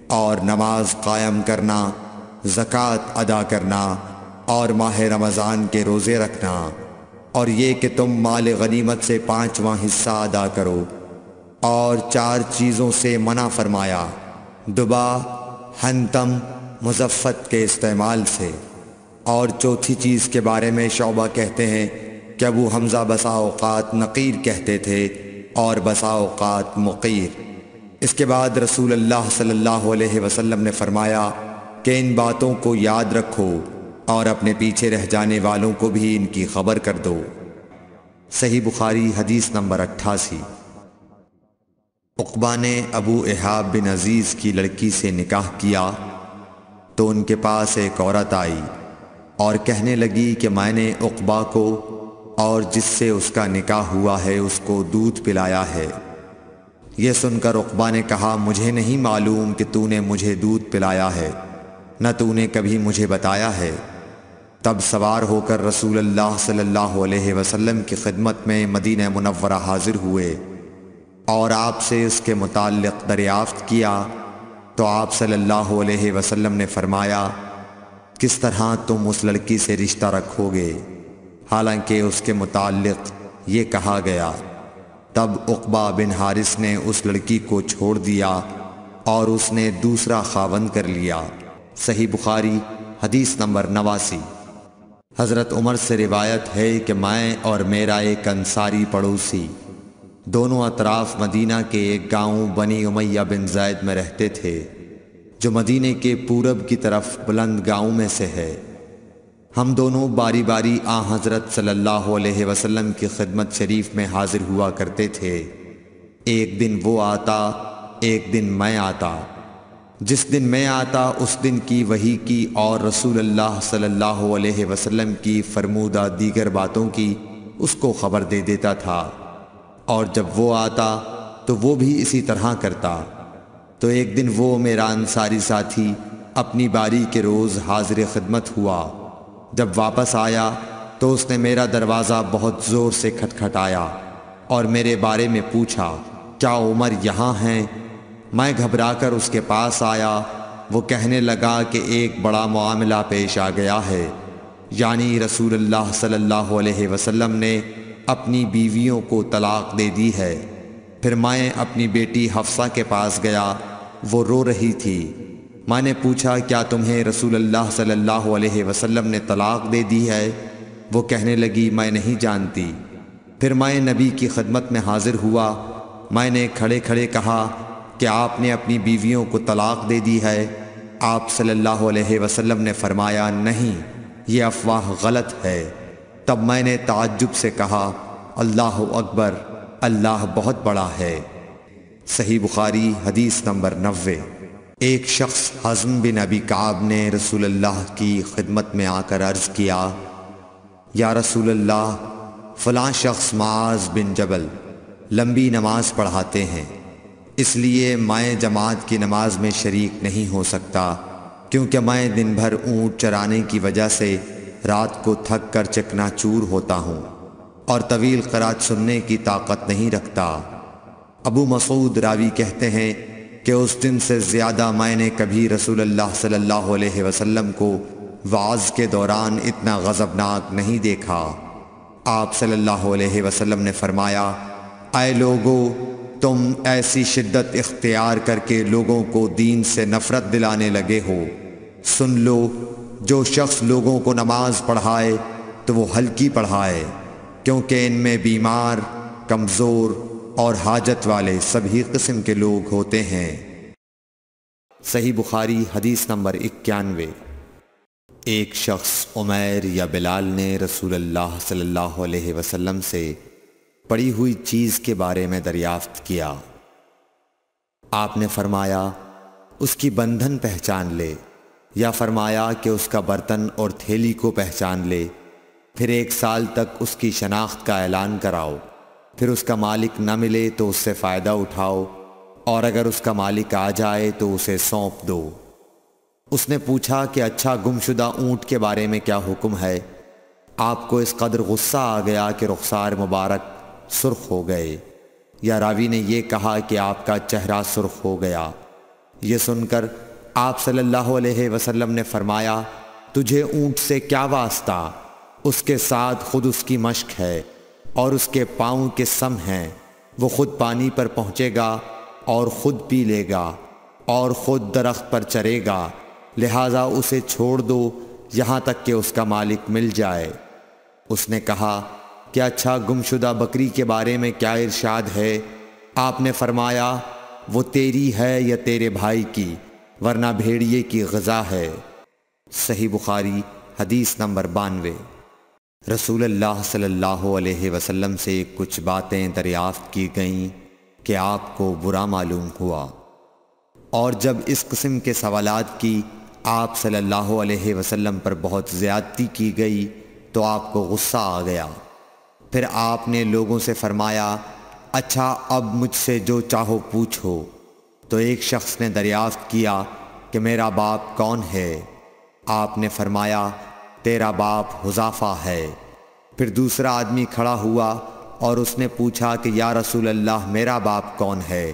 اور نماز قائم کرنا، زکوٰۃ ادا کرنا اور ماہ رمضان کے روزے رکھنا، اور یہ کہ تم مال غنیمت سے 5واں حصہ ادا کرو، اور 4 چیزوں سے منع فرمایا، دبا، حنتم، مزفت کے استعمال سے۔ اور چوتھی چیز کے بارے میں شعبہ کہتے ہیں کہ ابو حمزہ بسا اوقات نقیر کہتے تھے اور بسا اوقات مقیر۔ اس کے بعد رسول اللہ صلی اللہ علیہ وسلم نے فرمایا کہ ان باتوں کو یاد رکھو اور اپنے پیچھے رہ جانے والوں کو بھی ان کی خبر کر دو۔ صحیح بخاری حدیث نمبر 88۔ عقبہ نے ابو احاب بن عزیز کی لڑکی سے نکاح کیا تو ان کے پاس ایک عورت آئی اور کہنے لگی کہ میں نے عقبہ کو اور جس سے اس کا نکاح ہوا ہے اس کو دودھ پلایا ہے۔ یہ سن کر عقبہ نے کہا مجھے نہیں معلوم کہ تو نے مجھے دودھ پلایا ہے، نہ تو نے کبھی مجھے بتایا ہے۔ تب سوار ہو کر رسول اللہ صلی اللہ علیہ وسلم کی خدمت میں مدینہ منورہ حاضر ہوئے اور آپ سے اس کے متعلق دریافت کیا تو آپ صلی اللہ علیہ وسلم نے فرمایا کس طرح تم اس لڑکی سے رشتہ رکھو گے، حالانکہ اس کے متعلق یہ کہا گیا۔ تب عقبہ بن حارث نے اس لڑکی کو چھوڑ دیا اور اس نے دوسرا خاوند کر لیا۔ صحیح بخاری حدیث نمبر 89۔ حضرت عمر سے روایت ہے کہ میں اور میرا ایک انصاری پڑوسی دونوں اطراف مدینہ کے ایک گاؤں بنی امیہ بن زید میں رہتے تھے، جو مدینے کے پورب کی طرف بلند گاؤں میں سے ہے۔ ہم دونوں باری باری حضرت صلی اللہ علیہ وسلم کی خدمت شریف میں حاضر ہوا کرتے تھے۔ ایک دن وہ آتا، ایک دن میں آتا۔ جس دن میں آتا اس دن کی وحی کی اور رسول اللہ صلی اللہ علیہ وسلم کی فرمودہ دیگر باتوں کی اس کو خبر دے دیتا تھا، اور جب وہ آتا تو وہ بھی اسی طرح کرتا۔ تو ایک دن وہ میرا انصاری ساتھی اپنی باری کے روز حاضر خدمت ہوا۔ جب واپس آیا تو اس نے میرا دروازہ بہت زور سے کھٹکھٹایا اور میرے بارے میں پوچھا کیا عمر یہاں ہیں؟ میں گھبرا کر اس کے پاس آیا۔ وہ کہنے لگا کہ ایک بڑا معاملہ پیش آ گیا ہے، یعنی رسول اللہ صلی اللہ علیہ وسلم نے اپنی بیویوں کو طلاق دے دی ہے۔ پھر میں اپنی بیٹی حفصہ کے پاس گیا، وہ رو رہی تھی۔ میں نے پوچھا کیا تمہیں رسول اللہ صلی اللہ علیہ وسلم نے طلاق دے دی ہے؟ وہ کہنے لگی میں نہیں جانتی۔ پھر میں نبی کی خدمت میں حاضر ہوا۔ میں نے کھڑے کھڑے کہا کہ آپ نے اپنی بیویوں کو طلاق دے دی ہے؟ آپ صلی اللہ علیہ وسلم نے فرمایا نہیں، یہ افواہ غلط ہے۔ تب میں نے تعجب سے کہا اللہ اکبر، اللہ بہت بڑا ہے۔ صحیح بخاری حدیث نمبر 90۔ ایک شخص حزم بن ابی کعب نے رسول اللہ کی خدمت میں آ کر عرض کیا یا رسول اللہ، فلاں شخص معاذ بن جبل لمبی نماز پڑھاتے ہیں، اس لیے میں جماعت کی نماز میں شریک نہیں ہو سکتا، کیونکہ میں دن بھر اونٹ چرانے کی وجہ سے رات کو تھک کر چکنا چور ہوتا ہوں اور طویل قرات سننے کی طاقت نہیں رکھتا۔ ابو مسعود راوی کہتے ہیں کہ اس دن سے زیادہ میں نے کبھی رسول اللہ صلی اللہ علیہ وسلم کو وعظ کے دوران اتنا غضبناک نہیں دیکھا۔ آپ صلی اللہ علیہ وسلم نے فرمایا اے لوگو، تم ایسی شدت اختیار کر کے لوگوں کو دین سے نفرت دلانے لگے ہو۔ سن لو، جو شخص لوگوں کو نماز پڑھائے تو وہ ہلکی پڑھائے، کیونکہ ان میں بیمار، کمزور اور حاجت والے سبھی قسم کے لوگ ہوتے ہیں۔ صحیح بخاری حدیث نمبر 91۔ ایک شخص عمیر یا بلال نے رسول اللہ صلی اللہ علیہ وسلم سے پڑی ہوئی چیز کے بارے میں دریافت کیا۔ آپ نے فرمایا اس کی بندھن پہچان لے، یا فرمایا کہ اس کا برتن اور تھیلی کو پہچان لے، پھر 1 سال تک اس کی شناخت کا اعلان کراؤ، پھر اس کا مالک نہ ملے تو اس سے فائدہ اٹھاؤ، اور اگر اس کا مالک آ جائے تو اسے سونپ دو۔ اس نے پوچھا کہ اچھا گمشدہ اونٹ کے بارے میں کیا حکم ہے؟ آپ کو اس قدر غصہ آ گیا کہ رخسار مبارک سرخ ہو گئے، یا راوی نے یہ کہا کہ آپ کا چہرہ سرخ ہو گیا۔ یہ سن کر آپ صلی اللہ علیہ وسلم نے فرمایا تجھے اونٹ سے کیا واسطہ؟ اس کے ساتھ خود اس کی مشق ہے اور اس کے پاؤں کے سم ہیں، وہ خود پانی پر پہنچے گا اور خود پی لے گا اور خود درخت پر چرے گا، لہٰذا اسے چھوڑ دو یہاں تک کہ اس کا مالک مل جائے۔ اس نے کہا کہ اچھا گمشدہ بکری کے بارے میں کیا ارشاد ہے؟ آپ نے فرمایا وہ تیری ہے یا تیرے بھائی کی، ورنہ بھیڑیے کی غذا ہے۔ صحیح بخاری حدیث نمبر 92۔ رسول اللہ صلی اللہ علیہ وسلم سے کچھ باتیں دریافت کی گئیں کہ آپ کو برا معلوم ہوا، اور جب اس قسم کے سوالات کی آپ صلی اللہ علیہ وسلم پر بہت زیادتی کی گئی تو آپ کو غصہ آ گیا۔ پھر آپ نے لوگوں سے فرمایا اچھا اب مجھ سے جو چاہو پوچھو۔ تو ایک شخص نے دریافت کیا کہ میرا باپ کون ہے؟ آپ نے فرمایا تیرا باپ حذافہ ہے۔ پھر دوسرا آدمی کھڑا ہوا اور اس نے پوچھا کہ یا رسول اللہ میرا باپ کون ہے؟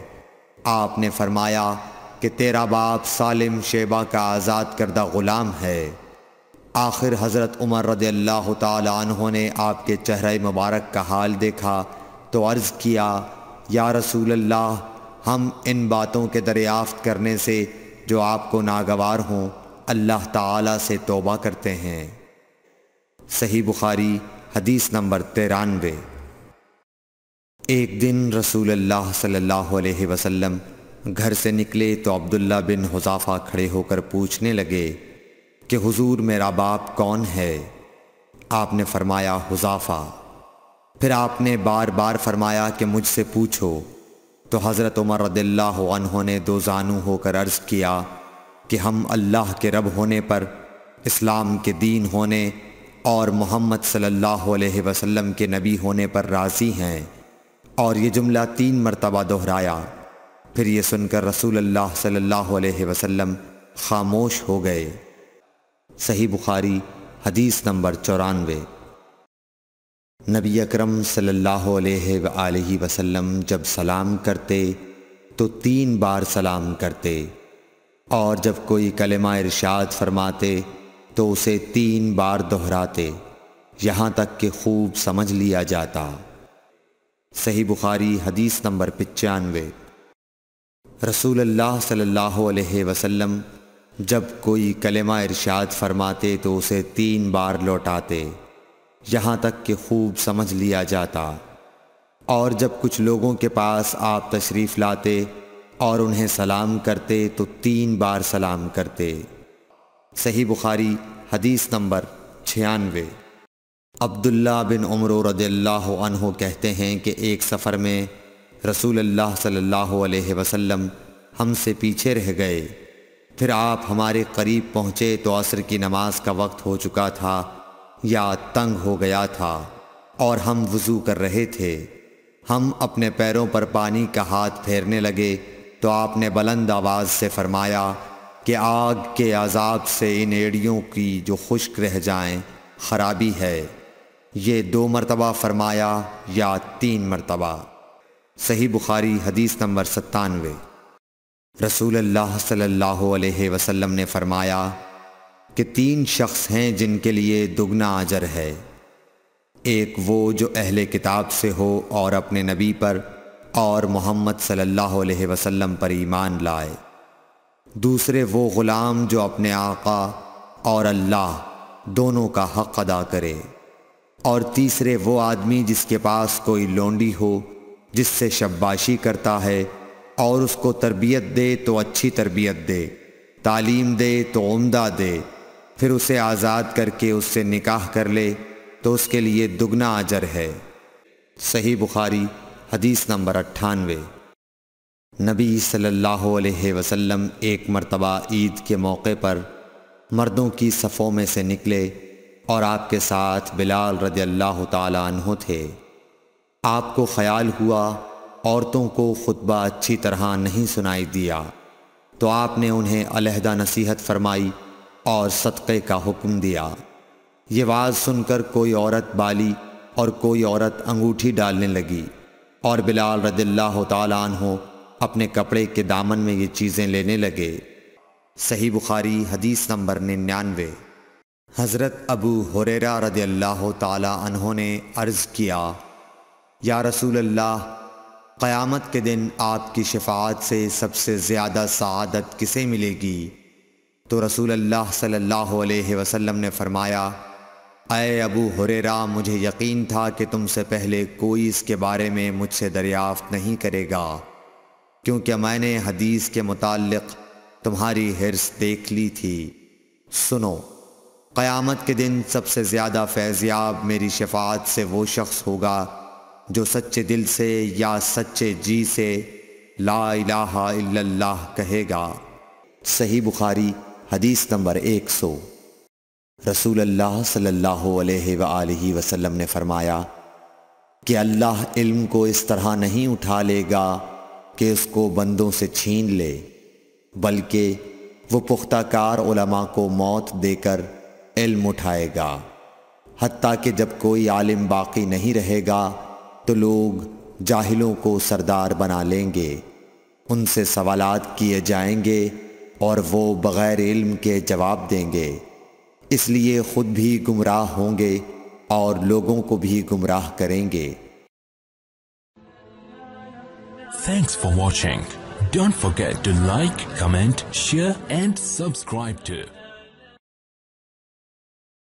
آپ نے فرمایا کہ تیرا باپ سالم شیبہ کا آزاد کردہ غلام ہے۔ آخر حضرت عمر رضی اللہ تعالی عنہ نے آپ کے چہرہ مبارک کا حال دیکھا تو عرض کیا یا رسول اللہ ہم ان باتوں کے دریافت کرنے سے جو آپ کو ناگوار ہوں اللہ تعالی سے توبہ کرتے ہیں۔ صحیح بخاری حدیث نمبر 93۔ ایک دن رسول اللہ صلی اللہ علیہ وسلم گھر سے نکلے تو عبداللہ بن حذافہ کھڑے ہو کر پوچھنے لگے کہ حضور میرا باپ کون ہے؟ آپ نے فرمایا حذافہ۔ پھر آپ نے بار بار فرمایا کہ مجھ سے پوچھو۔ تو حضرت عمر رضی اللہ عنہ نے دو زانو ہو کر عرض کیا کہ ہم اللہ کے رب ہونے پر، اسلام کے دین ہونے اور محمد صلی اللہ علیہ وسلم کے نبی ہونے پر راضی ہیں، اور یہ جملہ 3 مرتبہ دہرایا۔ پھر یہ سن کر رسول اللہ صلی اللہ علیہ وسلم خاموش ہو گئے۔ صحیح بخاری حدیث نمبر 94۔ نبی اکرم صلی اللہ علیہ وآلہ وسلم جب سلام کرتے تو 3 بار سلام کرتے، اور جب کوئی کلمہ ارشاد فرماتے تو اسے 3 بار دہراتے یہاں تک کہ خوب سمجھ لیا جاتا۔ صحیح بخاری حدیث نمبر 95۔ رسول اللہ صلی اللہ علیہ وسلم جب کوئی کلمہ ارشاد فرماتے تو اسے 3 بار لوٹاتے یہاں تک کہ خوب سمجھ لیا جاتا، اور جب کچھ لوگوں کے پاس آپ تشریف لاتے اور انہیں سلام کرتے تو 3 بار سلام کرتے۔ صحیح بخاری حدیث نمبر 96۔ عبداللہ بن عمر رضی اللہ عنہ کہتے ہیں کہ ایک سفر میں رسول اللہ صلی اللہ علیہ وسلم ہم سے پیچھے رہ گئے، پھر آپ ہمارے قریب پہنچے تو عصر کی نماز کا وقت ہو چکا تھا یا تنگ ہو گیا تھا اور ہم وضو کر رہے تھے۔ ہم اپنے پیروں پر پانی کا ہاتھ پھیرنے لگے تو آپ نے بلند آواز سے فرمایا کہ آگ کے عذاب سے ان ایڑیوں کی جو خشک رہ جائیں خرابی ہے۔ یہ 2 مرتبہ فرمایا یا 3 مرتبہ۔ صحیح بخاری حدیث نمبر 97۔ رسول اللہ صلی اللہ علیہ وسلم نے فرمایا کہ 3 شخص ہیں جن کے لیے دگنا اجر ہے، ایک وہ جو اہل کتاب سے ہو اور اپنے نبی پر اور محمد صلی اللہ علیہ وسلم پر ایمان لائے، دوسرے وہ غلام جو اپنے آقا اور اللہ دونوں کا حق ادا کرے، اور تیسرے وہ آدمی جس کے پاس کوئی لونڈی ہو جس سے شباشی کرتا ہے اور اس کو تربیت دے تو اچھی تربیت دے، تعلیم دے تو عمدہ دے، پھر اسے آزاد کر کے اس سے نکاح کر لے تو اس کے لیے دگنا اجر ہے۔ صحیح بخاری حدیث نمبر 98۔ نبی صلی اللہ علیہ وسلم ایک مرتبہ عید کے موقع پر مردوں کی صفوں میں سے نکلے اور آپ کے ساتھ بلال رضی اللہ تعالی عنہ تھے۔ آپ کو خیال ہوا عورتوں کو خطبہ اچھی طرح نہیں سنائی دیا، تو آپ نے انہیں علیحدہ نصیحت فرمائی اور صدقے کا حکم دیا۔ یہ واز سن کر کوئی عورت بالی اور کوئی عورت انگوٹھی ڈالنے لگی، اور بلال رضی اللہ تعالیٰ عنہ اپنے کپڑے کے دامن میں یہ چیزیں لینے لگے۔ صحیح بخاری حدیث نمبر 99۔ حضرت ابو ہریرہ رضی اللہ تعالیٰ عنہ نے عرض کیا، یا رسول اللہ، قیامت کے دن آپ کی شفاعت سے سب سے زیادہ سعادت کسے ملے گی؟ تو رسول اللہ صلی اللہ علیہ وسلم نے فرمایا، اے ابو ہریرہ، مجھے یقین تھا کہ تم سے پہلے کوئی اس کے بارے میں مجھ سے دریافت نہیں کرے گا، کیونکہ میں نے حدیث کے متعلق تمہاری حرص دیکھ لی تھی۔ سنو، قیامت کے دن سب سے زیادہ فیضیاب میری شفاعت سے وہ شخص ہوگا جو سچے دل سے یا سچے جی سے لا الہ الا اللہ کہے گا۔ صحیح بخاری حدیث نمبر 100۔ رسول اللہ صلی اللہ علیہ وآلہ وسلم نے فرمایا کہ اللہ علم کو اس طرح نہیں اٹھا لے گا کہ اس کو بندوں سے چھین لے، بلکہ وہ پختہ کار علماء کو موت دے کر علم اٹھائے گا، حتیٰ کہ جب کوئی عالم باقی نہیں رہے گا تو لوگ جاہلوں کو سردار بنا لیں گے، ان سے سوالات کیے جائیں گے اور وہ بغیر علم کے جواب دیں گے، اس لیے خود بھی گمراہ ہوں گے اور لوگوں کو بھی گمراہ کریں گے۔ Thanks for watching. Don't forget to like, comment, share and subscribe to